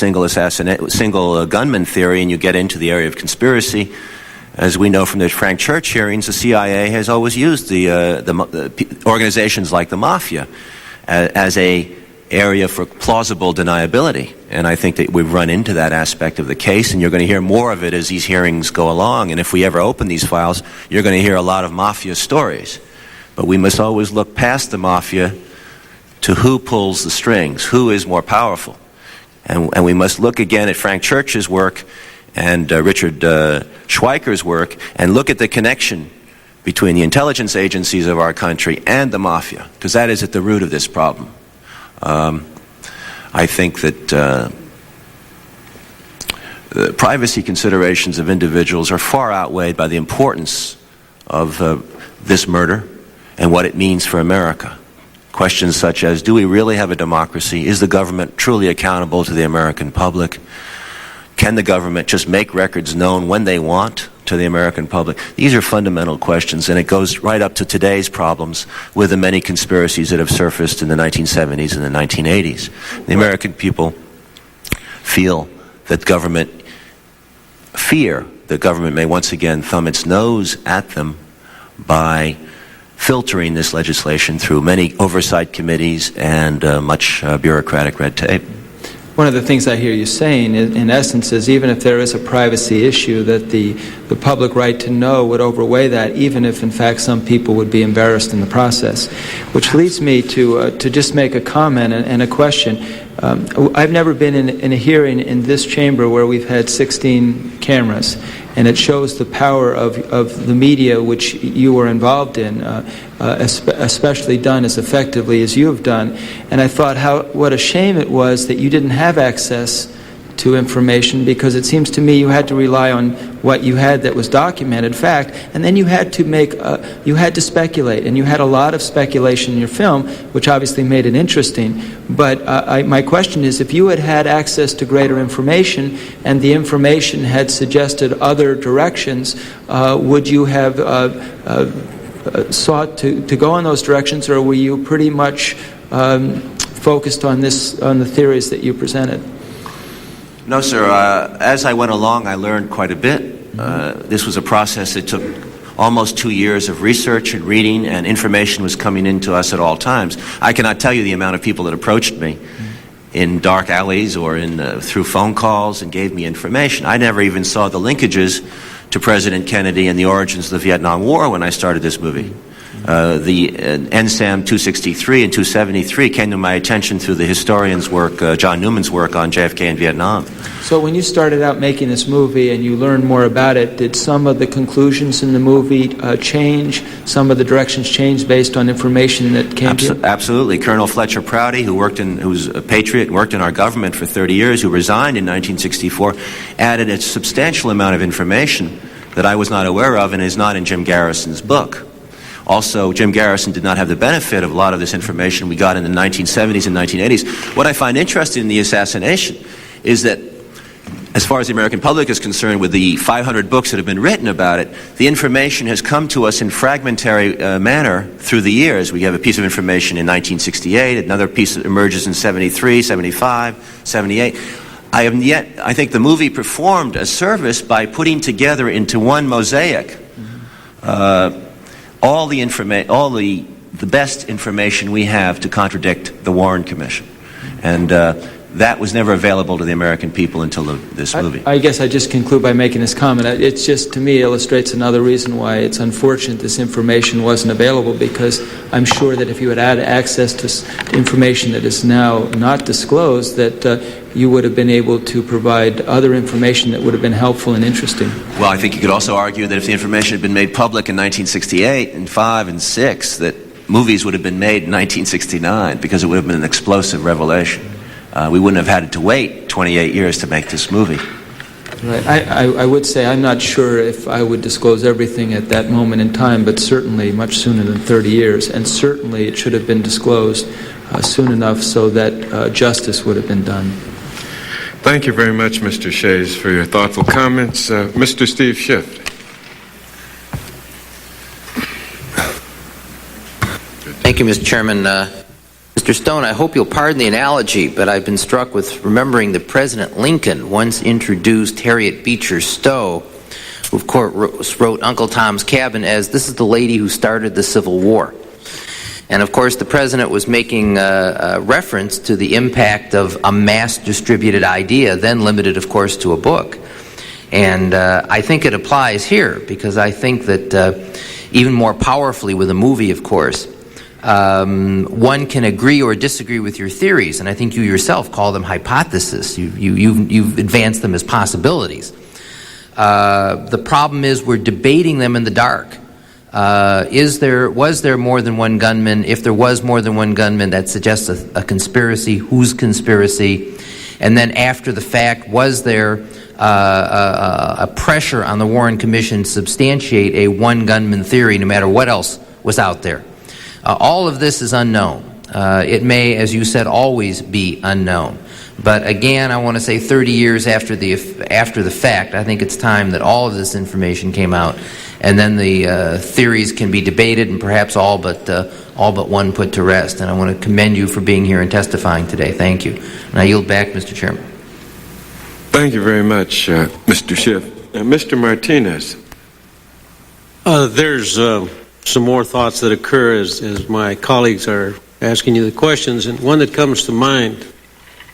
Speaker 12: single gunman theory and you get into the area of conspiracy, as we know from the Frank Church hearings, the CIA has always used the organizations like the mafia as a area for plausible deniability. And I think that we've run into that aspect of the case, and you're going to hear more of it as these hearings go along. And if we ever open these files, you're going to hear a lot of mafia stories. But we must always look past the mafia to who pulls the strings, who is more powerful. And we must look again at Frank Church's work and Richard Schweiker's work, and look at the connection between the intelligence agencies of our country and the mafia, because that is at the root of this problem. I think that the privacy considerations of individuals are far outweighed by the importance of this murder and what it means for America. Questions such as, do we really have a democracy? Is the government truly accountable to the American public? Can the government just make records known when they want to the American public? These are fundamental questions, and it goes right up to today's problems with the many conspiracies that have surfaced in the 1970s and the 1980s. The American people fear that government may once again thumb its nose at them by filtering this legislation through many oversight committees and much bureaucratic red tape.
Speaker 4: One of the things I hear you saying, in essence, is even if there is a privacy issue, that the public right to know would outweigh that, even if, in fact, some people would be embarrassed in the process. Which leads me to just make a comment and a question. I've never been in a hearing in this chamber where we've had 16 cameras, and it shows the power of the media which you were involved in, especially done as effectively as you have done. And I thought what a shame it was that you didn't have access to information, because it seems to me you had to rely on what you had that was documented fact, and then you had to speculate, and you had a lot of speculation in your film, which obviously made it interesting. But my question is, if you had access to greater information and the information had suggested other directions, would you have sought to go in those directions, or were you pretty much focused on the theories that you presented?
Speaker 12: No, sir. As I went along, I learned quite a bit. This was a process that took almost 2 years of research and reading, and information was coming into us at all times. I cannot tell you the amount of people that approached me in dark alleys or through phone calls and gave me information. I never even saw the linkages to President Kennedy and the origins of the Vietnam War when I started this movie. The NSAM 263 and 273 came to my attention through the historian's work, John Newman's work on JFK and Vietnam.
Speaker 4: So when you started out making this movie and you learned more about it, did some of the conclusions in the movie change? Some of the directions change based on information that came to you?
Speaker 12: Absolutely. Colonel Fletcher Prouty, who's a patriot and worked in our government for 30 years, who resigned in 1964, added a substantial amount of information that I was not aware of and is not in Jim Garrison's book. Also, Jim Garrison did not have the benefit of a lot of this information we got in the 1970s and 1980s. What I find interesting in the assassination is that, as far as the American public is concerned, with the 500 books that have been written about it, the information has come to us in fragmentary manner through the years. We have a piece of information in 1968, another piece that emerges in 73, 75, 78. I think the movie performed a service by putting together into one mosaic all the best information we have to contradict the Warren Commission. And that was never available to the American people until this movie.
Speaker 4: I guess I just conclude by making this comment. It's just, to me, illustrates another reason why it's unfortunate this information wasn't available, because I'm sure that if you had had access to information that is now not disclosed, that you would have been able to provide other information that would have been helpful and interesting.
Speaker 12: Well, I think you could also argue that if the information had been made public in 1968 and 5 and 6, that movies would have been made in 1969, because it would have been an explosive revelation. We wouldn't have had to wait 28 years to make this movie.
Speaker 4: Right. I would say I'm not sure if I would disclose everything at that moment in time, but certainly much sooner than 30 years. And certainly it should have been disclosed soon enough so that justice would have been done.
Speaker 2: Thank you very much, Mr. Shays, for your thoughtful comments. Mr. Steve Schiff.
Speaker 5: Thank you, Mr. Chairman. Mr. Stone, I hope you'll pardon the analogy, but I've been struck with remembering that President Lincoln once introduced Harriet Beecher Stowe, who of course wrote Uncle Tom's Cabin, as this is the lady who started the Civil War. And of course the President was making a reference to the impact of a mass-distributed idea, then limited of course to a book. And I think it applies here, because I think that even more powerfully with a movie, of course, one can agree or disagree with your theories, and I think you yourself call them hypotheses. You've advanced them as possibilities. The problem is we're debating them in the dark. Was there more than one gunman? If there was more than one gunman, that suggests a conspiracy. Whose conspiracy? And then after the fact, was there a pressure on the Warren Commission to substantiate a one gunman theory, no matter what else was out there? All of this is unknown. It may, as you said, always be unknown. But again, I want to say 30 years after the fact, I think it's time that all of this information came out, and then the theories can be debated and perhaps all but one put to rest. And I want to commend you for being here and testifying today. Thank you. And I yield back, Mr. Chairman.
Speaker 2: Thank you very much, Mr. Schiff. Mr. Martinez.
Speaker 6: There's some more thoughts that occur as my colleagues are asking you the questions, and one that comes to mind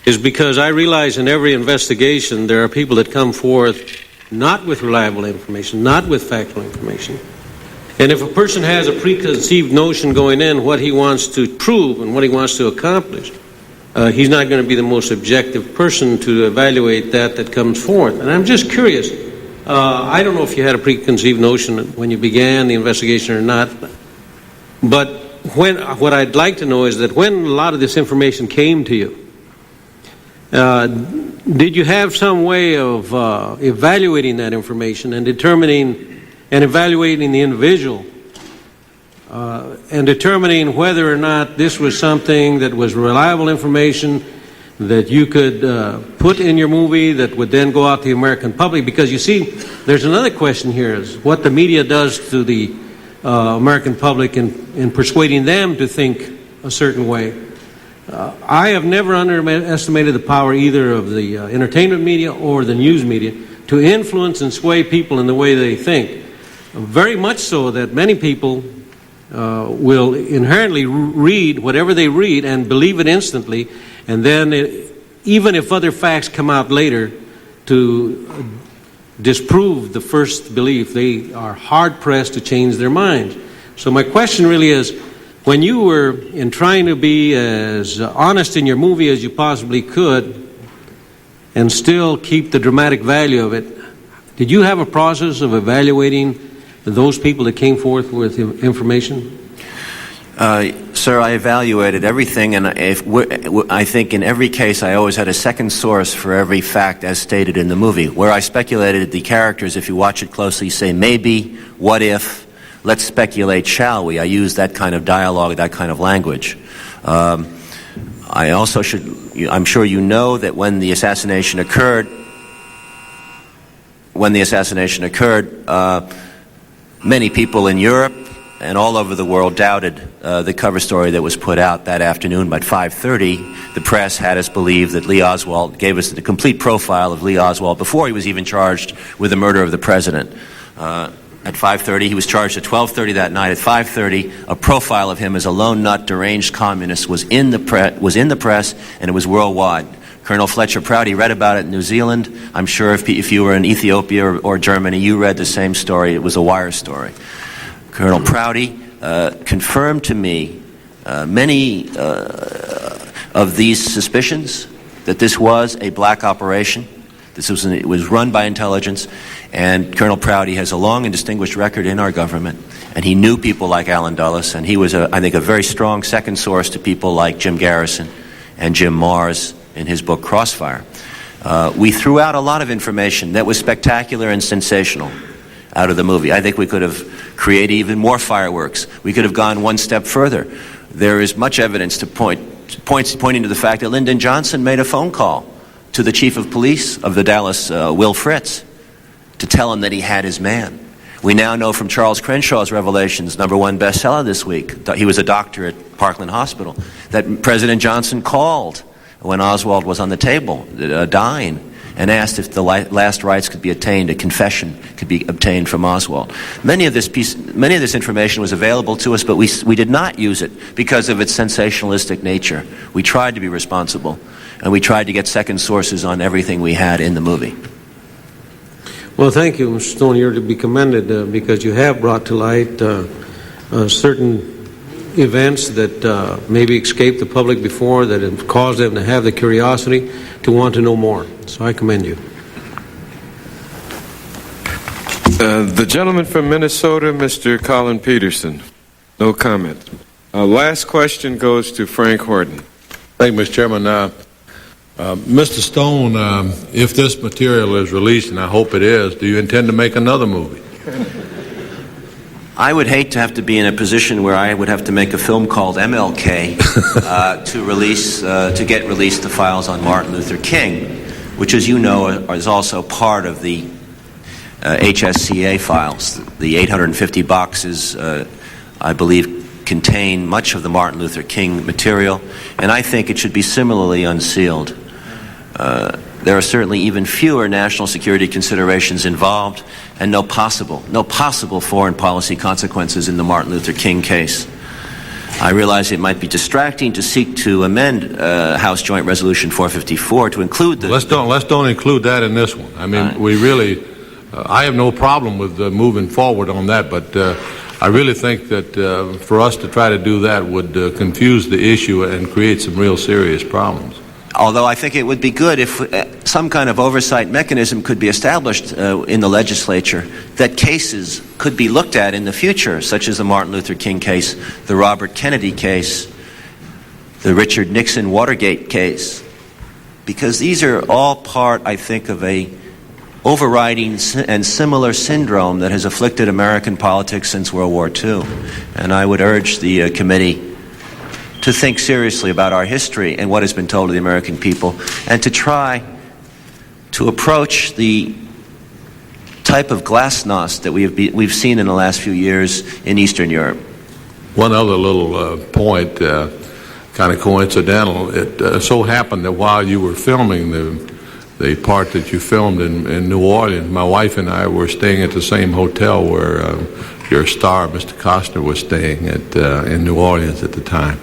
Speaker 6: is because I realize in every investigation there are people that come forth not with reliable information, not with factual information. And if a person has a preconceived notion going in what he wants to prove and what he wants to accomplish, he's not going to be the most objective person to evaluate that comes forth. And I'm just curious, I don't know if you had a preconceived notion when you began the investigation or not, but what I'd like to know is that when a lot of this information came to you, did you have some way of evaluating that information and determining and evaluating the individual and determining whether or not this was something that was reliable information that you could put in your movie that would then go out to the American public? Because you see, there's another question here, is what the media does to the American public in persuading them to think a certain way. I have never underestimated the power either of the entertainment media or the news media to influence and sway people in the way they think. Very much so that many people will inherently read whatever they read and believe it instantly, and then even if other facts come out later to disprove the first belief, they are hard-pressed to change their minds. So my question really is, when you were in trying to be as honest in your movie as you possibly could and still keep the dramatic value of it, did you have a process of evaluating those people that came forth with information?
Speaker 12: Sir, I evaluated everything, and I think in every case I always had a second source for every fact as stated in the movie. Where I speculated, the characters, if you watch it closely, say maybe, what if, let's speculate, shall we? I use that kind of dialogue, that kind of language. I also I'm sure you know that when the assassination occurred, many people in Europe and all over the world doubted the cover story that was put out that afternoon. By 5:30, the press had us believe that Lee Oswald gave us the complete profile of Lee Oswald before he was even charged with the murder of the president. At 5:30, he was charged at 12:30 that night. At 5:30, a profile of him as a lone nut, deranged communist was in the press, and it was worldwide. Colonel Fletcher Prouty read about it in New Zealand. I'm sure if you were in Ethiopia or Germany, you read the same story. It was a wire story. Colonel Prouty confirmed to me many of these suspicions that this was a black operation. It was run by intelligence, and Colonel Prouty has a long and distinguished record in our government, and he knew people like Allen Dulles, and he was, I think, a very strong second source to people like Jim Garrison and Jim Mars in his book Crossfire. We threw out a lot of information that was spectacular and sensational out of the movie. I think we could have created even more fireworks. We could have gone one step further. There is much evidence to pointing to the fact that Lyndon Johnson made a phone call to the chief of police of the Dallas, Will Fritz, to tell him that he had his man. We now know from Charles Crenshaw's revelations, #1 bestseller this week, he was a doctor at Parkland Hospital, that President Johnson called when Oswald was on the table, dying, and asked if the last rites could be attained, a confession could be obtained from Oswald. Many of this information was available to us, but we did not use it because of its sensationalistic nature. We tried to be responsible, and we tried to get second sources on everything we had in the movie.
Speaker 6: Well, thank you, Mr. Stone. You're to be commended because you have brought to light certain events that maybe escaped the public before, that have caused them to have the curiosity to want to know more. So I commend you.
Speaker 2: The gentleman from Minnesota, Mr. Colin Peterson. No comment. Last question goes to Frank Horton.
Speaker 3: Thank you, Mr. Chairman. Mr. Stone, if this material is released, and I hope it is, do you intend to make another movie?
Speaker 12: I would hate to have to be in a position where I would have to make a film called MLK to get released the files on Martin Luther King, which, as you know, is also part of the HSCA files. The 850 boxes, I believe, contain much of the Martin Luther King material, and I think it should be similarly unsealed. There are certainly even fewer national security considerations involved, and no possible foreign policy consequences in the Martin Luther King case. I realize it might be distracting to seek to amend House Joint Resolution 454 to include the...
Speaker 3: Let's don't include that in this one. I mean, we really... I have no problem with moving forward on that, but I really think that for us to try to do that would confuse the issue and create some real serious problems.
Speaker 12: Although I think it would be good if some kind of oversight mechanism could be established in the legislature, that cases could be looked at in the future, such as the Martin Luther King case, the Robert Kennedy case, the Richard Nixon Watergate case, because these are all part, I think, of a overriding and similar syndrome that has afflicted American politics since World War II. And I would urge the committee to think seriously about our history and what has been told to the American people, and to try to approach the type of glasnost that we've seen in the last few years in Eastern Europe.
Speaker 3: One other little point, kind of coincidental. It so happened that while you were filming the part that you filmed in New Orleans, my wife and I were staying at the same hotel where your star, Mr. Costner, was staying at in New Orleans at the time.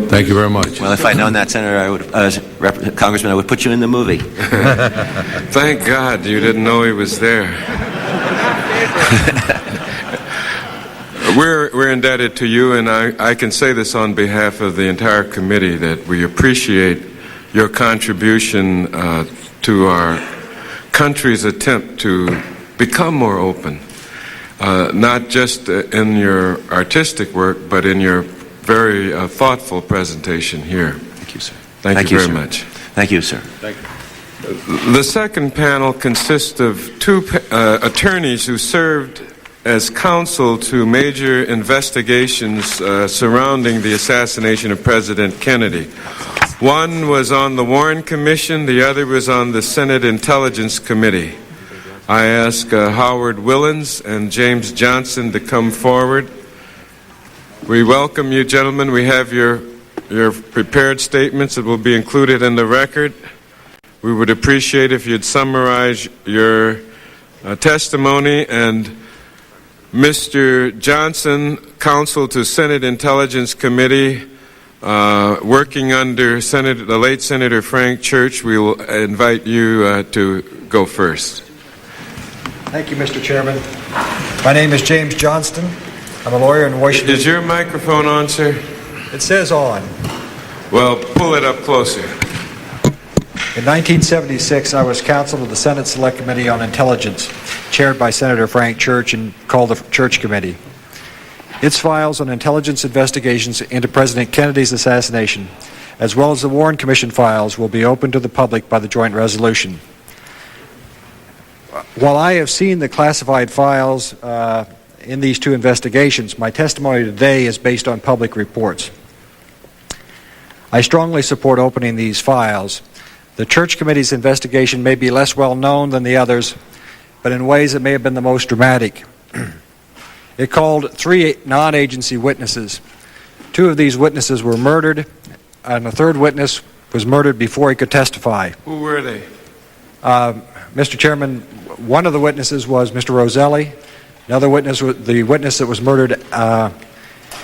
Speaker 3: Thank you very much.
Speaker 12: Well, if I'd known that, Senator, Congressman, I would put you in the movie.
Speaker 2: Thank God you didn't know he was there. We're indebted to you, and I can say this on behalf of the entire committee, that we appreciate your contribution to our country's attempt to become more open, not just in your artistic work, but in your very thoughtful presentation here.
Speaker 12: Thank you, sir.
Speaker 2: Thank you very much.
Speaker 12: Thank you, sir.
Speaker 2: Thank you. The second panel consists of two attorneys who served as counsel to major investigations surrounding the assassination of President Kennedy. One was on the Warren Commission, the other was on the Senate Intelligence Committee. I ask Howard Willens and James Johnson to come forward. We welcome you, gentlemen. We have your prepared statements that will be included in the record. We would appreciate if you'd summarize your testimony. And Mr. Johnson, counsel to Senate Intelligence Committee, working under the late Senator Frank Church, we will invite you to go first.
Speaker 14: Thank you, Mr. Chairman. My name is James Johnston. I'm a lawyer in Washington.
Speaker 2: Is your microphone on, sir?
Speaker 14: It says on.
Speaker 2: Well, pull it up closer.
Speaker 14: In 1976, I was counsel to the Senate Select Committee on Intelligence, chaired by Senator Frank Church and called the Church Committee. Its files on intelligence investigations into President Kennedy's assassination, as well as the Warren Commission files, will be open to the public by the joint resolution. While I have seen the classified files in these two investigations, my testimony today is based on public reports. I strongly support opening these files. The Church Committee's investigation may be less well known than the others, but in ways it may have been the most dramatic. It called 3 non-agency witnesses. 2 of these witnesses were murdered, and the third witness was murdered before he could testify.
Speaker 2: Who were they?
Speaker 14: Mr. Chairman, one of the witnesses was Mr. Roselli. Another witness, the witness that was murdered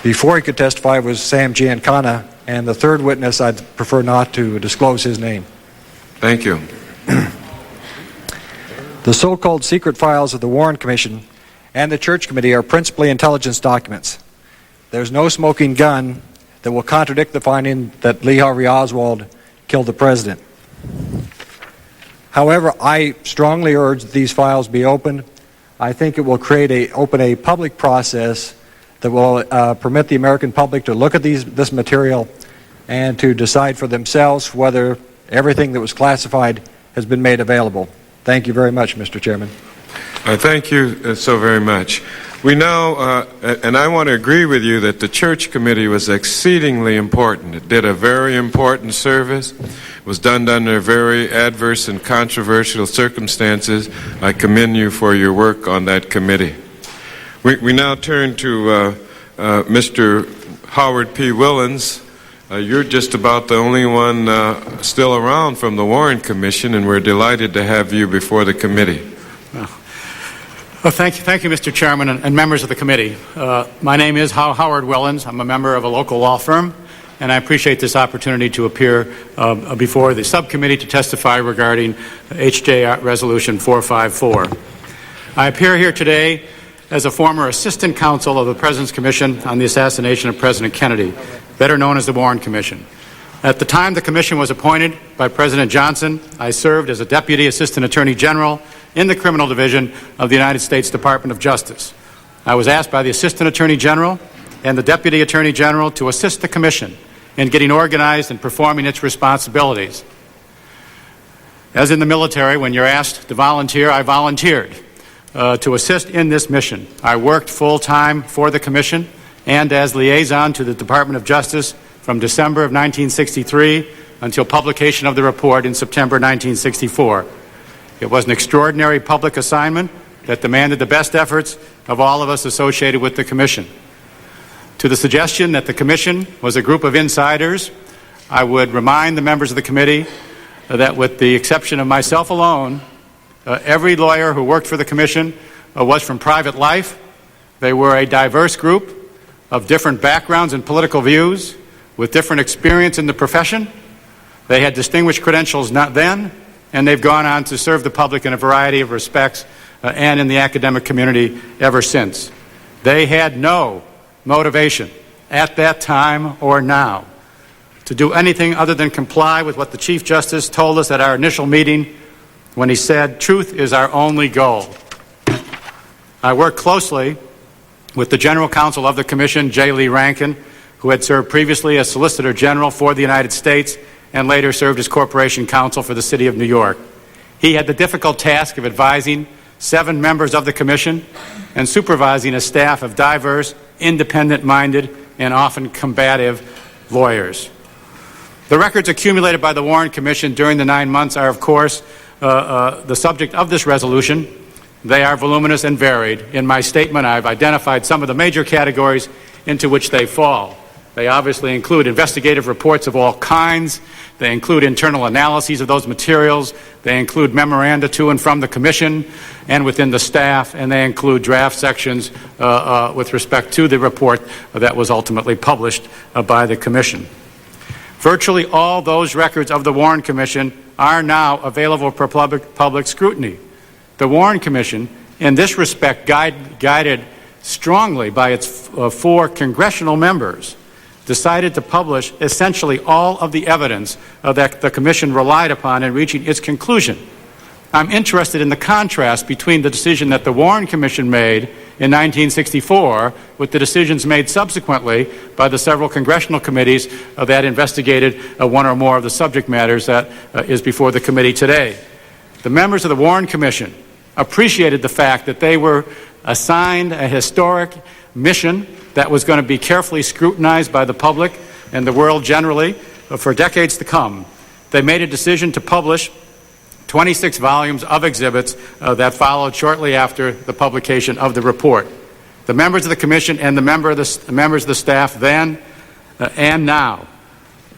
Speaker 14: before he could testify, was Sam Giancana, and the third witness, I'd prefer not to disclose his name.
Speaker 2: Thank you.
Speaker 14: The so-called secret files of the Warren Commission and the Church Committee are principally intelligence documents. There's no smoking gun that will contradict the finding that Lee Harvey Oswald killed the president. However, I strongly urge that these files be opened. I think it will open a public process that will permit the American public to look at this material and to decide for themselves whether everything that was classified has been made available. Thank you very much, Mr. Chairman.
Speaker 2: Thank you so very much. We now, and I want to agree with you that the Church Committee was exceedingly important. It did a very important service. It was done under very adverse and controversial circumstances. I commend you for your work on that committee. We now turn to Mr. Howard P. Willens. You're just about the only one still around from the Warren Commission, and we're delighted to have you before the committee.
Speaker 15: Well, thank you, Mr. Chairman, and members of the committee. My name is Howard Willens. I'm a member of a local law firm, and I appreciate this opportunity to appear before the subcommittee to testify regarding HJ Resolution 454. I appear here today as a former assistant counsel of the President's Commission on the Assassination of President Kennedy, better known as the Warren Commission. At the time the commission was appointed by President Johnson, I served as a Deputy Assistant Attorney General in the Criminal Division of the United States Department of Justice. I was asked by the Assistant Attorney General and the Deputy Attorney General to assist the Commission in getting organized and performing its responsibilities. As in the military, when you're asked to volunteer, I volunteered to assist in this mission. I worked full-time for the Commission and as liaison to the Department of Justice from December of 1963 until publication of the report in September 1964. It was an extraordinary public assignment that demanded the best efforts of all of us associated with the Commission. To the suggestion that the Commission was a group of insiders, I would remind the members of the committee that with the exception of myself alone, every lawyer who worked for the Commission was from private life. They were a diverse group of different backgrounds and political views with different experience in the profession. They had distinguished credentials not then, and they've gone on to serve the public in a variety of respects and in the academic community ever since. They had no motivation at that time or now to do anything other than comply with what the Chief Justice told us at our initial meeting when he said, "Truth is our only goal." I worked closely with the General Counsel of the Commission, J. Lee Rankin, who had served previously as Solicitor General for the United States and later served as Corporation Counsel for the City of New York. He had the difficult task of advising 7 members of the Commission and supervising a staff of diverse, independent-minded, and often combative lawyers. The records accumulated by the Warren Commission during the 9 months are, of course, the subject of this resolution. They are voluminous and varied. In my statement, I've identified some of the major categories into which they fall. They obviously include investigative reports of all kinds. They include internal analyses of those materials. They include memoranda to and from the Commission and within the staff, and they include draft sections with respect to the report that was ultimately published by the Commission. Virtually all those records of the Warren Commission are now available for public scrutiny. The Warren Commission, in this respect, guided strongly by its 4 congressional members, decided to publish essentially all of the evidence that the Commission relied upon in reaching its conclusion. I'm interested in the contrast between the decision that the Warren Commission made in 1964 with the decisions made subsequently by the several congressional committees that investigated one or more of the subject matters that is before the committee today. The members of the Warren Commission appreciated the fact that they were assigned a historic mission that was going to be carefully scrutinized by the public and the world generally for decades to come. They made a decision to publish 26 volumes of exhibits that followed shortly after the publication of the report. The members of the Commission and the members of the staff then and now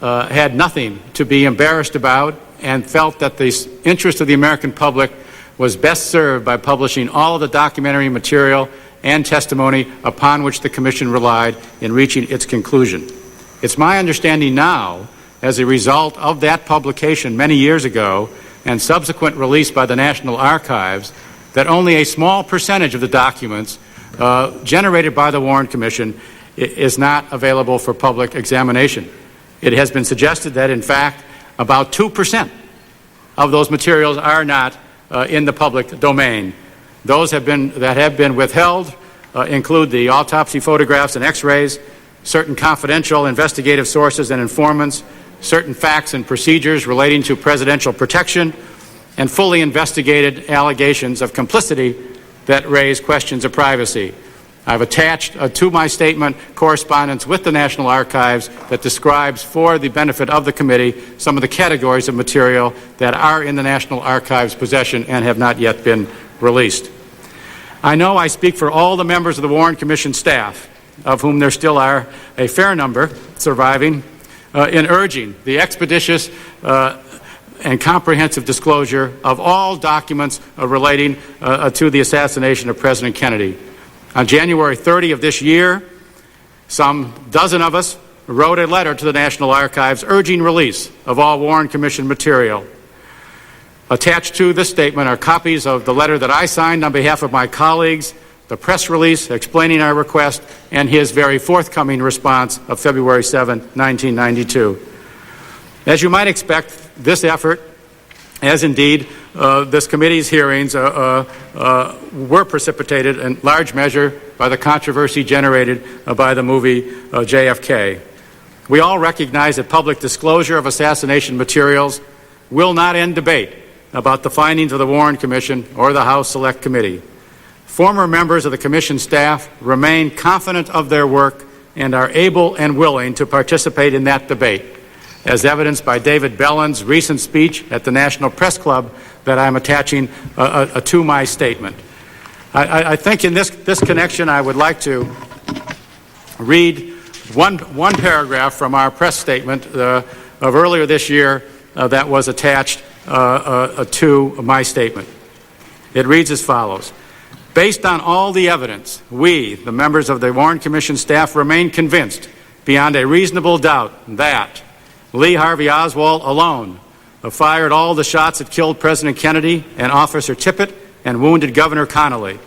Speaker 15: had nothing to be embarrassed about and felt that the interest of the American public was best served by publishing all of the documentary material and testimony upon which the Commission relied in reaching its conclusion. It's my understanding now, as a result of that publication many years ago and subsequent release by the National Archives, that only a small percentage of the documents generated by the Warren Commission is not available for public examination. It has been suggested that, in fact, about 2% of those materials are not in the public domain. Those that have been withheld include the autopsy photographs and x-rays, certain confidential investigative sources and informants, certain facts and procedures relating to presidential protection, and fully investigated allegations of complicity that raise questions of privacy. I've attached to my statement correspondence with the National Archives that describes, for the benefit of the committee, some of the categories of material that are in the National Archives' possession and have not yet been released. I know I speak for all the members of the Warren Commission staff, of whom there still are a fair number surviving, in urging the expeditious and comprehensive disclosure of all documents relating to the assassination of President Kennedy. On January 30 of this year, some dozen of us wrote a letter to the National Archives urging release of all Warren Commission material. Attached to this statement are copies of the letter that I signed on behalf of my colleagues, the press release explaining our request, and his very forthcoming response of February 7, 1992. As you might expect, this effort, as indeed this committee's hearings, were precipitated in large measure by the controversy generated by the movie JFK. We all recognize that public disclosure of assassination materials will not end debate about the findings of the Warren Commission or the House Select Committee. Former members of the Commission staff remain confident of their work and are able and willing to participate in that debate, as evidenced by David Bellin's recent speech at the National Press Club that I'm attaching to my statement. I think in this connection I would like to read one paragraph from our press statement of earlier this year that was attached to my statement. It reads as follows. Based on all the evidence, we, the members of the Warren Commission staff, remain convinced beyond a reasonable doubt that Lee Harvey Oswald alone fired all the shots that killed President Kennedy and Officer Tippit and wounded Governor Connolly,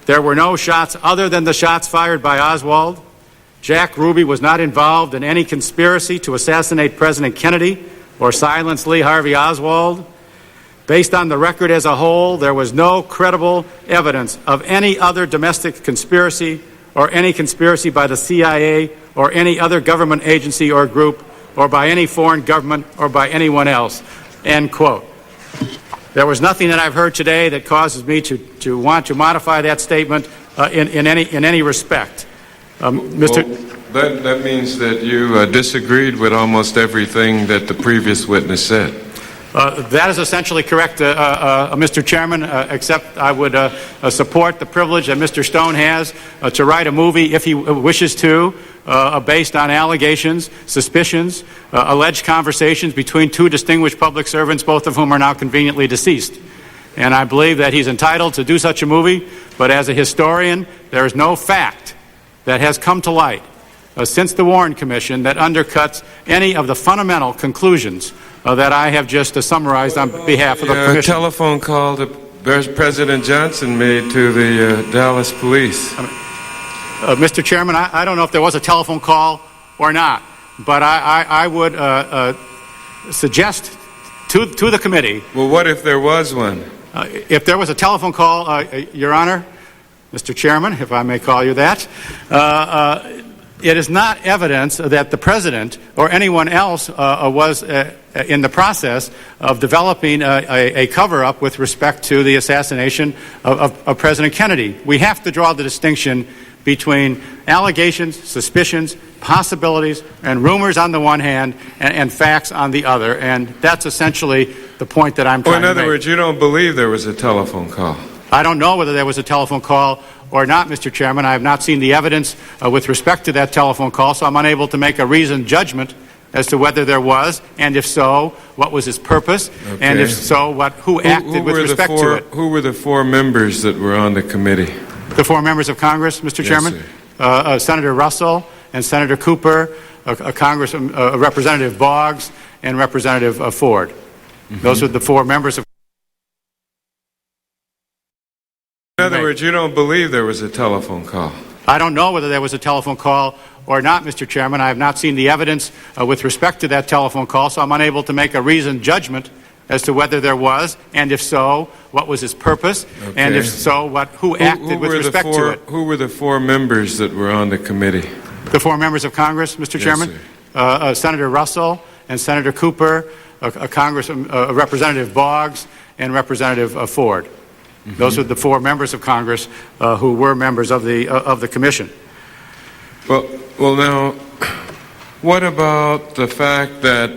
Speaker 15: There were no shots other than the shots fired by Oswald. Jack Ruby was not involved in any conspiracy to assassinate President Kennedy or silence Lee Harvey Oswald. Based on the record as a whole, there was no credible evidence of any other domestic conspiracy or any conspiracy by the CIA or any other government agency or group or by any foreign government or by anyone else. End quote. There was nothing that I've heard today that causes me to want to modify that statement in any respect. Mr.
Speaker 2: Well, that means that you disagreed with almost everything that the previous witness said.
Speaker 15: That is essentially correct, Mr. Chairman, except I would support the privilege that Mr. Stone has to write a movie, if he wishes to, based on allegations, suspicions, alleged conversations between two distinguished public servants, both of whom are now conveniently deceased. And I believe that he's entitled to do such a movie, but as a historian, there is no fact that has come to light since the Warren Commission that undercuts any of the fundamental conclusions that I have just summarized on behalf of the Commission.
Speaker 2: A telephone call that President Johnson made to the Dallas police.
Speaker 15: Mr. Chairman, I don't know if there was a telephone call or not, but I would suggest to the committee.
Speaker 2: Well, what if there was one?
Speaker 15: If there was a telephone call, Your Honor, Mr. Chairman, if I may call you that, it is not evidence that the President or anyone else was in the process of developing a cover-up with respect to the assassination of President Kennedy. We have to draw the distinction between allegations, suspicions, possibilities, and rumors on the one hand and facts on the other. And that's essentially the point that I'm trying to make.
Speaker 2: In other words, you don't believe there was a telephone call?
Speaker 15: I don't know whether there was a telephone call or not, Mr. Chairman. I have not seen the evidence with respect to that telephone call, so I'm unable to make a reasoned judgment as to whether there was, and if so, what was its purpose, and if so, who acted with respect to it.
Speaker 2: Who were the four members that were on the committee?
Speaker 15: The four members of Congress, Mr. Chairman? Senator Russell and Senator Cooper, Representative Boggs, and Representative Ford. Mm-hmm. Those are the four members of.
Speaker 2: In other words, you don't believe there was a telephone call?
Speaker 15: I don't know whether there was a telephone call or not, Mr. Chairman. I have not seen the evidence with respect to that telephone call, so I'm unable to make a reasoned judgment as to whether there was, and if so, what was its purpose, and if so, who acted with respect to it.
Speaker 2: Who were the four members that were on the committee?
Speaker 15: The four members of Congress, Mr. Chairman? Senator Russell and Senator Cooper, Representative Boggs, and Representative Ford. Mm-hmm. Those are the four members of Congress who were members of the commission.
Speaker 2: Well, now, what about the fact that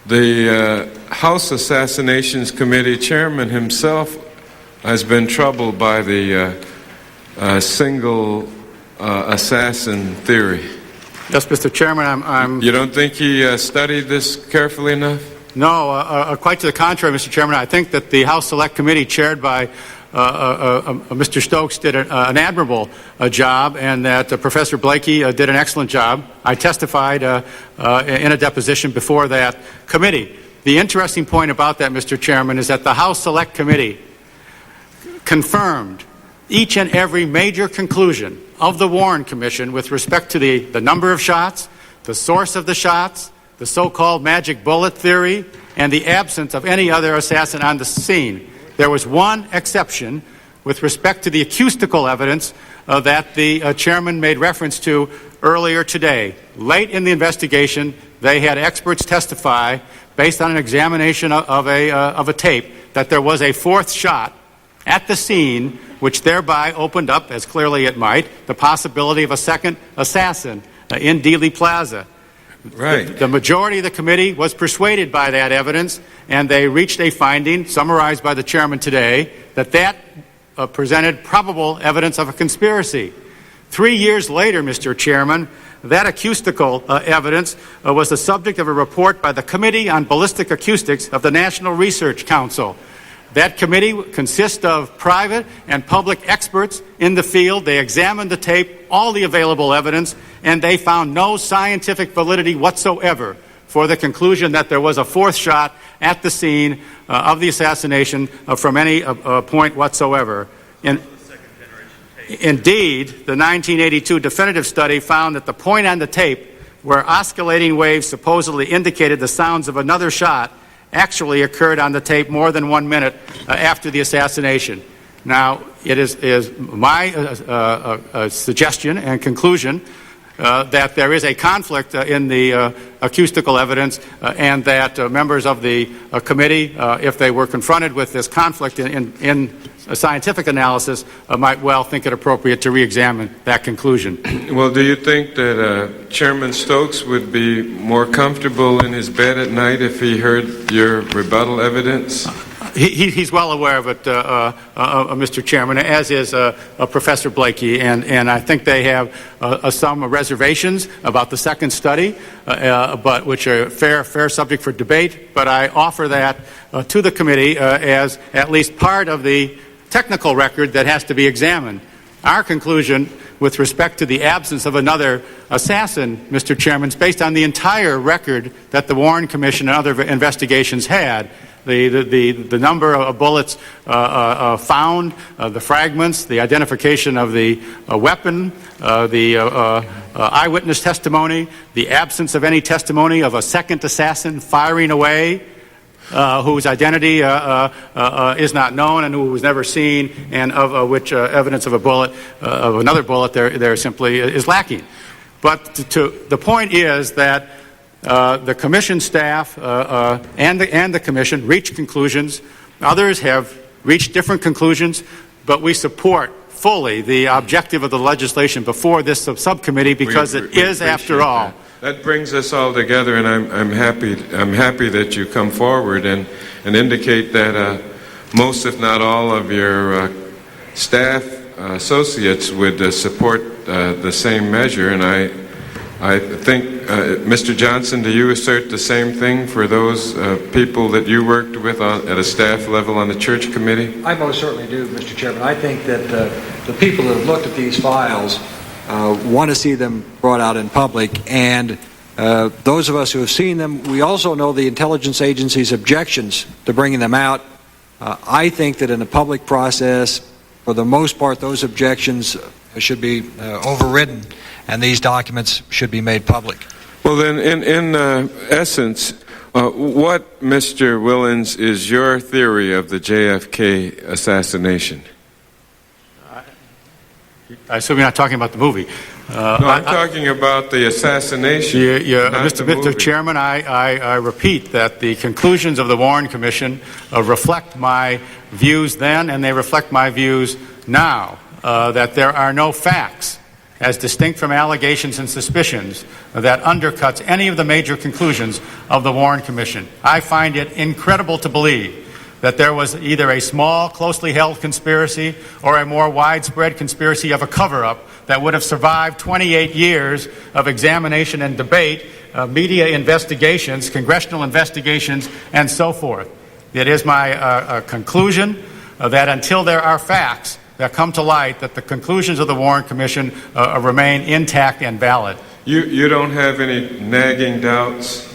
Speaker 2: the House Assassinations Committee chairman himself has been troubled by the single assassin theory?
Speaker 15: Yes, Mr. Chairman,
Speaker 2: You don't think he studied this carefully enough?
Speaker 15: No, quite to the contrary, Mr. Chairman. I think that the House Select Committee chaired by Mr. Stokes did an admirable job, and that Professor Blakey did an excellent job. I testified in a deposition before that committee. The interesting point about that, Mr. Chairman, is that the House Select Committee confirmed each and every major conclusion of the Warren Commission with respect to the number of shots, the source of the shots, the so-called magic bullet theory, and the absence of any other assassin on the scene. There was one exception with respect to the acoustical evidence that the chairman made reference to earlier today. Late in the investigation, they had experts testify, based on an examination of a tape, that there was a fourth shot at the scene, which thereby opened up, as clearly it might, the possibility of a second assassin in Dealey Plaza.
Speaker 2: Right.
Speaker 15: The majority of the committee was persuaded by that evidence, and they reached a finding, summarized by the chairman today, that presented probable evidence of a conspiracy. 3 years later, Mr. Chairman, that acoustical evidence was the subject of a report by the Committee on Ballistic Acoustics of the National Research Council. That committee consists of private and public experts in the field. They examined the tape, all the available evidence, and they found no scientific validity whatsoever for the conclusion that there was a fourth shot at the scene of the assassination from any point whatsoever. Indeed, the 1982 definitive study found that the point on the tape where oscillating waves supposedly indicated the sounds of another shot actually occurred on the tape more than 1 minute after the assassination. Now, it is my suggestion and conclusion that there is a conflict in the acoustical evidence and that members of the committee, if they were confronted with this conflict in a scientific analysis, might well think it appropriate to re-examine that conclusion.
Speaker 2: Well, do you think that Chairman Stokes would be more comfortable in his bed at night if he heard your rebuttal evidence?
Speaker 15: He's well aware of it, Mr. Chairman, as is Professor Blakey, and I think they have some reservations about the second study, but which are fair subject for debate. But I offer that to the committee as at least part of the technical record that has to be examined. Our conclusion with respect to the absence of another assassin, Mr. Chairman, is based on the entire record that the Warren Commission and other investigations had. The number of bullets found, the fragments, the identification of the weapon, the eyewitness testimony, the absence of any testimony of a second assassin firing away, whose identity is not known and who was never seen, and of which evidence of a bullet, of another bullet, there simply is lacking. But the point is that the Commission staff and the Commission reached conclusions. Others have reached different conclusions, but we support fully the objective of the legislation before this subcommittee because it is, after all.
Speaker 2: That brings us all together, and I'm happy that you come forward and indicate that most, if not all, of your staff associates would support the same measure. And I think, Mr. Johnson, do you assert the same thing for those people that you worked with at a staff level on the church committee?
Speaker 14: I most certainly do, Mr. Chairman. I think that the people that have looked at these files want to see them brought out in public, and those of us who have seen them, we also know the intelligence agency's objections to bringing them out. I think that in a public process, for the most part, those objections should be overridden, and these documents should be made public.
Speaker 2: Well, then, in essence, what, Mr. Willens, is your theory of the JFK assassination?
Speaker 15: I assume you're not talking about the movie.
Speaker 2: No, I'm talking about the assassination.
Speaker 15: Mr. Chairman, I repeat that the conclusions of the Warren Commission reflect my views then, and they reflect my views now, that there are no facts, as distinct from allegations and suspicions, that undercuts any of the major conclusions of the Warren Commission. I find it incredible to believe that there was either a small, closely held conspiracy or a more widespread conspiracy of a cover-up that would have survived 28 years of examination and debate, media investigations, congressional investigations, and so forth. It is my conclusion that until there are facts that come to light, that the conclusions of the Warren Commission remain intact and valid.
Speaker 2: You don't have any nagging doubts?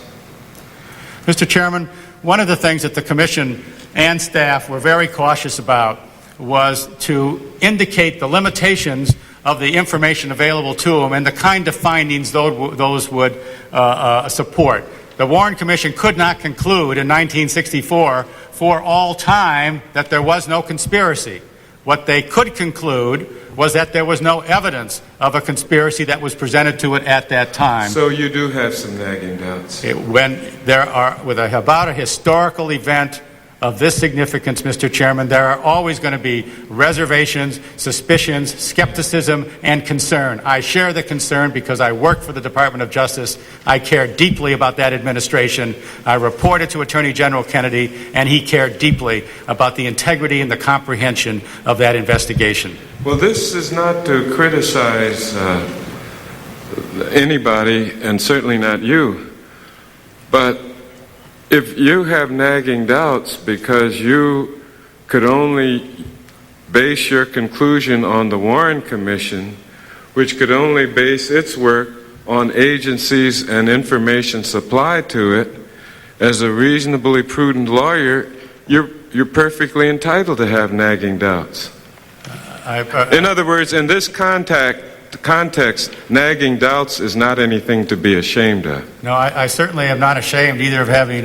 Speaker 15: Mr. Chairman, one of the things that the Commission and staff were very cautious about was to indicate the limitations of the information available to them and the kind of findings those would support. The Warren Commission could not conclude in 1964 for all time that there was no conspiracy. What they could conclude was that there was no evidence of a conspiracy that was presented to it at that time.
Speaker 2: So you do have some nagging doubts?
Speaker 15: About a historical event of this significance, Mr. Chairman, there are always going to be reservations, suspicions, skepticism, and concern. I share the concern because I work for the Department of Justice. I care deeply about that administration. I reported to Attorney General Kennedy, and he cared deeply about the integrity and the comprehension of that investigation.
Speaker 2: Well, this is not to criticize anybody, and certainly not you, but if you have nagging doubts because you could only base your conclusion on the Warren Commission, which could only base its work on agencies and information supplied to it, as a reasonably prudent lawyer, you're perfectly entitled to have nagging doubts. In other words, in this context, nagging doubts is not anything to be ashamed of.
Speaker 15: No, I certainly am not ashamed either of having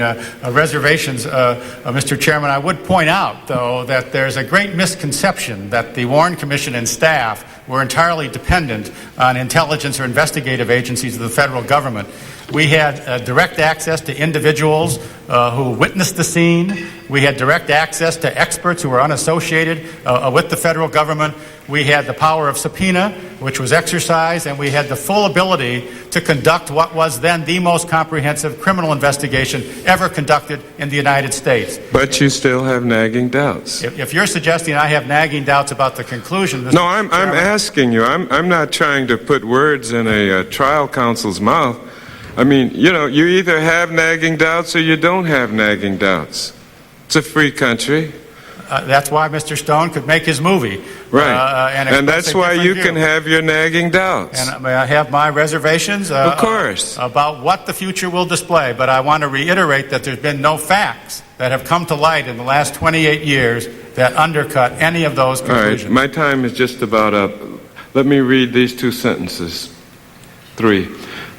Speaker 15: reservations, Mr. Chairman. I would point out, though, that there's a great misconception that the Warren Commission and staff were entirely dependent on intelligence or investigative agencies of the federal government. We had direct access to individuals who witnessed the scene. We had direct access to experts who were unassociated with the federal government. We had the power of subpoena, which was exercised, and we had the full ability to conduct what was then the most comprehensive criminal investigation ever conducted in the United States.
Speaker 2: But you still have nagging doubts.
Speaker 15: If you're suggesting I have nagging doubts about the conclusion...
Speaker 2: No, I'm asking you. I'm not trying to put words in a trial counsel's mouth. I mean, you know, you either have nagging doubts or you don't have nagging doubts. It's a free country.
Speaker 15: That's why Mr. Stone could make his movie.
Speaker 2: Right. And that's why you can have your nagging doubts.
Speaker 15: And may I have my reservations?
Speaker 2: Of course.
Speaker 15: About what the future will display. But I want to reiterate that there's been no facts that have come to light in the last 28 years that undercut any of those conclusions.
Speaker 2: All right. My time is just about up. Let me read these two sentences. 3.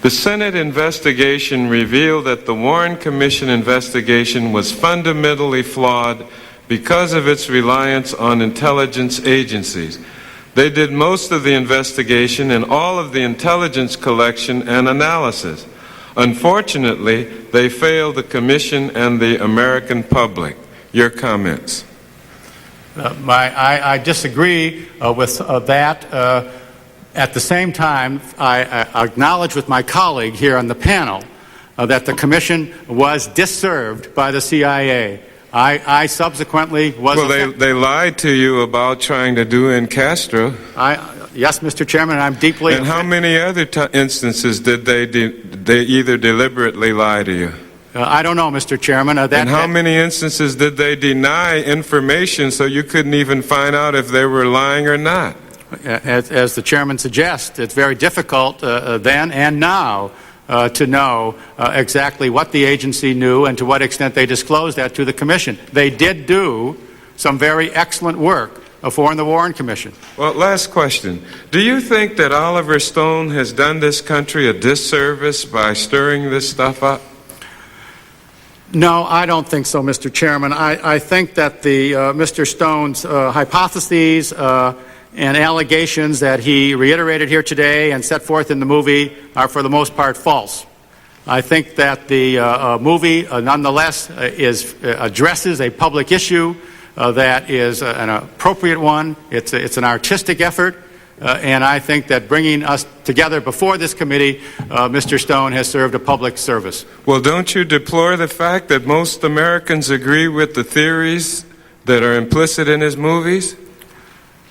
Speaker 2: The Senate investigation revealed that the Warren Commission investigation was fundamentally flawed because of its reliance on intelligence agencies. They did most of the investigation and all of the intelligence collection and analysis. Unfortunately, they failed the Commission and the American public. Your comments?
Speaker 15: I disagree with that. At the same time, I acknowledge with my colleague here on the panel that the Commission was disserved by the CIA. I subsequently was...
Speaker 2: Well, they lied to you about trying to do in Castro.
Speaker 15: Yes, Mr. Chairman, I'm deeply...
Speaker 2: And how many other instances did they either deliberately lie to you?
Speaker 15: I don't know, Mr. Chairman.
Speaker 2: And how many instances did they deny information so you couldn't even find out if they were lying or not?
Speaker 15: As the Chairman suggests, it's very difficult then and now to know exactly what the agency knew and to what extent they disclosed that to the Commission. They did do some very excellent work in the Warren Commission.
Speaker 2: Well, last question. Do you think that Oliver Stone has done this country a disservice by stirring this stuff up?
Speaker 15: No, I don't think so, Mr. Chairman. I think that Mr. Stone's hypotheses and allegations that he reiterated here today and set forth in the movie are for the most part false. I think that the movie nonetheless addresses a public issue that is an appropriate one. It's an artistic effort, and I think that bringing us together before this committee, Mr. Stone has served a public service.
Speaker 2: Well, don't you deplore the fact that most Americans agree with the theories that are implicit in his movies?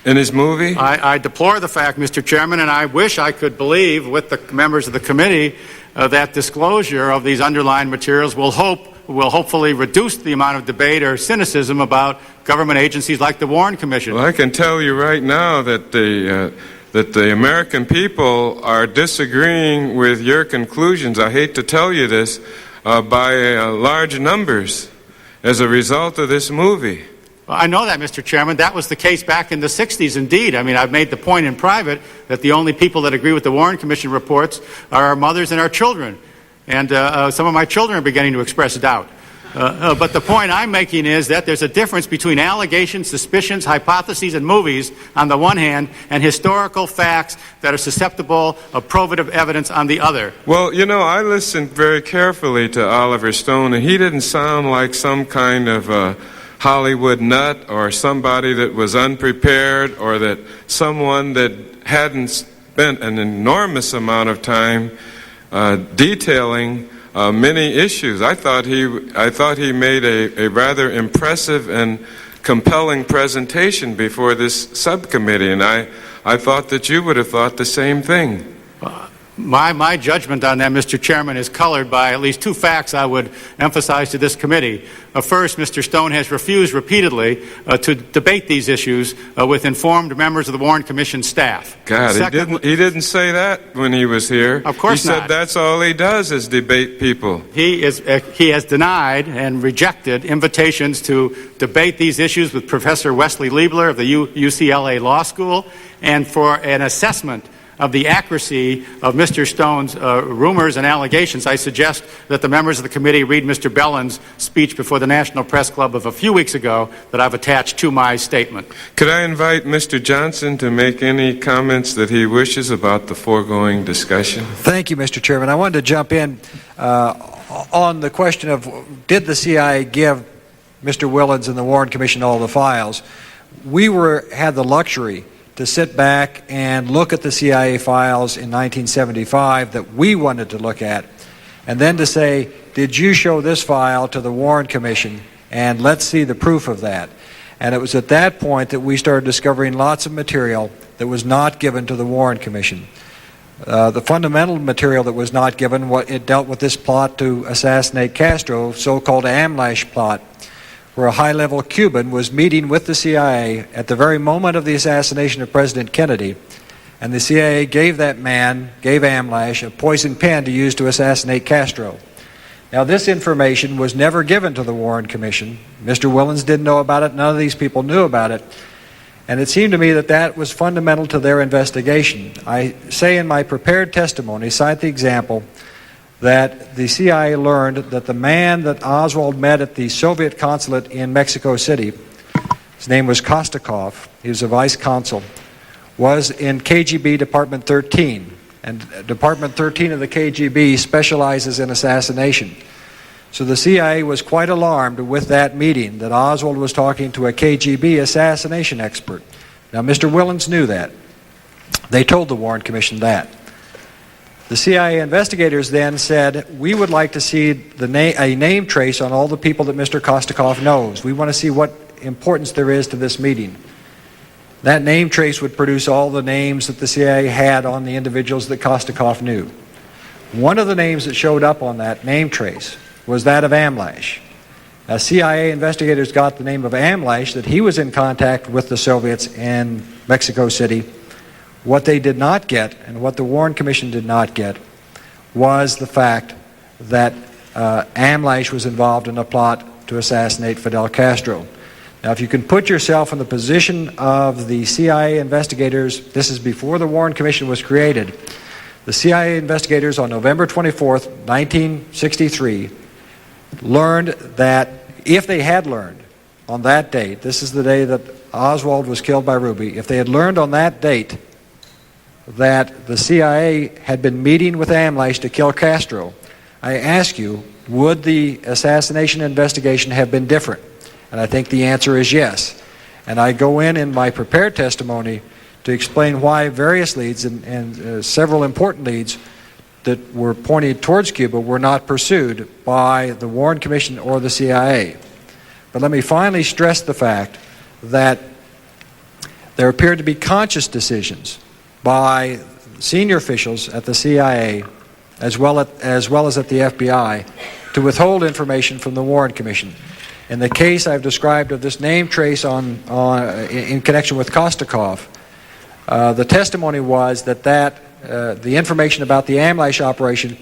Speaker 2: In his movie?
Speaker 15: I deplore the fact, Mr. Chairman, and I wish I could believe with the members of the committee that disclosure of these underlying materials will hopefully reduce the amount of debate or cynicism about government agencies like the Warren Commission.
Speaker 2: Well, I can tell you right now that the American people are disagreeing with your conclusions. I hate to tell you this, by large numbers as a result of this movie.
Speaker 15: Well, I know that, Mr. Chairman. That was the case back in the 60s, indeed. I mean, I've made the point in private that the only people that agree with the Warren Commission reports are our mothers and our children. And some of my children are beginning to express doubt. But the point I'm making is that there's a difference between allegations, suspicions, hypotheses, and movies on the one hand, and historical facts that are susceptible of probative evidence on the other.
Speaker 2: Well, you know, I listened very carefully to Oliver Stone, and he didn't sound like some kind of Hollywood nut or somebody that was unprepared or that someone that hadn't spent an enormous amount of time detailing many issues. I thought he made a rather impressive and compelling presentation before this subcommittee, and I thought that you would have thought the same thing.
Speaker 15: My judgment on that, Mr. Chairman, is colored by at least two facts I would emphasize to this committee. First, Mr. Stone has refused repeatedly to debate these issues with informed members of the Warren Commission staff.
Speaker 2: God, he didn't say that when he was here.
Speaker 15: Of course
Speaker 2: not. He said that's all he does is debate people.
Speaker 15: He has denied and rejected invitations to debate these issues with Professor Wesley Liebler of the UCLA Law School and for an assessment of the accuracy of Mr. Stone's rumors and allegations. I suggest that the members of the committee read Mr. Bellin's speech before the National Press Club of a few weeks ago that I've attached to my statement.
Speaker 2: Could I invite Mr. Johnson to make any comments that he wishes about the foregoing discussion?
Speaker 14: Thank you, Mr. Chairman. I wanted to jump in on the question of did the CIA give Mr. Willans and the Warren Commission all the files. We had the luxury to sit back and look at the CIA files in 1975 that we wanted to look at, and then to say, did you show this file to the Warren Commission, and let's see the proof of that. And it was at that point that we started discovering lots of material that was not given to the Warren Commission. The fundamental material that was not given, it dealt with this plot to assassinate Castro, so-called AMLASH plot, where a high-level Cuban was meeting with the CIA at the very moment of the assassination of President Kennedy, and the CIA gave AMLASH, a poison pen to use to assassinate Castro. Now, this information was never given to the Warren Commission. Mr. Willans didn't know about it. None of these people knew about it. And it seemed to me that that was fundamental to their investigation. I say in my prepared testimony, cite the example, that the CIA learned that the man that Oswald met at the Soviet consulate in Mexico City, his name was Kostakov, he was a vice consul, was in KGB Department 13. And Department 13 of the KGB specializes in assassination. So the CIA was quite alarmed with that meeting that Oswald was talking to a KGB assassination expert. Now, Mr. Willans knew that. They told the Warren Commission that. The CIA investigators then said, we would like to see a name trace on all the people that Mr. Kostakov knows. We want to see what importance there is to this meeting. That name trace would produce all the names that the CIA had on the individuals that Kostakov knew. One of the names that showed up on that name trace was that of AMLASH. Now, CIA investigators got the name of AMLASH, that he was in contact with the Soviets in Mexico City. What they did not get, and what the Warren Commission did not get, was the fact that AMLASH was involved in a plot to assassinate Fidel Castro. Now, if you can put yourself in the position of the CIA investigators, this is before the Warren Commission was created, the CIA investigators on November 24th, 1963, learned that, if they had learned on that date, this is the day that Oswald was killed by Ruby, if they had learned on that date that the CIA had been meeting with AMLASH to kill Castro, I ask you, would the assassination investigation have been different? And I think the answer is yes. And I go in my prepared testimony to explain why various leads and several important leads that were pointed towards Cuba were not pursued by the Warren Commission or the CIA. But let me finally stress the fact that there appeared to be conscious decisions by senior officials at the CIA as well as at the FBI to withhold information from the Warren Commission. In the case I've described of this name trace in connection with Kostakov, the testimony was that the information about the AMLASH operation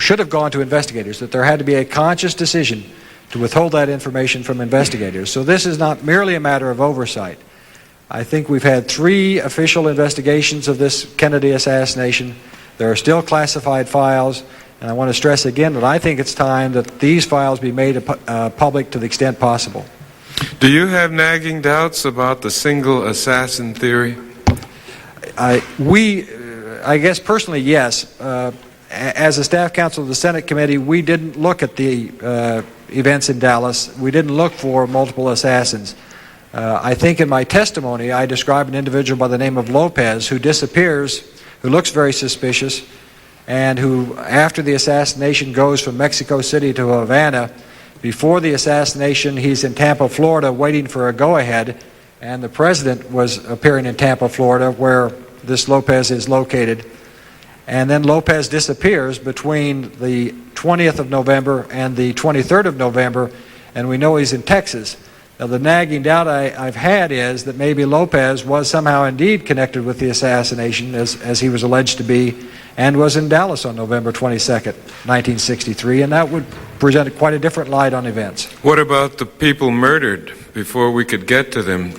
Speaker 14: should have gone to investigators, that there had to be a conscious decision to withhold that information from investigators. So this is not merely a matter of oversight. I think we've had 3 official investigations of this Kennedy assassination. There are still classified files, and I want to stress again that I think it's time that these files be made public to the extent possible.
Speaker 2: Do you have nagging doubts about the single assassin theory?
Speaker 14: I guess personally, yes. As a staff counsel of the Senate committee, we didn't look at the events in Dallas. We didn't look for multiple assassins. I think in my testimony, I describe an individual by the name of Lopez who disappears, who looks very suspicious, and who, after the assassination, goes from Mexico City to Havana. Before the assassination, he's in Tampa, Florida, waiting for a go-ahead, and the president was appearing in Tampa, Florida, where this Lopez is located. and then Lopez disappears between the 20th of November and the 23rd of November, and we know he's in Texas. Now, the nagging doubt I've had is that maybe Lopez was somehow indeed connected with the assassination, as he was alleged to be, and was in Dallas on November 22nd, 1963, and that would present quite a different light on events.
Speaker 2: What about the people murdered before we could get to them?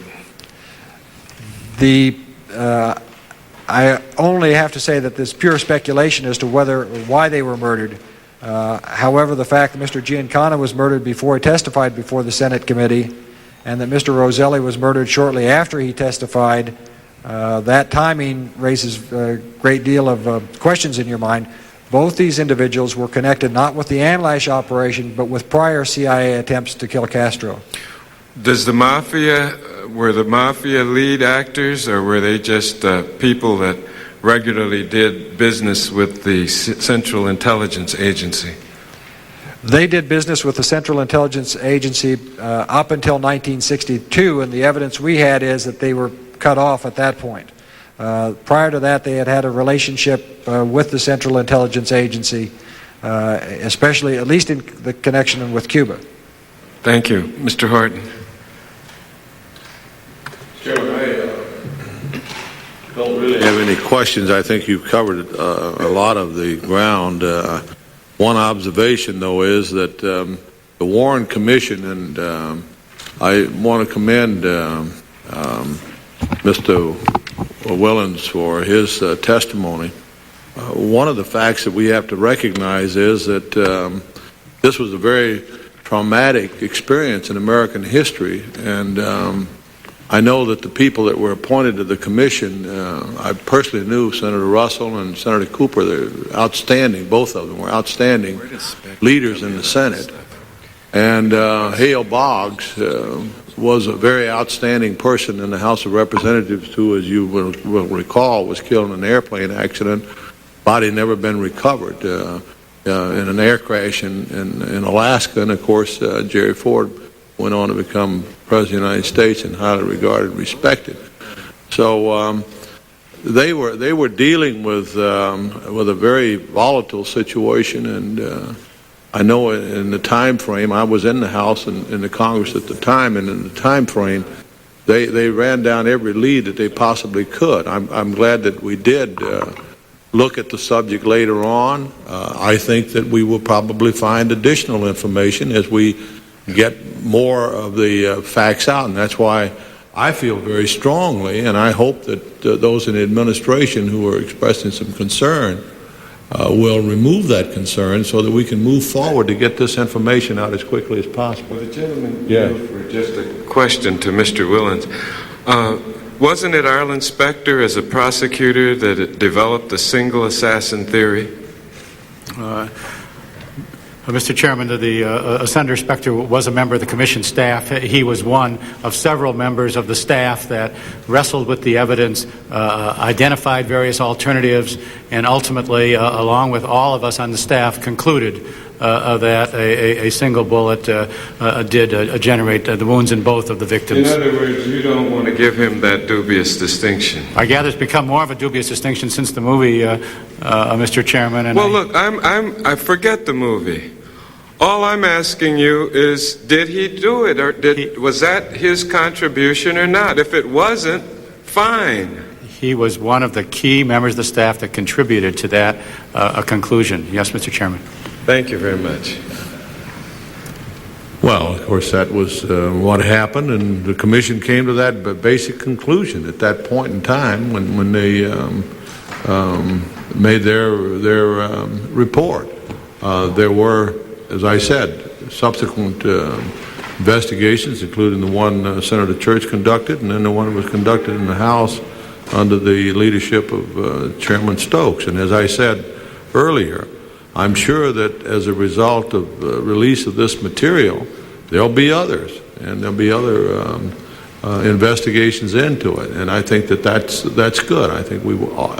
Speaker 14: I only have to say that this is pure speculation as to whether or why they were murdered. However, the fact that Mr. Giancana was murdered before he testified before the Senate committee, and that Mr. Roselli was murdered shortly after he testified, that timing raises a great deal of questions in your mind. Both these individuals were connected not with the Anlash operation, but with prior CIA attempts to kill Castro.
Speaker 2: Were the mafia lead actors, or were they just people that regularly did business with the Central Intelligence Agency?
Speaker 14: They did business with the Central Intelligence Agency up until 1962, and the evidence we had is that they were cut off at that point. Prior to that, they had a relationship with the Central Intelligence Agency, especially, at least in the connection with Cuba.
Speaker 2: Thank you. Mr. Horton.
Speaker 3: Chairman, I don't really have any questions. I think you've covered a lot of the ground. One observation, though, is that the Warren Commission, and I want to commend Mr. Willens for his testimony. One of the facts that we have to recognize is that this was a very traumatic experience in American history, and I know that the people that were appointed to the commission, I personally knew Senator Russell and Senator Cooper. They're outstanding. Both of them were outstanding leaders in the Senate. And Hale Boggs was a very outstanding person in the House of Representatives who, as you will recall, was killed in an airplane accident. Body never been recovered in an air crash in Alaska. And, of course, Jerry Ford went on to become President of the United States and highly regarded and respected. So they were dealing with a very volatile situation, and I know in the time frame, I was in the House and in the Congress at the time, and in the time frame, they ran down every lead that they possibly could. I'm glad that we did look at the subject later on. I think that we will probably find additional information as we get more of the facts out, and that's why I feel very strongly, and I hope that those in the administration who are expressing some concern will remove that concern so that we can move forward to get this information out as quickly as possible.
Speaker 2: Well, the gentleman, for just a question to Mr. Willens. Wasn't it Arlen Specter, as a prosecutor, that developed the single assassin theory?
Speaker 15: Mr. Chairman, Senator Specter was a member of the Commission staff. He was one of several members of the staff that wrestled with the evidence, identified various alternatives, and ultimately, along with all of us on the staff, concluded that a single bullet did generate the wounds in both of the victims.
Speaker 2: In other words, you don't want to give him that dubious distinction.
Speaker 15: I gather it's become more of a dubious distinction since the movie, Mr. Chairman. And
Speaker 2: look, I forget the movie. All I'm asking you is, did he do it, or was that his contribution or not? If it wasn't, fine.
Speaker 15: He was one of the key members of the staff that contributed to that conclusion. Yes, Mr. Chairman.
Speaker 2: Thank you very much.
Speaker 3: Well, of course, that was what happened, and the commission came to that basic conclusion at that point in time when they made their report. There were, as I said, subsequent investigations, including the one Senator Church conducted, and then the one that was conducted in the House under the leadership of Chairman Stokes. And as I said earlier, I'm sure that as a result of release of this material, there'll be others, and there'll be other investigations into it. And I think that's good. I think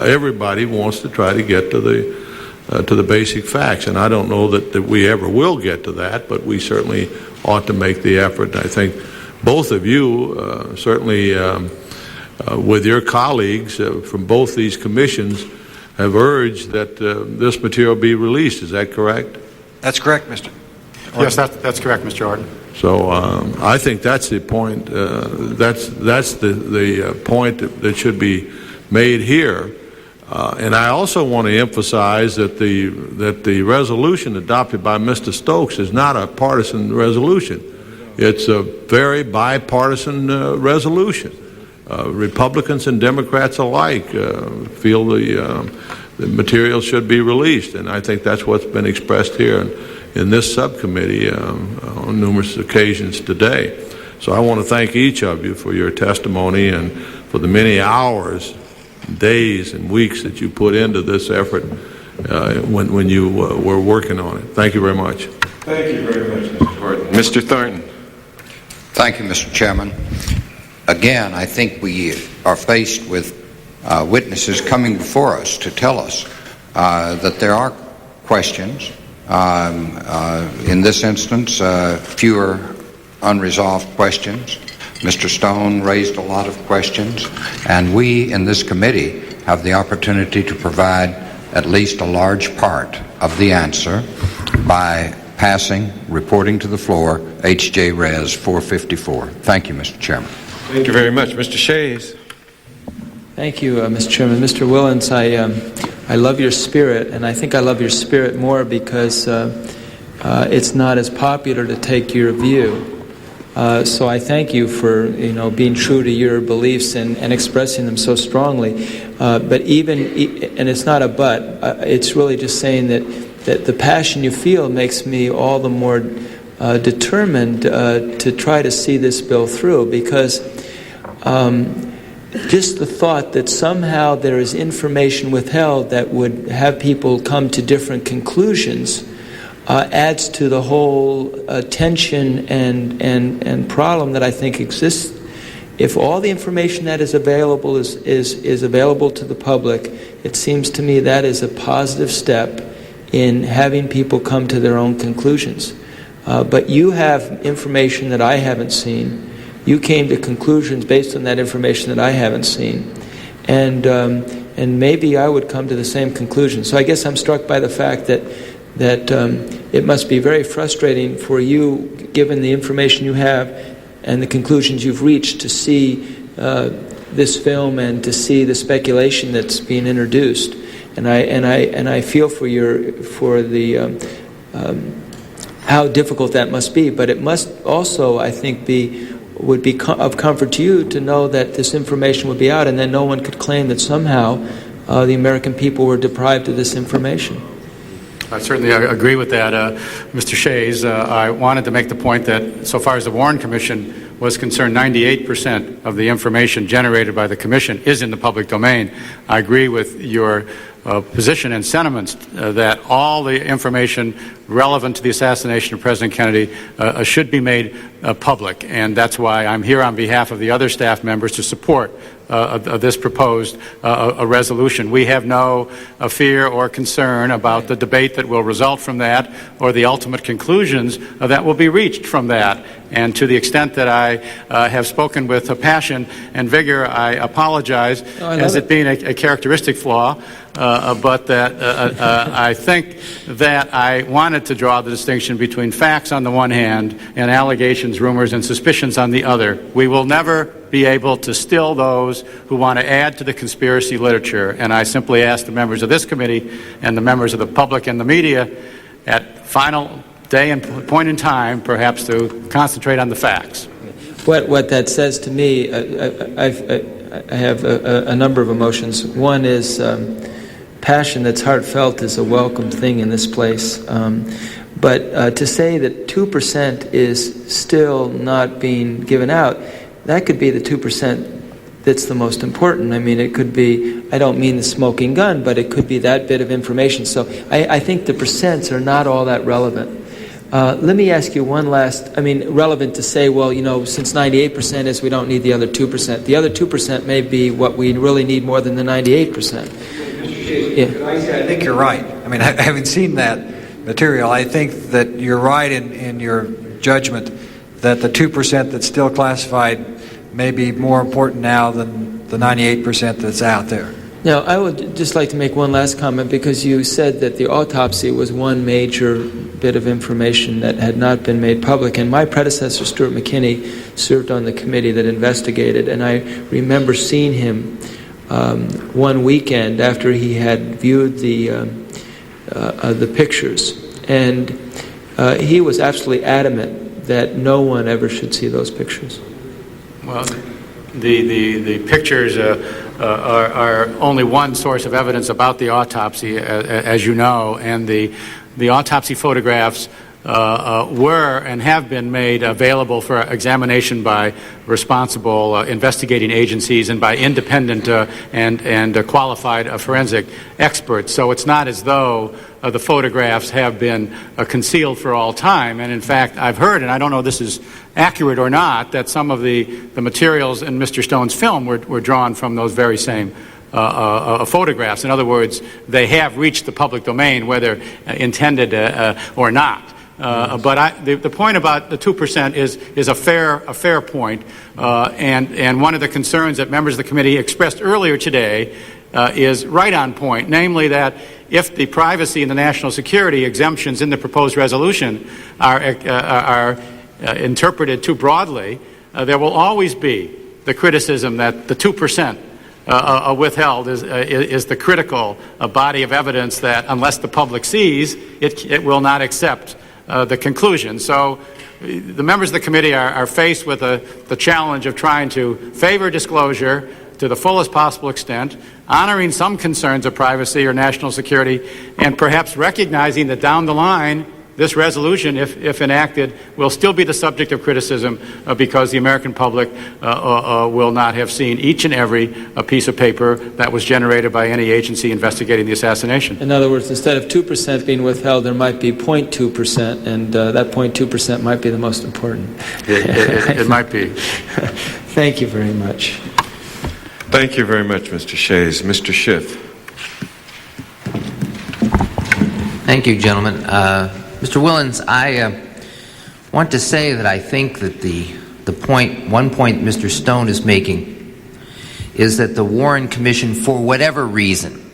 Speaker 3: everybody wants to try to get to the basic facts, and I don't know that we ever will get to that, but we certainly ought to make the effort. I think both of you, certainly with your colleagues from both these commissions, have urged that this material be released. Is that correct?
Speaker 14: That's correct, Mr.
Speaker 15: Yes, that's correct, Mr. Orton.
Speaker 3: So I think that's the point. That's the point that should be made here. And I also want to emphasize that the resolution adopted by Mr. Stokes is not a partisan resolution. It's a very bipartisan resolution. Republicans and Democrats alike feel the material should be released, and I think that's what's been expressed here in this subcommittee on numerous occasions today. So I want to thank each of you for your testimony and for the many hours, days, and weeks that you put into this effort when you were working on it. Thank you very much.
Speaker 2: Thank you very much, Mr. Horton. Mr. Thornton.
Speaker 13: Thank you, Mr. Chairman. Again, I think we are faced with witnesses coming before us to tell us that there are questions. In this instance, fewer unresolved questions. Mr. Stone raised a lot of questions, and we in this committee have the opportunity to provide at least a large part of the answer by reporting to the floor H.J. Res. 454. Thank you, Mr. Chairman.
Speaker 2: Thank you very much. Mr. Shays.
Speaker 4: Thank you, Mr. Chairman. Mr. Willens, I love your spirit, and I think I love your spirit more because it's not as popular to take your view. So I thank you for being true to your beliefs and expressing them so strongly. But and it's not a but. It's really just saying that the passion you feel makes me all the more determined to try to see this bill through, because just the thought that somehow there is information withheld that would have people come to different conclusions adds to the whole tension and problem that I think exists. If all the information that is available is available to the public, it seems to me that is a positive step in having people come to their own conclusions. But you have information that I haven't seen. You came to conclusions based on that information that I haven't seen. And maybe I would come to the same conclusion. So I guess I'm struck by the fact that it must be very frustrating for you, given the information you have and the conclusions you've reached, to see this film and to see the speculation that's being introduced. And I feel for the how difficult that must be. But it must also, I think, would be of comfort to you to know that this information would be out, and then no one could claim that somehow the American people were deprived of this information.
Speaker 15: I certainly agree with that, Mr. Shays. I wanted to make the point that so far as the Warren Commission was concerned, 98% of the information generated by the Commission is in the public domain. I agree with your position and sentiments that all the information relevant to the assassination of President Kennedy should be made public, and that's why I'm here on behalf of the other staff members to support this proposed a resolution. We have no fear or concern about the debate that will result from that or the ultimate conclusions that will be reached from that. And to the extent that I have spoken with passion and vigor, I apologize as it being a characteristic flaw. But that I think that I wanted to draw the distinction between facts on the one hand and allegations, rumors, and suspicions on the other. We will never be able to still those who want to add to the conspiracy literature, and I simply ask the members of this committee and the members of the public and the media at final day and point in time perhaps to concentrate on the facts.
Speaker 4: What that says to me, I have a number of emotions. One is passion that's heartfelt is a welcome thing in this place. But to say that 2% is still not being given out, that could be the 2% that's the most important. I mean, it could be, I don't mean the smoking gun, but it could be that bit of information. So I think the percents are not all that relevant. Let me ask you one last, relevant to say, well, since 98% is we don't need the other 2%. The other 2% may be what we really need more than the 98%.
Speaker 14: Yeah. I think you're right. Having seen that material, I think that you're right in your judgment that the 2% that's still classified may be more important now than the 98% that's out there.
Speaker 4: Now, I would just like to make one last comment, because you said that the autopsy was one major bit of information that had not been made public. And my predecessor, Stuart McKinney, served on the committee that investigated, and I remember seeing him one weekend after he had viewed the pictures. And he was absolutely adamant that no one ever should see those pictures.
Speaker 15: Well, the pictures are only one source of evidence about the autopsy, as you know, and the autopsy photographs were and have been made available for examination by responsible investigating agencies and by independent and qualified forensic experts. So it's not as though the photographs have been concealed for all time. And in fact, I've heard, and I don't know if this is accurate or not, that some of the materials in Mr. Stone's film were drawn from those very same photographs. In other words, they have reached the public domain, whether intended or not. But the point about the 2% is a fair point, and one of the concerns that members of the committee expressed earlier today is right on point, namely that if the privacy and the national security exemptions in the proposed resolution are interpreted too broadly, there will always be the criticism that the 2% withheld is the critical body of evidence that, unless the public sees, it will not accept the conclusion. So the members of the committee are faced with the challenge of trying to favor disclosure to the fullest possible extent, honoring some concerns of privacy or national security, and perhaps recognizing that down the line, this resolution, if enacted, will still be the subject of criticism because the American public will not have seen each and every piece of paper that was generated by any agency investigating the assassination.
Speaker 4: In other words, instead of 2% being withheld, there might be 0.2%, and that 0.2% might be the most important.
Speaker 15: It might be.
Speaker 4: Thank you very much.
Speaker 2: Thank you very much, Mr. Shays. Mr. Schiff.
Speaker 5: Thank you, gentlemen. Mr. Willens, I want to say that I think that one point Mr. Stone is making is that the Warren Commission, for whatever reason,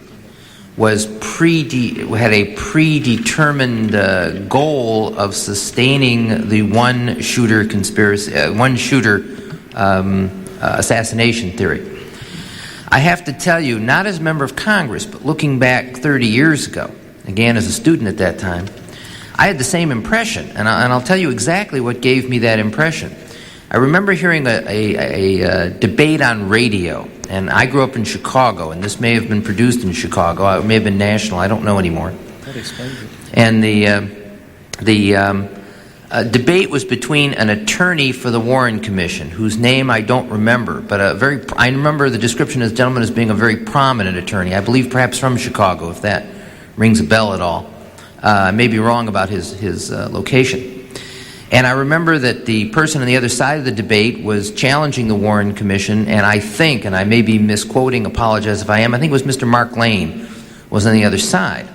Speaker 5: had a predetermined goal of sustaining the one-shooter assassination theory. I have to tell you, not as a member of Congress, but looking back 30 years ago, again as a student at that time, I had the same impression, and I'll tell you exactly what gave me that impression. I remember hearing a debate on radio, and I grew up in Chicago, and this may have been produced in Chicago, it may have been national, I don't know anymore.
Speaker 4: That explains it.
Speaker 5: And the debate was between an attorney for the Warren Commission, whose name I don't remember, but I remember the description of this gentleman as being a very prominent attorney, I believe perhaps from Chicago, if that rings a bell at all. I may be wrong about his location. And I remember that the person on the other side of the debate was challenging the Warren Commission, and I think, and I may be misquoting, apologize if I am, I think it was Mr. Mark Lane was on the other side.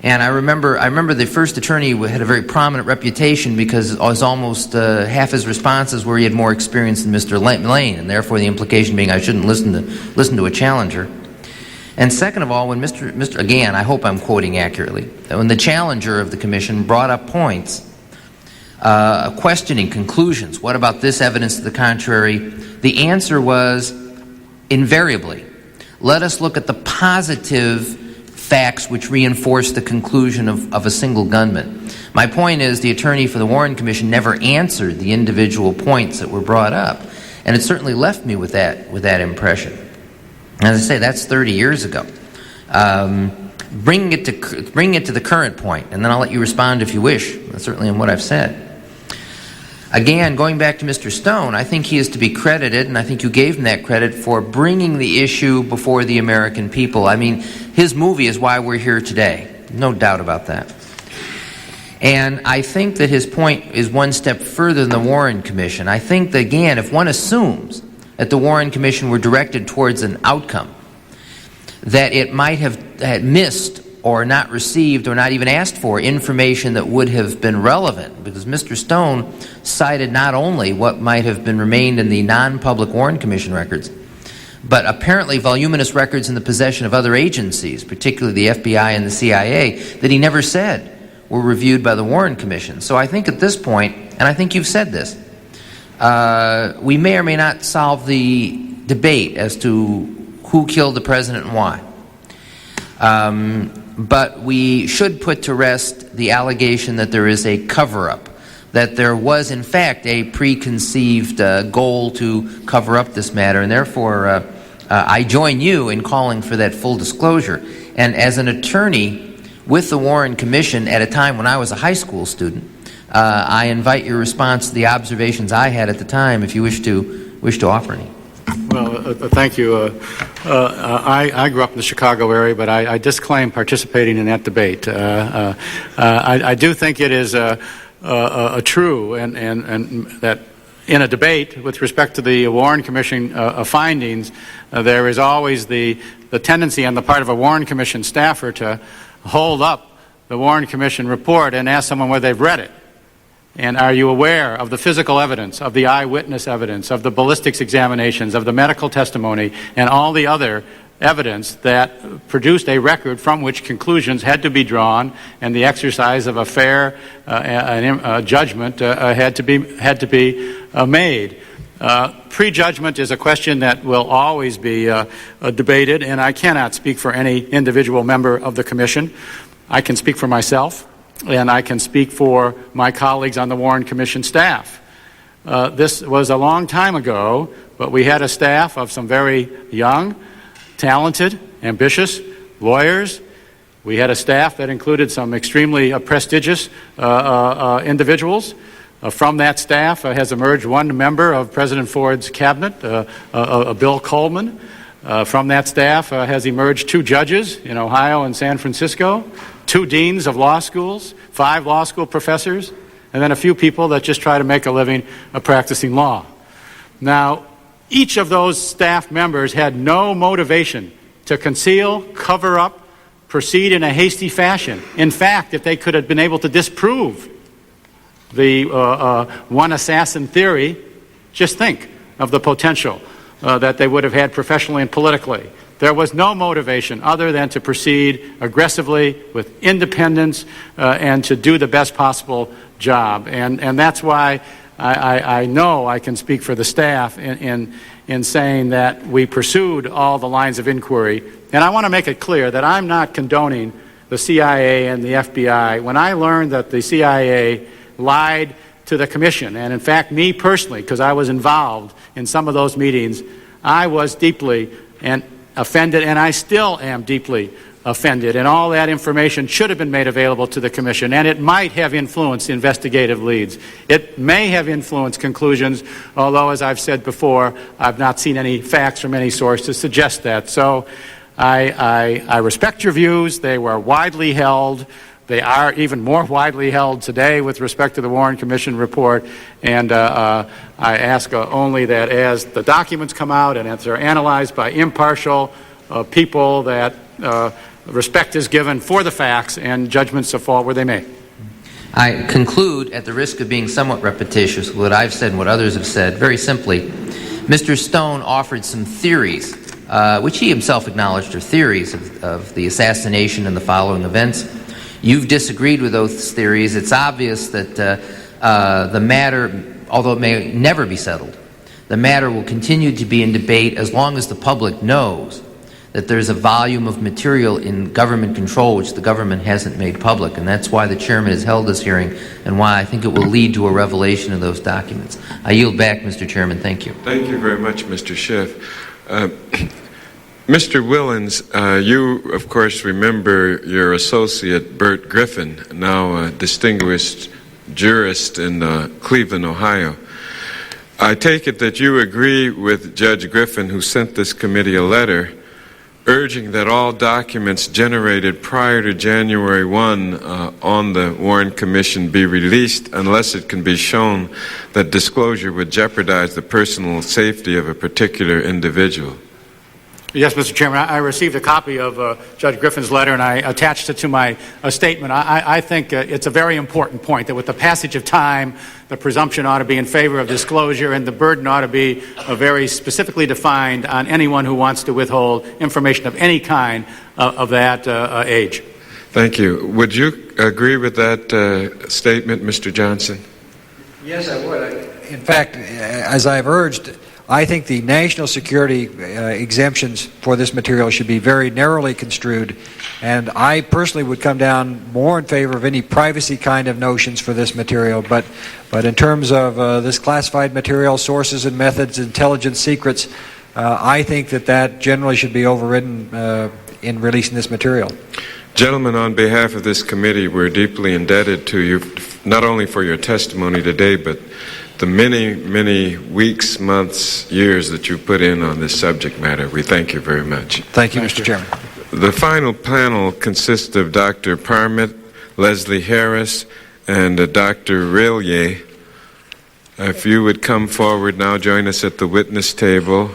Speaker 5: And I remember the first attorney had a very prominent reputation because it was almost half his responses were he had more experience than Mr. Lane, and therefore the implication being I shouldn't listen to a challenger. And second of all, when Mr. again, I hope I'm quoting accurately, when the challenger of the commission brought up points, questioning conclusions, what about this evidence to the contrary, the answer was invariably, let us look at the positive facts which reinforce the conclusion of a single gunman. My point is the attorney for the Warren Commission never answered the individual points that were brought up, and it certainly left me with that impression. As I say, that's 30 years ago. Bring it to the current point, and then I'll let you respond if you wish, certainly in what I've said. Again, going back to Mr. Stone, I think he is to be credited, and I think you gave him that credit for bringing the issue before the American people. I mean, his movie is why we're here today. No doubt about that. And I think that his point is one step further than the Warren Commission. I think that, again, if one assumes that the Warren Commission were directed towards an outcome, that it might have had missed or not received or not even asked for information that would have been relevant, because Mr. Stone cited not only what might have been remained in the non-public Warren Commission records, but apparently voluminous records in the possession of other agencies, particularly the FBI and the CIA, that he never said were reviewed by the Warren Commission. So I think at this point, and I think you've said this, we may or may not solve the debate as to who killed the president and why. But we should put to rest the allegation that there is a cover-up, that there was in fact a preconceived goal to cover up this matter, and therefore I join you in calling for that full disclosure. And as an attorney with the Warren Commission at a time when I was a high school student, I invite your response to the observations I had at the time, if you wish to offer any.
Speaker 15: Well, thank you. I grew up in the Chicago area, but I disclaim participating in that debate. I do think it is true, and that in a debate with respect to the Warren Commission findings, there is always the tendency on the part of a Warren Commission staffer to hold up the Warren Commission report and ask someone whether they've read it. And are you aware of the physical evidence, of the eyewitness evidence, of the ballistics examinations, of the medical testimony, and all the other evidence that produced a record from which conclusions had to be drawn and the exercise of a fair judgment had to be made? Prejudgment is a question that will always be debated, and I cannot speak for any individual member of the Commission. I can speak for myself, and I can speak for my colleagues on the Warren Commission staff. This was a long time ago, but we had a staff of some very young, talented, ambitious lawyers. We had a staff that included some extremely prestigious individuals. From that staff has emerged one member of President Ford's cabinet, Bill Coleman. From that staff has emerged 2 judges in Ohio and San Francisco, 2 deans of law schools, 5 law school professors, and then a few people that just try to make a living practicing law. Now, each of those staff members had no motivation to conceal, cover up, proceed in a hasty fashion. In fact, if they could have been able to disprove the one assassin theory, just think of the potential that they would have had professionally and politically. There was no motivation other than to proceed aggressively with independence and to do the best possible job. And that's why I know I can speak for the staff in saying that we pursued all the lines of inquiry. And I want to make it clear that I'm not condoning the CIA and the FBI. When I learned that the CIA lied to the Commission, and in fact me personally, because I was involved in some of those meetings, I was deeply offended, and I still am deeply offended. And all that information should have been made available to the Commission, and it might have influenced investigative leads. It may have influenced conclusions, although, as I've said before, I've not seen any facts from any source to suggest that. So I respect your views. They were widely held. They are even more widely held today with respect to the Warren Commission report, and I ask only that as the documents come out and as they're analyzed by impartial people, that respect is given for the facts and judgments to fall where they may.
Speaker 5: I conclude, at the risk of being somewhat repetitious with what I've said and what others have said, very simply. Mr. Stone offered some theories, which he himself acknowledged are theories of the assassination and the following events. You've disagreed with those theories. It's obvious that the matter, although it may never be settled, the matter will continue to be in debate as long as the public knows that there's a volume of material in government control which the government hasn't made public. And that's why the chairman has held this hearing and why I think it will lead to a revelation of those documents. I yield back, Mr. Chairman. Thank you.
Speaker 2: Thank you very much, Mr. Schiff. Mr. Willens, you, of course, remember your associate, Bert Griffin, now a distinguished jurist in Cleveland, Ohio. I take it that you agree with Judge Griffin, who sent this committee a letter urging that all documents generated prior to January 1 on the Warren Commission be released unless it can be shown that disclosure would jeopardize the personal safety of a particular individual.
Speaker 15: Yes, Mr. Chairman. I received a copy of Judge Griffin's letter, and I attached it to my statement. I think it's a very important point that with the passage of time, the presumption ought to be in favor of disclosure, and the burden ought to be very specifically defined on anyone who wants to withhold information of any kind of that age.
Speaker 2: Thank you. Would you agree with that statement, Mr. Johnson?
Speaker 14: Yes, I would. In fact, as I've urged, I think the national security exemptions for this material should be very narrowly construed, and I personally would come down more in favor of any privacy kind of notions for this material. But in terms of this classified material, sources and methods, intelligence secrets, I think that generally should be overridden in releasing this material.
Speaker 2: Gentlemen, on behalf of this committee, we're deeply indebted to you, not only for your testimony today, but the many, many weeks, months, years that you put in on this subject matter. We thank you very much.
Speaker 14: Thank you, Mr. Chairman.
Speaker 2: The final panel consists of Dr. Parmet, Leslie Harris, and Dr. Rillier. If you would come forward now, join us at the witness table.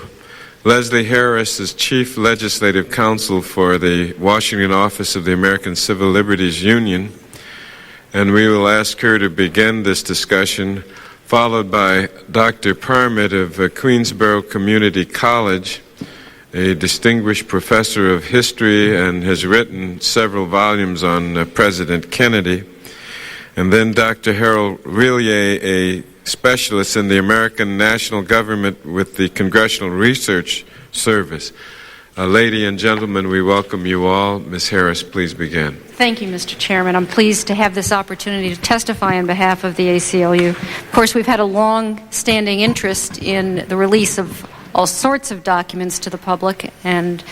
Speaker 2: Leslie Harris is Chief Legislative Counsel for the Washington office of the American Civil Liberties Union, and we will ask her to begin this discussion, followed by Dr. Parmet of Queensborough Community College, a distinguished professor of history and has written several volumes on President Kennedy, and then Dr. Harold Rillier, a specialist in the American national government with the Congressional Research Service. Lady and gentlemen, we welcome you all. Ms. Harris, please begin.
Speaker 16: Thank you, Mr. Chairman. I'm pleased to have this opportunity to testify on behalf of the ACLU. Of course, we've had a long-standing interest in the release of all sorts of documents to the public, and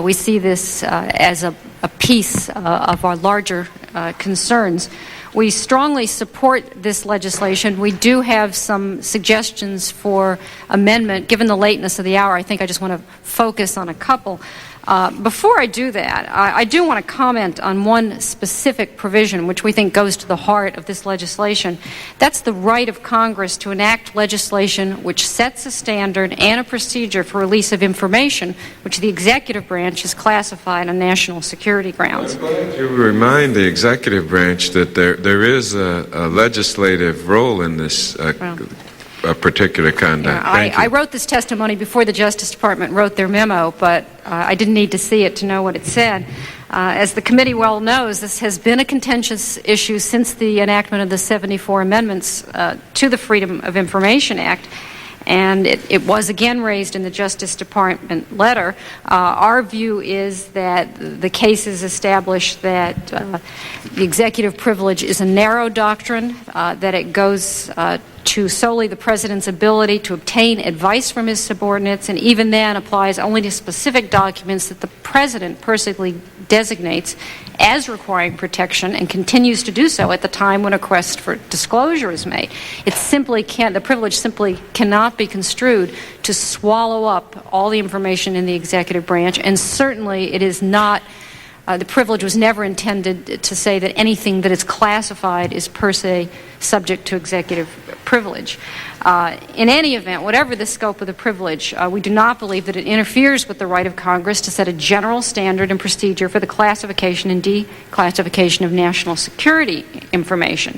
Speaker 16: we see this as a piece of our larger concerns. We strongly support this legislation. We do have some suggestions for amendment. Given the lateness of the hour, I think I just want to focus on a couple. Before I do that, I do want to comment on one specific provision which we think goes to the heart of this legislation. That's the right of Congress to enact legislation which sets a standard and a procedure for release of information which the executive branch has classified on national security grounds.
Speaker 2: To remind the executive branch that there is a legislative role in this particular conduct.
Speaker 16: I wrote this testimony before the Justice Department wrote their memo, but I didn't need to see it to know what it said. As the committee well knows, this has been a contentious issue since the enactment of the 74 amendments to the Freedom of Information Act, and it was again raised in the Justice Department letter. Our view is that the cases establish that the executive privilege is a narrow doctrine, that it goes to solely the President's ability to obtain advice from his subordinates, and even then applies only to specific documents that the President personally designates as requiring protection and continues to do so at the time when a request for disclosure is made. It simply can't, the privilege simply cannot be construed to swallow up all the information in the executive branch, and certainly it is not the privilege was never intended to say that anything that is classified is per se subject to executive privilege. In any event, whatever the scope of the privilege, we do not believe that it interferes with the right of Congress to set a general standard and procedure for the classification and declassification of national security information.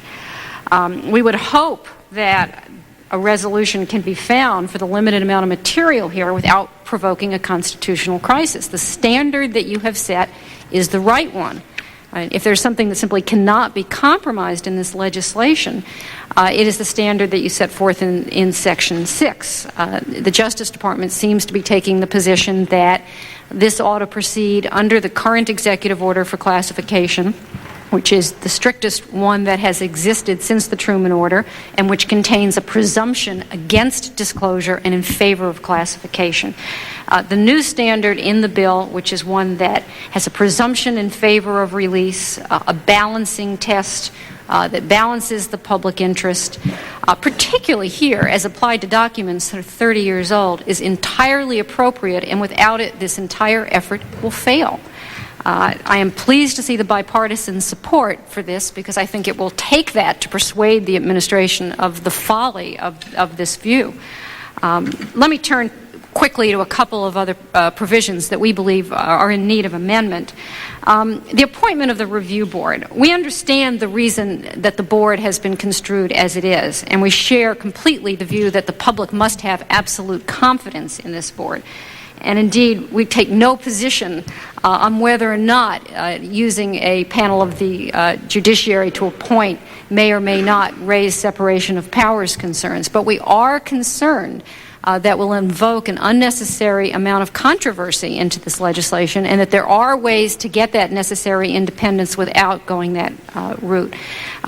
Speaker 16: We would hope that a resolution can be found for the limited amount of material here without provoking a constitutional crisis. The standard that you have set is the right one. If there's something that simply cannot be compromised in this legislation, it is the standard that you set forth in Section 6. The Justice Department seems to be taking the position that this ought to proceed under the current executive order for classification, which is the strictest one that has existed since the Truman Order, and which contains a presumption against disclosure and in favor of classification. The new standard in the bill, which is one that has a presumption in favor of release, a balancing test that balances the public interest, particularly here as applied to documents that are 30 years old, is entirely appropriate, and without it, this entire effort will fail. I am pleased to see the bipartisan support for this, because I think it will take that to persuade the administration of the folly of this view. Let me turn quickly to a couple of other provisions that we believe are in need of amendment. The appointment of the review board. We understand the reason that the board has been construed as it is, and we share completely the view that the public must have absolute confidence in this board. And indeed, we take no position on whether or not using a panel of the judiciary to appoint may or may not raise separation of powers concerns. But we are concerned that will invoke an unnecessary amount of controversy into this legislation, and that there are ways to get that necessary independence without going that route.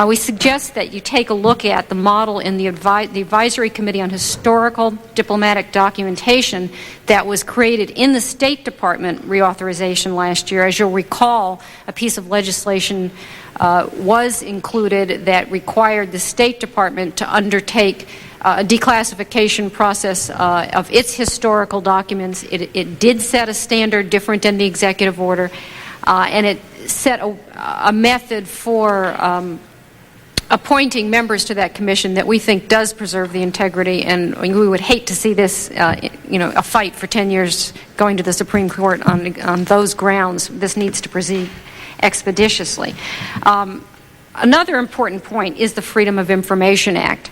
Speaker 16: We suggest that you take a look at the model in the Advisory Committee on Historical Diplomatic Documentation that was created in the State Department reauthorization last year. As you'll recall, a piece of legislation was included that required the State Department to undertake a declassification process of its historical documents. It did set a standard different than the executive order, and it set a method for appointing members to that commission that we think does preserve the integrity, and we would hate to see this, a fight for 10 years going to the Supreme Court on those grounds. This needs to proceed expeditiously. Another important point is the Freedom of Information Act.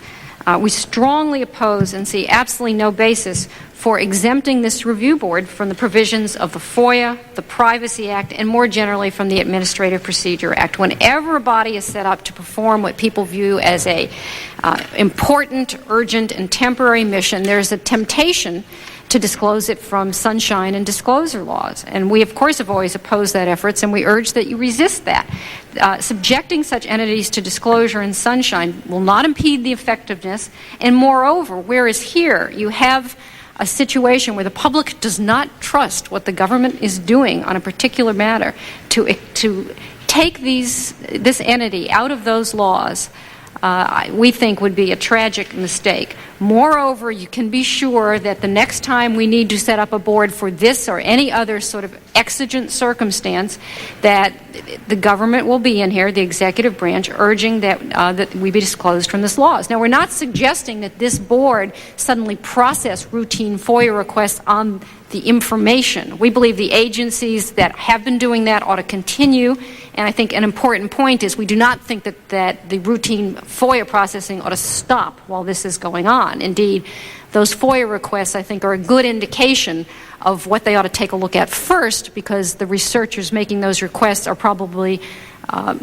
Speaker 16: We strongly oppose and see absolutely no basis for exempting this review board from the provisions of the FOIA, the Privacy Act, and more generally from the Administrative Procedure Act. Whenever a body is set up to perform what people view as a important, urgent, and temporary mission, there's a temptation to disclose it from sunshine and disclosure laws. And we, of course, have always opposed that efforts, and we urge that you resist that. Subjecting such entities to disclosure and sunshine will not impede the effectiveness, and moreover, whereas here you have a situation where the public does not trust what the government is doing on a particular matter, to take this entity out of those laws, we think would be a tragic mistake. Moreover, you can be sure that the next time we need to set up a board for this or any other sort of exigent circumstance, that the government will be in here, the executive branch, urging that we be disclosed from this laws. Now, we're not suggesting that this board suddenly process routine FOIA requests on the information. We believe the agencies that have been doing that ought to continue, and I think an important point is we do not think that the routine FOIA processing ought to stop while this is going on. Indeed, those FOIA requests, I think, are a good indication of what they ought to take a look at first, because the researchers making those requests are probably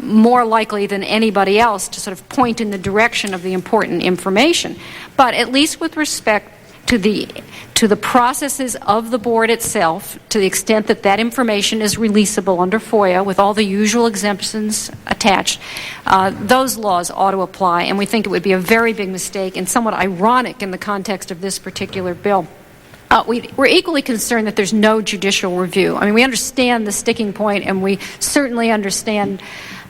Speaker 16: more likely than anybody else to sort of point in the direction of the important information. But at least with respect to the processes of the board itself, to the extent that that information is releasable under FOIA with all the usual exemptions attached, those laws ought to apply, and we think it would be a very big mistake and somewhat ironic in the context of this particular bill. We're equally concerned that there's no judicial review. I mean, we understand the sticking point, and we certainly understand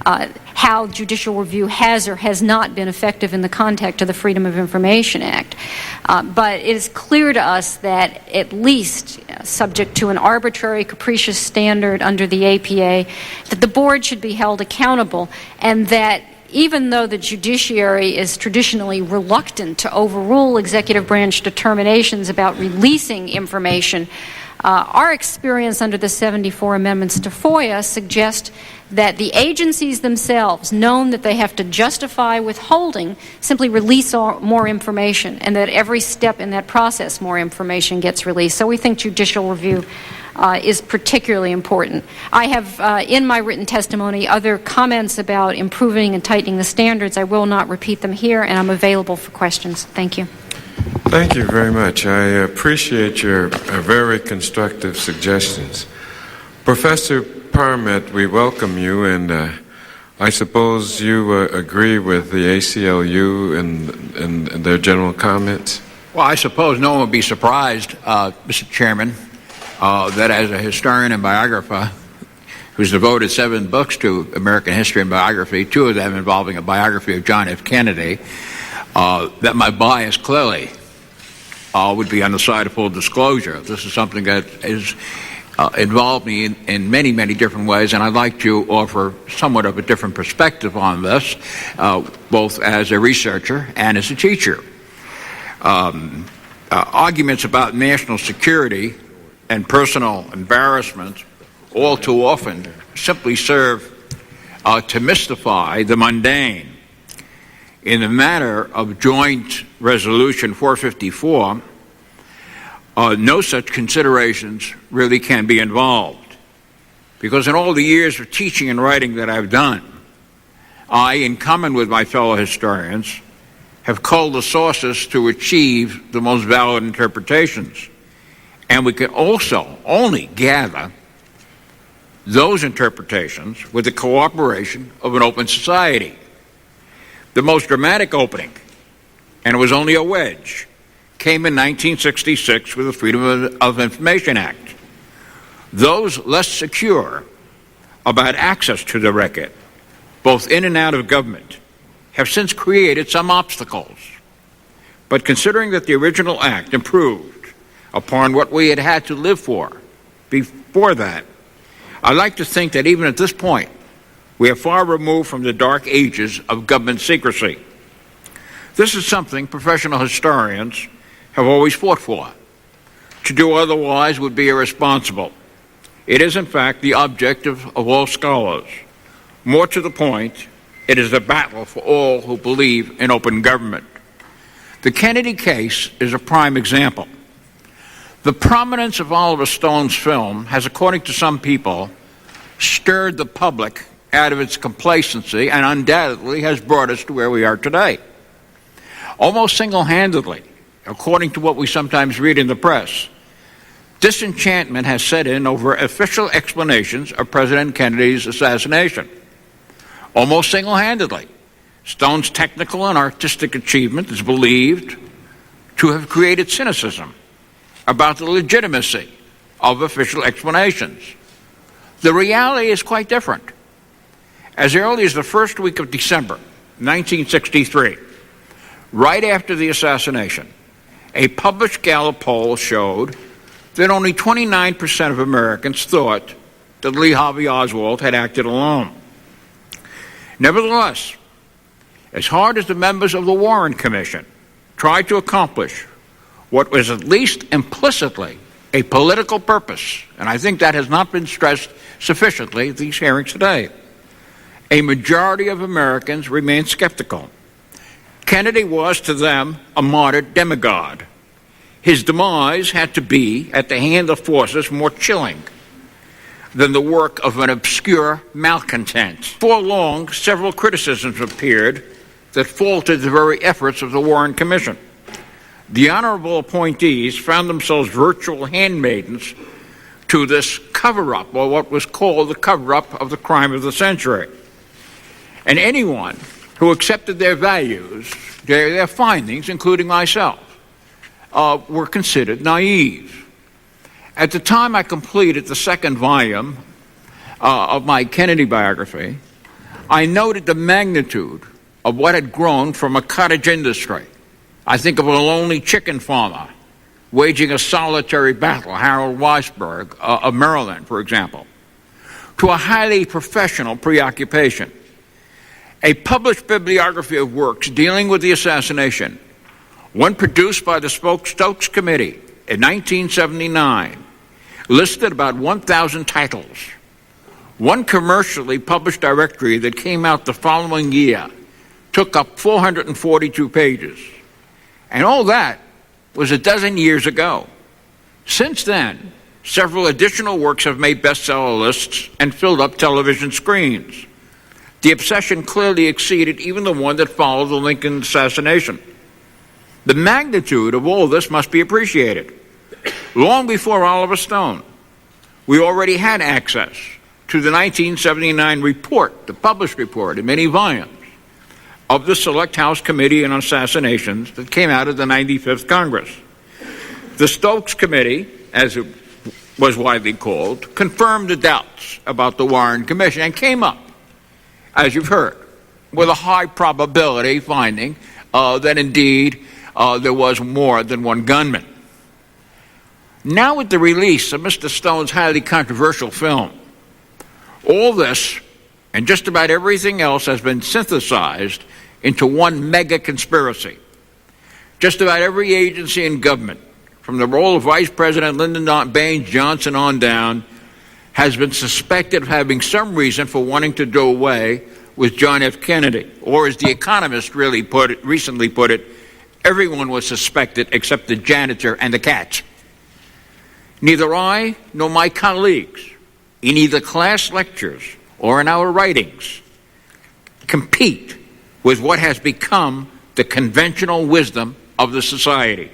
Speaker 16: how judicial review has or has not been effective in the context of the Freedom of Information Act. But it is clear to us that at least, subject to an arbitrary, capricious standard under the APA, that the board should be held accountable, and that even though the judiciary is traditionally reluctant to overrule executive branch determinations about releasing information, our experience under the 74 amendments to FOIA suggest that the agencies themselves, known that they have to justify withholding, simply release more information, and that every step in that process more information gets released. So we think judicial review is particularly important. I have in my written testimony other comments about improving and tightening the standards. I will not repeat them here, and I'm available for questions. Thank you.
Speaker 2: Thank you very much. I appreciate your very constructive suggestions. Professor Parmet, we welcome you, and I suppose you agree with the ACLU and their general comments?
Speaker 17: Well, I suppose no one would be surprised, Mr. Chairman, that as a historian and biographer who's devoted 7 books to American history and biography, 2 of them involving a biography of John F. Kennedy, that my bias clearly would be on the side of full disclosure. This is something that has involved me in many, many different ways, and I'd like to offer somewhat of a different perspective on this, both as a researcher and as a teacher. arguments about national security and personal embarrassment all too often simply serve to mystify the mundane. In the matter of Joint Resolution 454, no such considerations really can be involved, because in all the years of teaching and writing that I've done, I, in common with my fellow historians, have culled the sources to achieve the most valid interpretations. And we can also only gather those interpretations with the cooperation of an open society. The most dramatic opening, and it was only a wedge, came in 1966 with the Freedom of Information Act. Those less secure about access to the record, both in and out of government, have since created some obstacles. But considering that the original act improved upon what we had had to live for before that, I like to think that even at this point, we are far removed from the dark ages of government secrecy. This is something professional historians have always fought for. To do otherwise would be irresponsible. It is, in fact, the objective of all scholars. More to the point, it is a battle for all who believe in open government. The Kennedy case is a prime example. The prominence of Oliver Stone's film has, according to some people, stirred the public out of its complacency and undoubtedly has brought us to where we are today. Almost single-handedly, according to what we sometimes read in the press, disenchantment has set in over official explanations of President Kennedy's assassination. Almost single-handedly, Stone's technical and artistic achievement is believed to have created cynicism about the legitimacy of official explanations. The reality is quite different. As early as the first week of December 1963, right after the assassination, a published Gallup poll showed that only 29% of Americans thought that Lee Harvey Oswald had acted alone. Nevertheless, as hard as the members of the Warren Commission tried to accomplish what was at least implicitly a political purpose, and I think that has not been stressed sufficiently at these hearings today, a majority of Americans remained skeptical. Kennedy was, to them, a martyred demigod. His demise had to be at the hand of forces more chilling than the work of an obscure malcontent. Before long, several criticisms appeared that faulted the very efforts of the Warren Commission. The honorable appointees found themselves virtual handmaidens to this cover-up, or what was called the cover-up of the crime of the century. And anyone who accepted their values, their findings, including myself, were considered naive. At the time I completed the second volume of my Kennedy biography, I noted the magnitude of what had grown from a cottage industry. I think of a lonely chicken farmer waging a solitary battle, Harold Weisberg of Maryland, for example, to a highly professional preoccupation. A published bibliography of works dealing with the assassination, one produced by the Stokes Committee in 1979, listed about 1,000 titles. One commercially published directory that came out the following year took up 442 pages. And all that was a dozen years ago. Since then, several additional works have made bestseller lists and filled up television screens. The obsession clearly exceeded even the one that followed the Lincoln assassination. The magnitude of all this must be appreciated. Long before Oliver Stone, we already had access to the 1979 report, the published report in many volumes, of the Select House Committee on Assassinations that came out of the 95th Congress. The Stokes Committee, as it was widely called, confirmed the doubts about the Warren Commission and came up, as you've heard, with a high probability finding that indeed there was more than one gunman. Now with the release of Mr. Stone's highly controversial film, all this and just about everything else has been synthesized into one mega conspiracy Just about every agency in government, from the role of Vice President Lyndon Baines Johnson on down, has been suspected of having some reason for wanting to do away with John F. Kennedy. Or as The Economist recently put it, everyone was suspected except the janitor and the cats. Neither I nor my colleagues, in either class lectures or in our writings, compete with what has become the conventional wisdom of the society.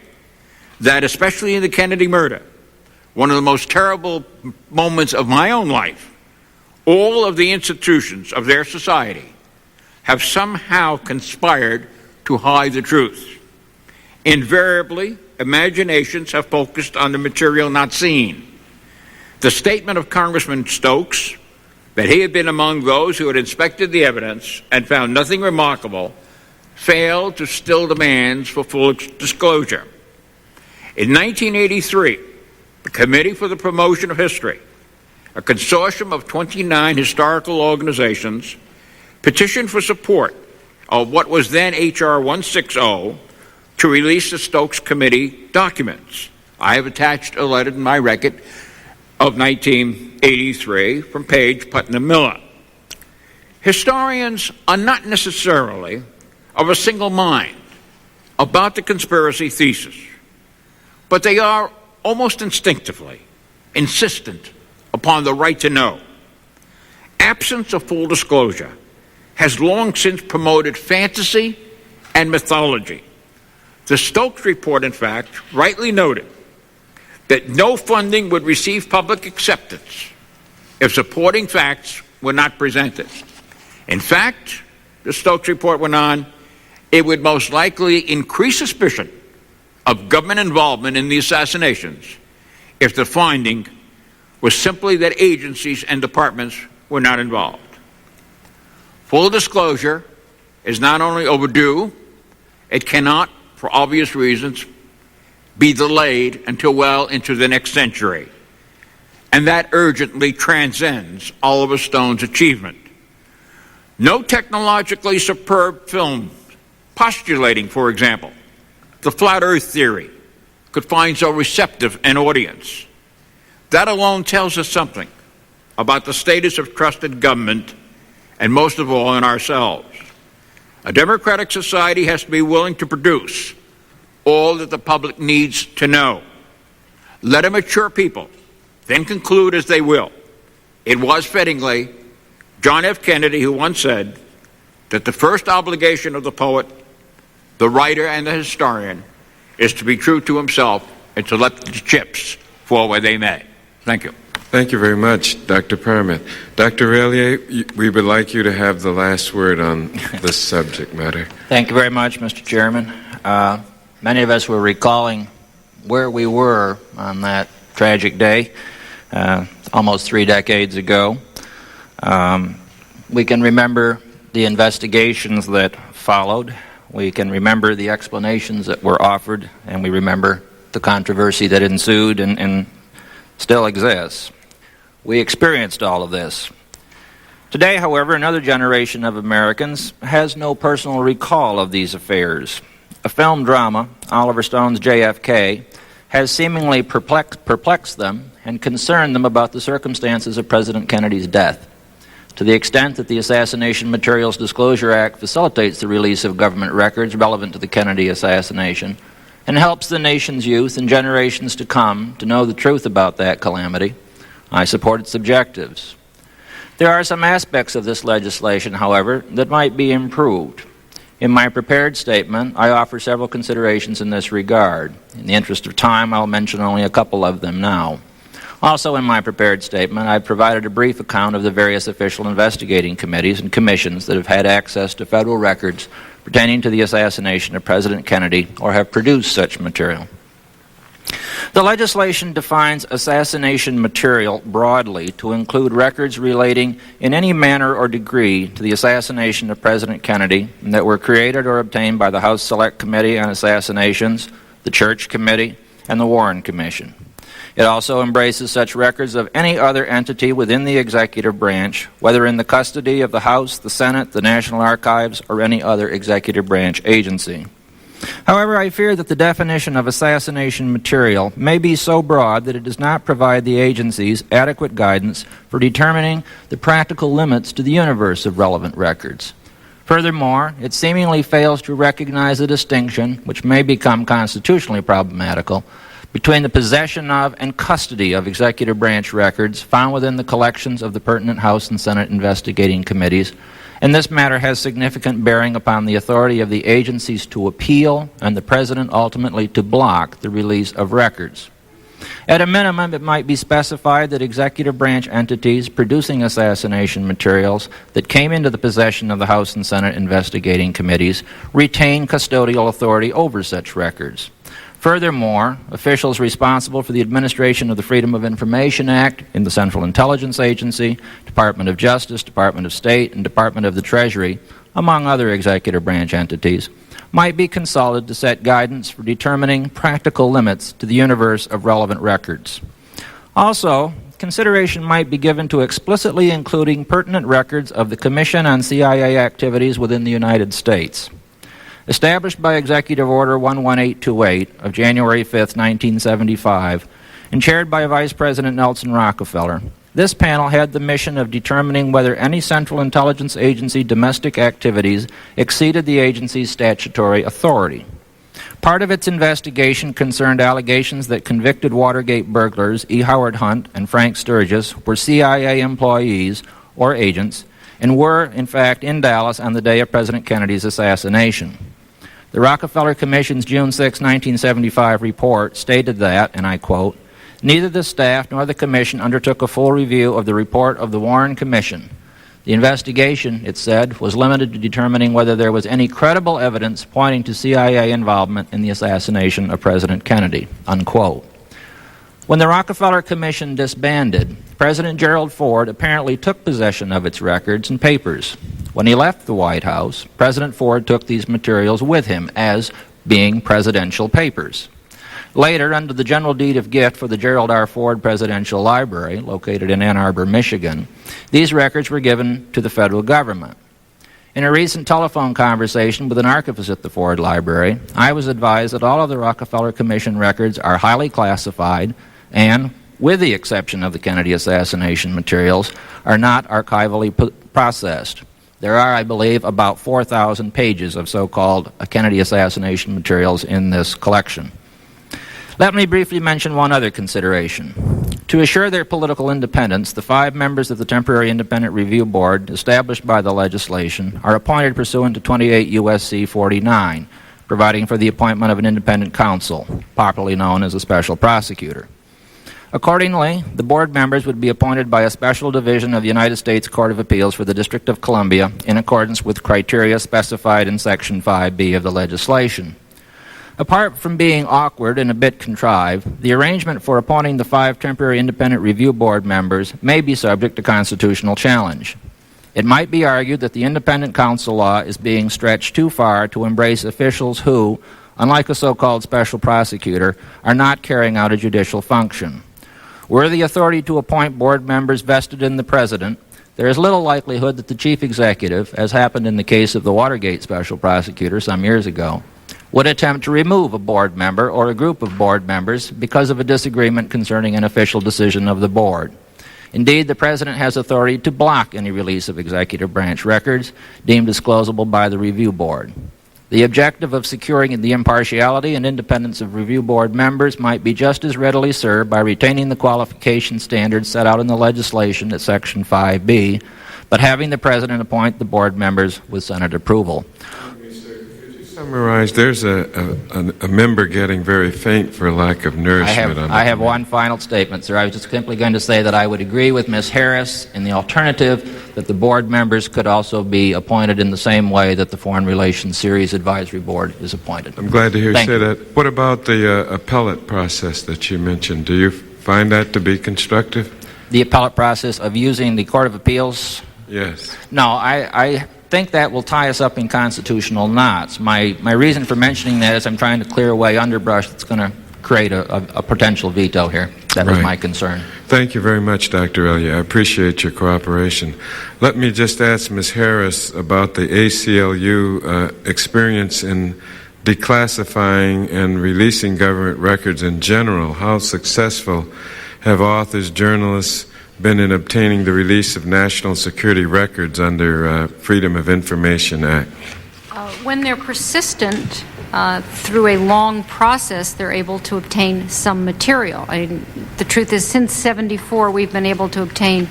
Speaker 17: That, especially in the Kennedy murder, one of the most terrible moments of my own life, all of the institutions of their society have somehow conspired to hide the truth. Invariably, imaginations have focused on the material not seen. The statement of Congressman Stokes that he had been among those who had inspected the evidence and found nothing remarkable failed to still demands for full disclosure. In 1983, the Committee for the Promotion of History, a consortium of 29 historical organizations, petitioned for support of what was then H.R. 160 to release the Stokes Committee documents. I have attached a letter in my record of 1983 from Page, Putnam Miller. Historians are not necessarily of a single mind about the conspiracy thesis, but they are almost instinctively insistent upon the right to know. Absence of full disclosure has long since promoted fantasy and mythology. The Stokes report, in fact, rightly noted that no funding would receive public acceptance if supporting facts were not presented. In fact, the Stokes report went on, it would most likely increase suspicion of government involvement in the assassinations if the finding was simply that agencies and departments were not involved. Full disclosure is not only overdue, it cannot, for obvious reasons, be delayed until well into the next century. And that urgently transcends Oliver Stone's achievement. No technologically superb film postulating, for example, the flat earth theory could find so receptive an audience. That alone tells us something about the status of trust in government and most of all in ourselves. A democratic society has to be willing to produce all that the public needs to know. Let a mature people then conclude as they will. It was fittingly John F. Kennedy who once said that the first obligation of the poet, the writer, and the historian is to be true to himself and to let the chips fall where they may. Thank you.
Speaker 2: Thank you very much, Dr. Permit. Dr. Rallier, we would like you to have the last word on this subject matter.
Speaker 18: Thank you very much, Mr. Chairman. Many of us were recalling where we were on that tragic day, almost 3 decades ago. We can remember the investigations that followed. We can remember the explanations that were offered, and we remember the controversy that ensued and still exists. We experienced all of this. Today, however, another generation of Americans has no personal recall of these affairs. A film drama, Oliver Stone's JFK, has seemingly perplexed them and concerned them about the circumstances of President Kennedy's death. To the extent that the Assassination Materials Disclosure Act facilitates the release of government records relevant to the Kennedy assassination and helps the nation's youth and generations to come to know the truth about that calamity, I support its objectives. There are some aspects of this legislation, however, that might be improved. In my prepared statement, I offer several considerations in this regard. In the interest of time, I'll mention only a couple of them now. Also in my prepared statement, I've provided a brief account of the various official investigating committees and commissions that have had access to federal records pertaining to the assassination of President Kennedy or have produced such material. The legislation defines assassination material broadly to include records relating in any manner or degree to the assassination of President Kennedy and that were created or obtained by the House Select Committee on Assassinations, the Church Committee, and the Warren Commission. It also embraces such records of any other entity within the executive branch, whether in the custody of the House, the Senate, the National Archives, or any other executive branch agency. However, I fear that the definition of assassination material may be so broad that it does not provide the agencies adequate guidance for determining the practical limits to the universe of relevant records. Furthermore, it seemingly fails to recognize the distinction, which may become constitutionally problematical, between the possession of and custody of executive branch records found within the collections of the pertinent House and Senate investigating committees, and this matter has significant bearing upon the authority of the agencies to appeal and the President ultimately to block the release of records. At a minimum, it might be specified that executive branch entities producing assassination materials that came into the possession of the House and Senate investigating committees retain custodial authority over such records. Furthermore, officials responsible for the administration of the Freedom of Information Act in the Central Intelligence Agency, Department of Justice, Department of State, and Department of the Treasury, among other executive branch entities, might be consulted to set guidance for determining practical limits to the universe of relevant records. Also, consideration might be given to explicitly including pertinent records of the Commission on CIA Activities within the United States. Established by Executive Order 11828 of January 5, 1975, and chaired by Vice President Nelson Rockefeller, this panel had the mission of determining whether any Central Intelligence Agency domestic activities exceeded the agency's statutory authority. Part of its investigation concerned allegations that convicted Watergate burglars E. Howard Hunt and Frank Sturgis were CIA employees or agents and were, in fact, in Dallas on the day of President Kennedy's assassination. The Rockefeller Commission's June 6, 1975 report stated that, and I quote, "Neither the staff nor the Commission undertook a full review of the report of the Warren Commission. The investigation," it said, "was limited to determining whether there was any credible evidence pointing to CIA involvement in the assassination of President Kennedy," unquote. When the Rockefeller Commission disbanded, President Gerald Ford apparently took possession of its records and papers. When he left the White House, President Ford took these materials with him as being presidential papers. Later, under the General Deed of Gift for the Gerald R. Ford Presidential Library, located in Ann Arbor, Michigan, these records were given to the federal government. In a recent telephone conversation with an archivist at the Ford Library, I was advised that all of the Rockefeller Commission records are highly classified and, with the exception of the Kennedy assassination materials, are not archivally processed. There are, I believe, about 4,000 pages of so-called Kennedy assassination materials in this collection. Let me briefly mention one other consideration. To assure their political independence, the 5 members of the Temporary Independent Review Board established by the legislation are appointed pursuant to 28 U.S.C. 49, providing for the appointment of an independent counsel, popularly known as a special prosecutor. Accordingly, the board members would be appointed by a special division of the United States Court of Appeals for the District of Columbia in accordance with criteria specified in Section 5B of the legislation. Apart from being awkward and a bit contrived, the arrangement for appointing the 5 temporary independent review board members may be subject to constitutional challenge. It might be argued that the independent counsel law is being stretched too far to embrace officials who, unlike a so-called special prosecutor, are not carrying out a judicial function. Were the authority to appoint board members vested in the President, there is little likelihood that the chief executive, as happened in the case of the Watergate special prosecutor some years ago, would attempt to remove a board member or a group of board members because of a disagreement concerning an official decision of the board. Indeed, the President has authority to block any release of executive branch records deemed disclosable by the review board. The objective of securing the impartiality and independence of review board members might be just as readily served by retaining the qualification standards set out in the legislation at Section 5B, but having the President appoint the board members with Senate approval.
Speaker 2: Summarize, there's a member getting very faint for lack of nourishment.
Speaker 18: I have one final statement, sir. I was just simply going to say that I would agree with Ms. Harris in the alternative that the board members could also be appointed in the same way that the Foreign Relations Series Advisory Board is appointed.
Speaker 2: I'm glad to hear you say that. What about the appellate process that you mentioned? Do you find that to be constructive?
Speaker 18: The appellate process of using the Court of Appeals?
Speaker 2: Yes.
Speaker 18: No, I think that will tie us up in constitutional knots. My reason for mentioning that is I'm trying to clear away underbrush that's going to create a potential veto here. That was my concern.
Speaker 2: Thank you very much, Dr. Elliott. I appreciate your cooperation. Let me just ask Ms. Harris about the ACLU experience in declassifying and releasing government records in general? How successful have authors, journalists been in obtaining the release of national security records under Freedom of Information Act?
Speaker 16: When they're persistent through a long process, they're able to obtain some material. The truth is, since '74, we've been able to obtain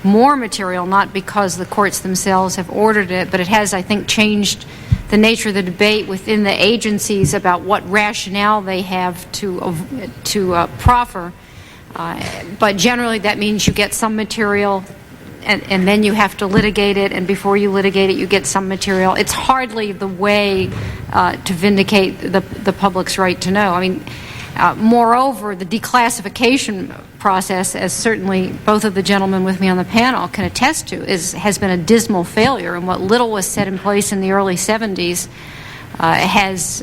Speaker 16: more material, not because the courts themselves have ordered it, but it has, I think, changed the nature of the debate within the agencies about what rationale they have to proffer. But generally, that means you get some material, and then you have to litigate it, and before you litigate it, you get some material. It's hardly the way to vindicate the public's right to know. I mean, moreover, the declassification process, as certainly both of the gentlemen with me on the panel can attest to, has been a dismal failure, and what little was set in place in the early 70s has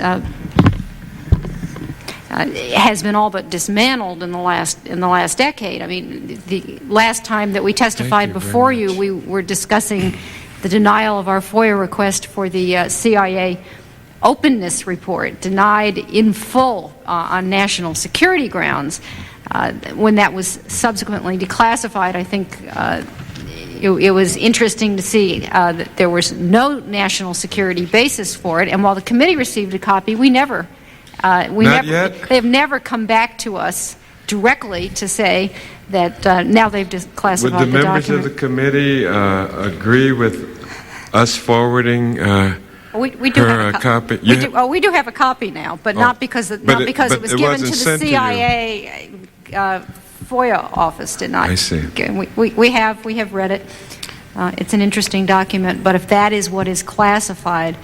Speaker 16: been all but dismantled in the last decade. I mean, the last time that we testified before you, we were discussing the denial of our FOIA request for the CIA openness report, denied in full on national security grounds. When that was subsequently declassified, I think it was interesting to see that there was no national security basis for it, and while the committee received a copy, they've never come back to us directly to say that now they've declassified the document.
Speaker 2: Would the members of the committee agree with us forwarding
Speaker 16: we do have a
Speaker 2: copy?
Speaker 16: We do have a copy now, but not because it was given to the CIA FOIA office. Did not.
Speaker 2: I see.
Speaker 16: We have read it. It's an interesting document, but if that is what is classified,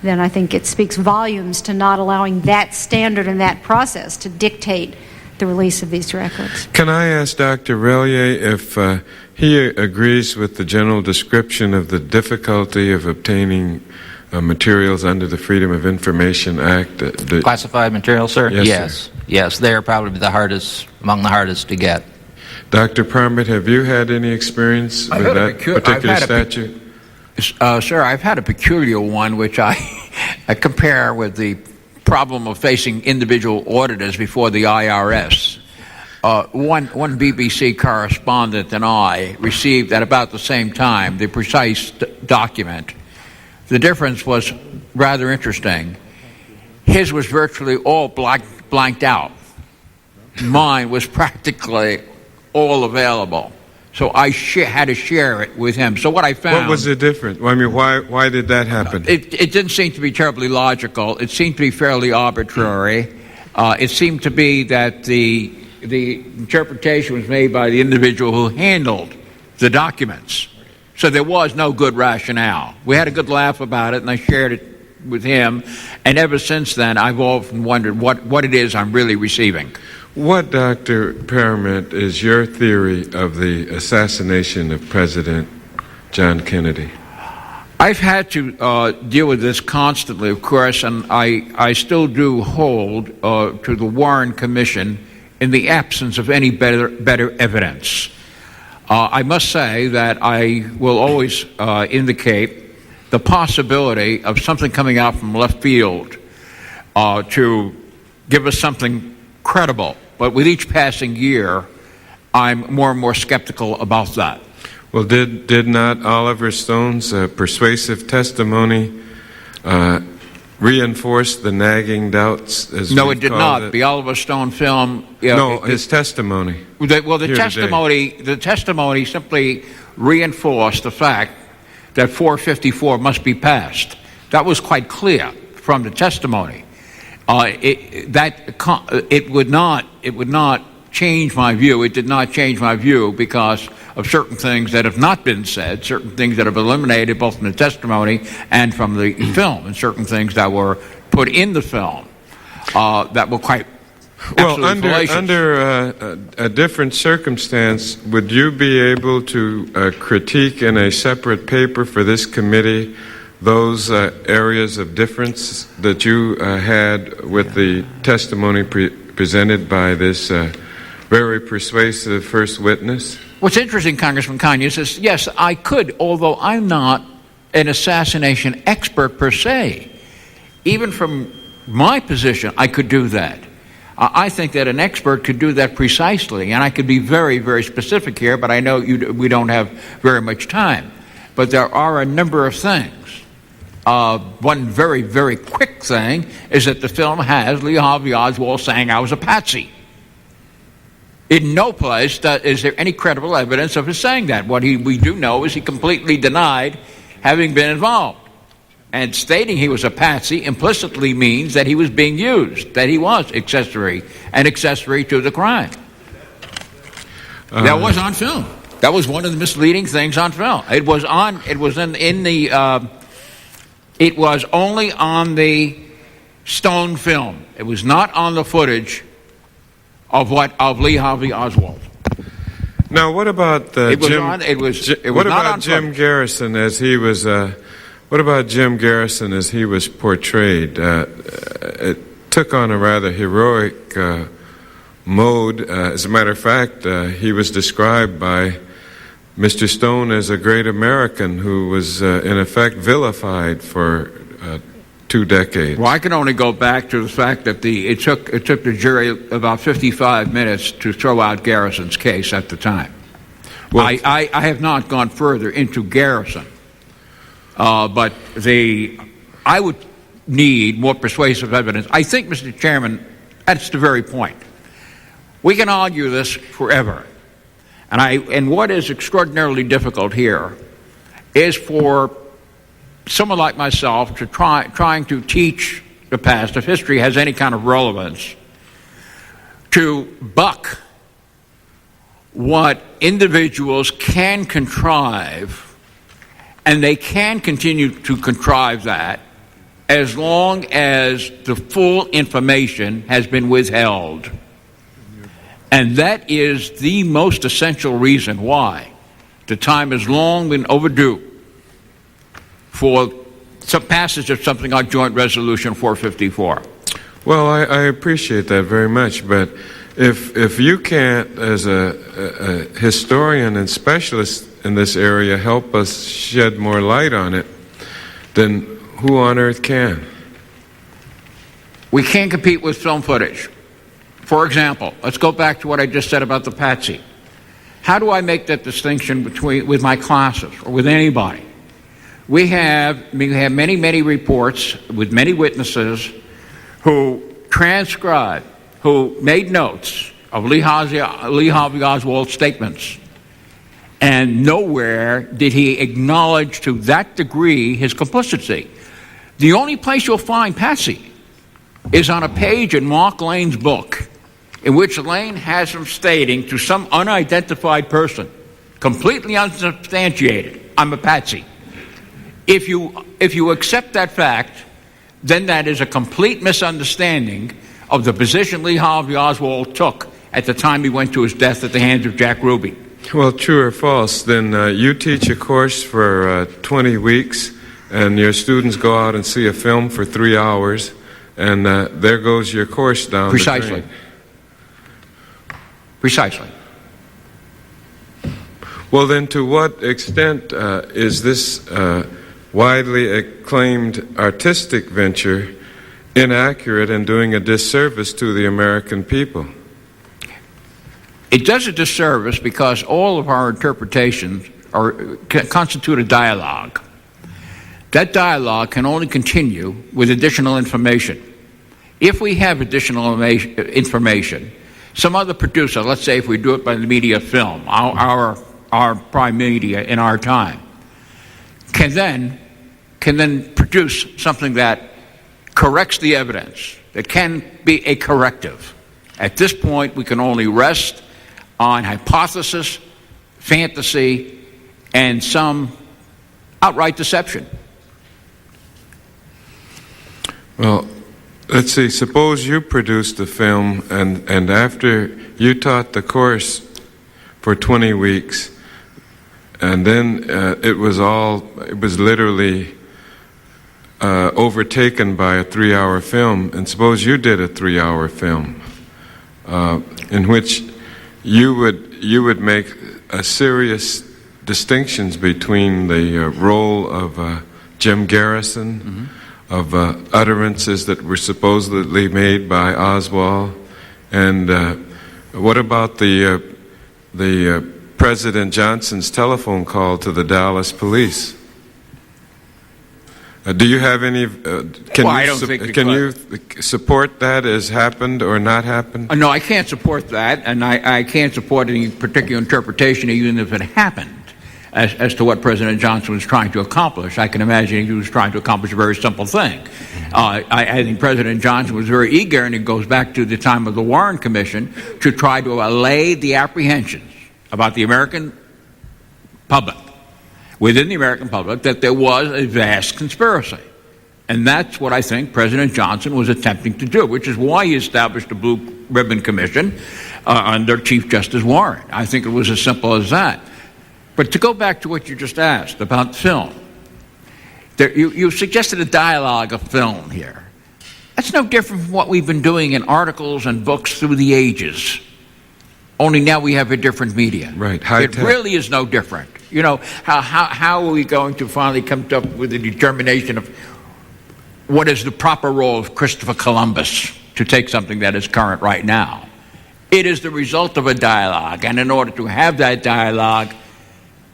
Speaker 16: then I think it speaks volumes to not allowing that standard and that process to dictate the release of these records.
Speaker 2: Can I ask Dr. Relier if he agrees with the general description of the difficulty of obtaining materials under the Freedom of Information Act?
Speaker 18: Classified material, sir?
Speaker 2: Yes, sir.
Speaker 18: Yes, they are probably among the hardest to get.
Speaker 2: Dr. Parmit, have you had any experience with that particular statute?
Speaker 17: Sir, I've had a peculiar one, which I compare with the problem of facing individual auditors before the IRS. One BBC correspondent and I received at about the same time the precise document. The difference was rather interesting. His was virtually all blanked out. Mine was practically all available. So I had to share it with him. So what I found...
Speaker 2: What was the difference? I mean, why did that happen?
Speaker 17: It didn't seem to be terribly logical. It seemed to be fairly arbitrary. It seemed to be that the interpretation was made by the individual who handled the documents. So there was no good rationale. We had a good laugh about it, and I shared it with him. And ever since then, I've often wondered what it is I'm really receiving.
Speaker 2: What, Dr. Parmit, is your theory of the assassination of President John Kennedy?
Speaker 17: I've had to deal with this constantly, of course, and I still do hold to the Warren Commission in the absence of any better evidence. I must say that I will always indicate the possibility of something coming out from left field to give us something credible. But with each passing year, I'm more and more skeptical about that.
Speaker 2: Well, did not Oliver Stone's persuasive testimony reinforce the nagging doubts?
Speaker 17: No, it did not. The Oliver Stone film.
Speaker 2: His testimony.
Speaker 17: The testimony simply reinforced the fact that 454 must be passed. That was quite clear from the testimony. It would not change my view. It did not change my view because of certain things that have not been said, certain things that have eliminated both from the testimony and from the film, and certain things that were put in the film that were quite fallacious.
Speaker 2: Under a different circumstance, would you be able to critique in a separate paper for this committee those areas of difference that you had with the testimony presented by this very persuasive first witness?
Speaker 17: What's interesting, Congressman Conyers, is yes, I could, although I'm not an assassination expert per se. Even from my position, I could do that. I think that an expert could do that precisely, and I could be very, very specific here, but I know we don't have very much time. But there are a number of things. One very, very quick thing is that the film has Lee Harvey Oswald saying, "I was a patsy." In no place is there any credible evidence of his saying that. What we do know is he completely denied having been involved. And stating he was a patsy implicitly means that he was being used, that he was accessory to the crime. That was on film. That was one of the misleading things on film. It was only on the stone film. It was not on the footage of Lee Harvey Oswald.
Speaker 2: Now, what about Jim Garrison as he was? What about Jim Garrison as he was portrayed? It took on a rather heroic mode. As a matter of fact, he was described by Mr. Stone as a great American who was, in effect, vilified for 2 decades.
Speaker 17: Well, I can only go back to the fact that it took the jury about 55 minutes to throw out Garrison's case at the time. Well, I have not gone further into Garrison. But I would need more persuasive evidence. I think, Mr. Chairman, that's the very point. We can argue this forever. And what is extraordinarily difficult here is for someone like myself to trying to teach the past, if history has any kind of relevance, to buck what individuals can contrive. And they can continue to contrive that as long as the full information has been withheld. And that is the most essential reason why the time has long been overdue for some passage of something like Joint Resolution 454.
Speaker 2: Well, I appreciate that very much, but if you can't, as a historian and specialist in this area, help us shed more light on it, then who on earth can?
Speaker 17: We can't compete with film footage. For example, let's go back to what I just said about the patsy. How do I make that distinction with my classes or with anybody? We have many, many reports with many witnesses who transcribed, who made notes of Lee Harvey Oswald's statements. And nowhere did he acknowledge to that degree his complicity. The only place you'll find patsy is on a page in Mark Lane's book, in which Lane has him stating to some unidentified person, completely unsubstantiated, "I'm a patsy." If you accept that fact, then that is a complete misunderstanding of the position Lee Harvey Oswald took at the time he went to his death at the hands of Jack Ruby.
Speaker 2: Well, true or false, then you teach a course for 20 weeks, and your students go out and see a film for 3 hours, and there goes your course down the drain.
Speaker 17: Precisely.
Speaker 2: Well, then, to what extent is this widely acclaimed artistic venture inaccurate and doing a disservice to the American people?
Speaker 17: It does a disservice because all of our interpretations constitute a dialogue. That dialogue can only continue with additional information. If we have additional information, some other producer, let's say if we do it by the media of film, our prime media in our time, can then produce something that corrects the evidence, that can be a corrective. At this point, we can only rest on hypothesis, fantasy, and some outright deception.
Speaker 2: Well, let's see, suppose you produced the film and after you taught the course for 20 weeks, and then it was literally overtaken by a 3-hour film, and suppose you did a 3-hour film in which you would make a serious distinctions between the role of Jim Garrison, utterances that were supposedly made by Oswald? And what about the President Johnson's telephone call to the Dallas police? Do you have any? Can you support that as happened or not happened?
Speaker 17: No, I can't support that, and I can't support any particular interpretation, even if it happened, as to what President Johnson was trying to accomplish. I can imagine he was trying to accomplish a very simple thing. I think President Johnson was very eager, and it goes back to the time of the Warren Commission, to try to allay the apprehensions about the American public, within the American public, that there was a vast conspiracy. And that's what I think President Johnson was attempting to do, which is why he established a Blue Ribbon Commission under Chief Justice Warren. I think it was as simple as that. But to go back to what you just asked about film, you suggested a dialogue of film here. That's no different from what we've been doing in articles and books through the ages. Only now we have a different media.
Speaker 2: Right.
Speaker 17: It really is no different. You know, how are we going to finally come up with a determination of what is the proper role of Christopher Columbus, to take something that is current right now? It is the result of a dialogue, and in order to have that dialogue,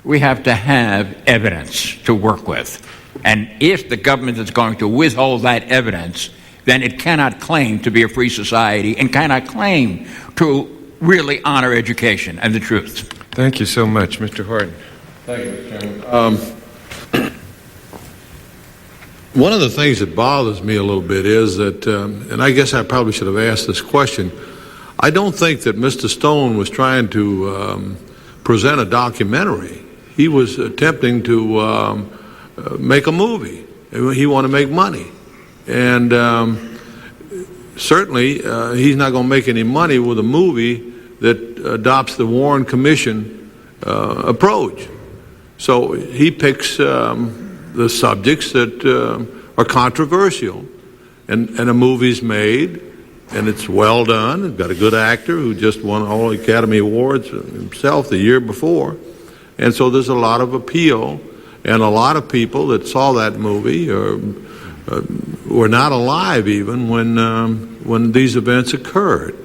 Speaker 17: we have to have evidence to work with. And if the government is going to withhold that evidence, then it cannot claim to be a free society and cannot claim to really honor education and the truth.
Speaker 2: Thank you so much, Mr. Horton.
Speaker 3: Thank you, Mr. Chairman. One of the things that bothers me a little bit is that, and I guess I probably should have asked this question, I don't think that Mr. Stone was trying to present a documentary. He was attempting to make a movie. He wanted to make money. And certainly he's not going to make any money with a movie that adopts the Warren Commission approach. So he picks the subjects that are controversial, and a movie's made, and it's well done. It's got a good actor who just won all Academy Awards himself the year before, and so there's a lot of appeal, and a lot of people that saw that movie were not alive even when these events occurred.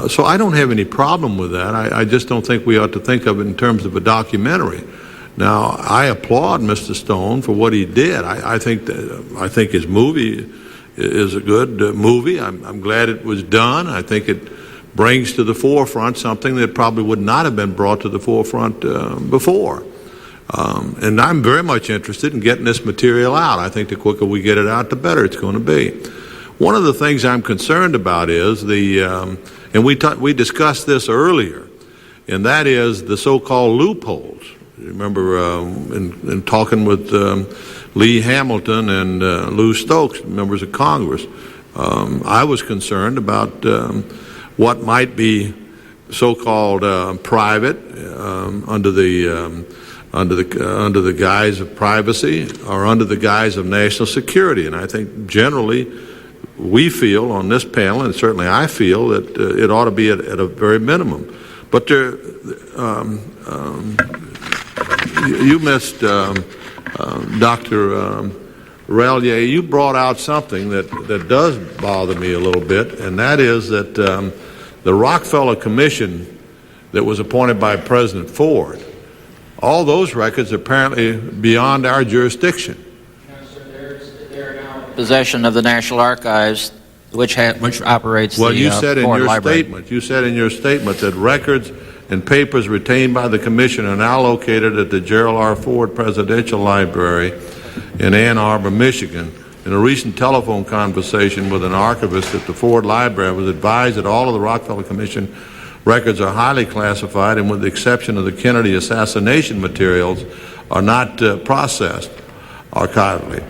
Speaker 3: So I don't have any problem with that. I just don't think we ought to think of it in terms of a documentary. Now, I applaud Mr. Stone for what he did. I think his movie is a good movie. I'm glad it was done. I think it brings to the forefront something that probably would not have been brought to the forefront before. And I'm very much interested in getting this material out. I think the quicker we get it out, the better it's going to be. One of the things I'm concerned about is and we discussed this earlier, and that is the so-called loopholes. Remember in talking with Lee Hamilton and Lou Stokes, members of Congress, I was concerned about what might be so-called private under the guise of privacy or under the guise of national security. And I think generally we feel on this panel, and certainly I feel, that it ought to be at a very minimum. But you missed, Dr. Rallier, you brought out something that does bother me a little bit, and that is that the Rockefeller Commission that was appointed by President Ford, all those records are apparently beyond our jurisdiction.
Speaker 18: They're now in possession of the National Archives, which operates the Ford Library.
Speaker 3: You said in your statement that records and papers retained by the Commission are now located at the Gerald R. Ford Presidential Library in Ann Arbor, Michigan. In a recent telephone conversation with an archivist at the Ford Library, I was advised that all of the Rockefeller Commission records are highly classified and, with the exception of the Kennedy assassination materials, are not processed archivally.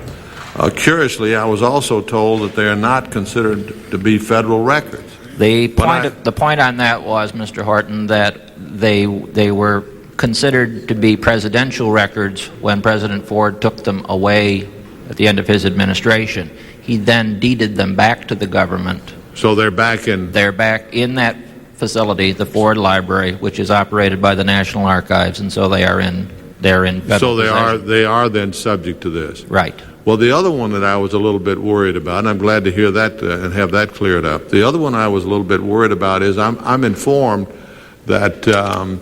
Speaker 3: Curiously, I was also told that they are not considered to be federal records.
Speaker 18: The point on that was, Mr. Horton, that they were considered to be presidential records when President Ford took them away at the end of his administration. He then deeded them back to the government.
Speaker 3: So they're back in...
Speaker 18: They're back in that facility, the Ford Library, which is operated by the National Archives, and so they're in federal
Speaker 3: So
Speaker 18: possession.
Speaker 3: they are then subject to this.
Speaker 18: Right.
Speaker 3: Well, the other one that I was a little bit worried about, and I'm glad to hear that and have that cleared up. The other one I was a little bit worried about is I'm informed that the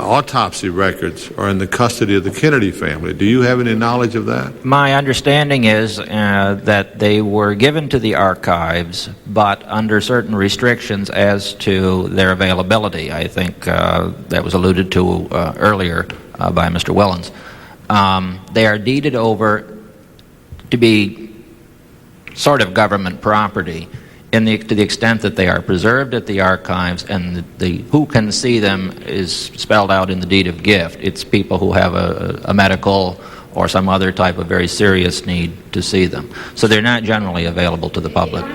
Speaker 3: autopsy records are in the custody of the Kennedy family. Do you have any knowledge of that?
Speaker 18: My understanding is that they were given to the archives, but under certain restrictions as to their availability. I think that was alluded to earlier by Mr. Wellens. They are deeded over to be sort of government property to the extent that they are preserved at the archives, and the who can see them is spelled out in the deed of gift. It's people who have a medical or some other type of very serious need to see them. So they're not generally available to the public.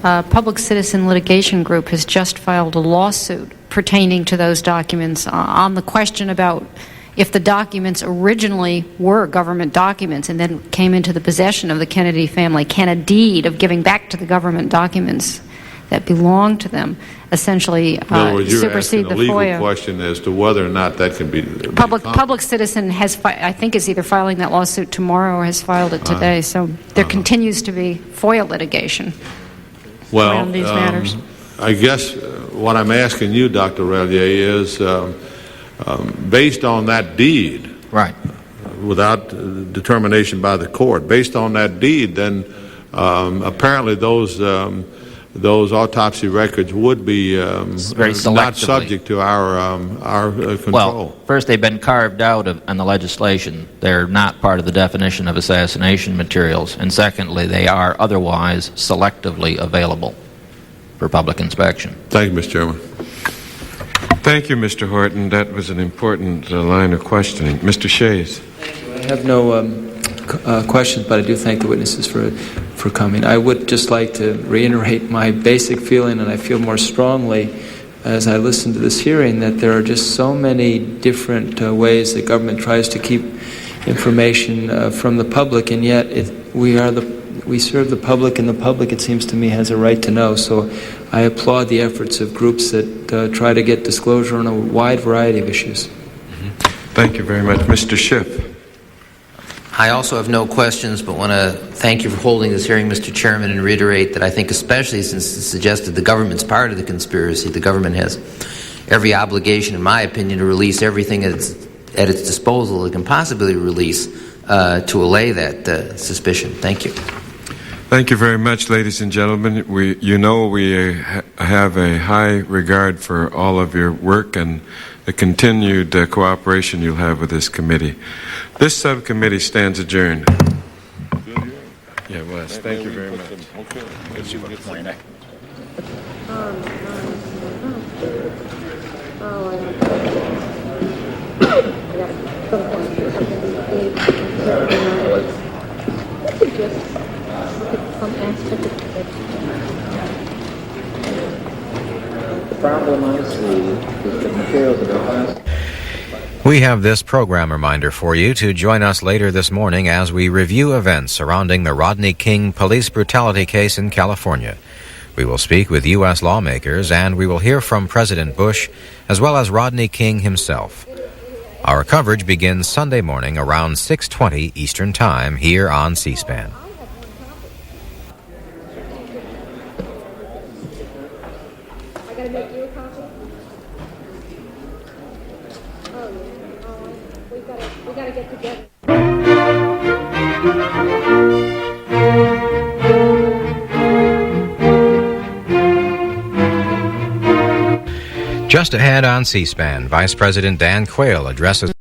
Speaker 16: Public Citizen Litigation Group has just filed a lawsuit pertaining to those documents on the question about if the documents originally were government documents and then came into the possession of the Kennedy family, can a deed of giving back to the government documents that belong to them essentially
Speaker 3: In other words, you're
Speaker 16: supersede
Speaker 3: asking
Speaker 16: the
Speaker 3: a legal
Speaker 16: FOIA?
Speaker 3: question as to whether or not that can be
Speaker 16: Public Citizen has, I think, is either filing that lawsuit tomorrow or has filed it today. So there continues to be FOIA litigation around these matters.
Speaker 3: I guess what I'm asking you, Dr. Relier, is based on that deed,
Speaker 18: right,
Speaker 3: without determination by the court, based on that deed, then apparently those autopsy records would be not subject to our control.
Speaker 18: Well, first, they've been carved out in the legislation. They're not part of the definition of assassination materials. And secondly, they are otherwise selectively available for public inspection.
Speaker 3: Thank you, Mr. Chairman.
Speaker 2: Thank you, Mr. Horton. That was an important line of questioning. Mr. Shays.
Speaker 4: I have no questions, but I do thank the witnesses for coming. I would just like to reiterate my basic feeling, and I feel more strongly as I listen to this hearing, that there are just so many different ways the government tries to keep information from the public, and yet we serve the public, and the public, it seems to me, has a right to know. So I applaud the efforts of groups that try to get disclosure on a wide variety of issues.
Speaker 2: Thank you very much. Mr. Schiff.
Speaker 5: I also have no questions, but want to thank you for holding this hearing, Mr. Chairman, and reiterate that I think, especially since it's suggested the government's part of the conspiracy, the government has every obligation, in my opinion, to release everything at its disposal it can possibly release to allay that suspicion. Thank you.
Speaker 2: Thank you very much, ladies and gentlemen. We have a high regard for all of your work and the continued cooperation you'll have with this committee. This subcommittee stands adjourned. Yeah, it was. Thank you very much.
Speaker 1: We have this program reminder for you to join us later this morning as we review events surrounding the Rodney King police brutality case in California. We will speak with U.S. lawmakers and we will hear from President Bush as well as Rodney King himself. Our coverage begins Sunday morning around 6:20 Eastern Time here on C-SPAN. Just ahead on C-SPAN, Vice President Dan Quayle addresses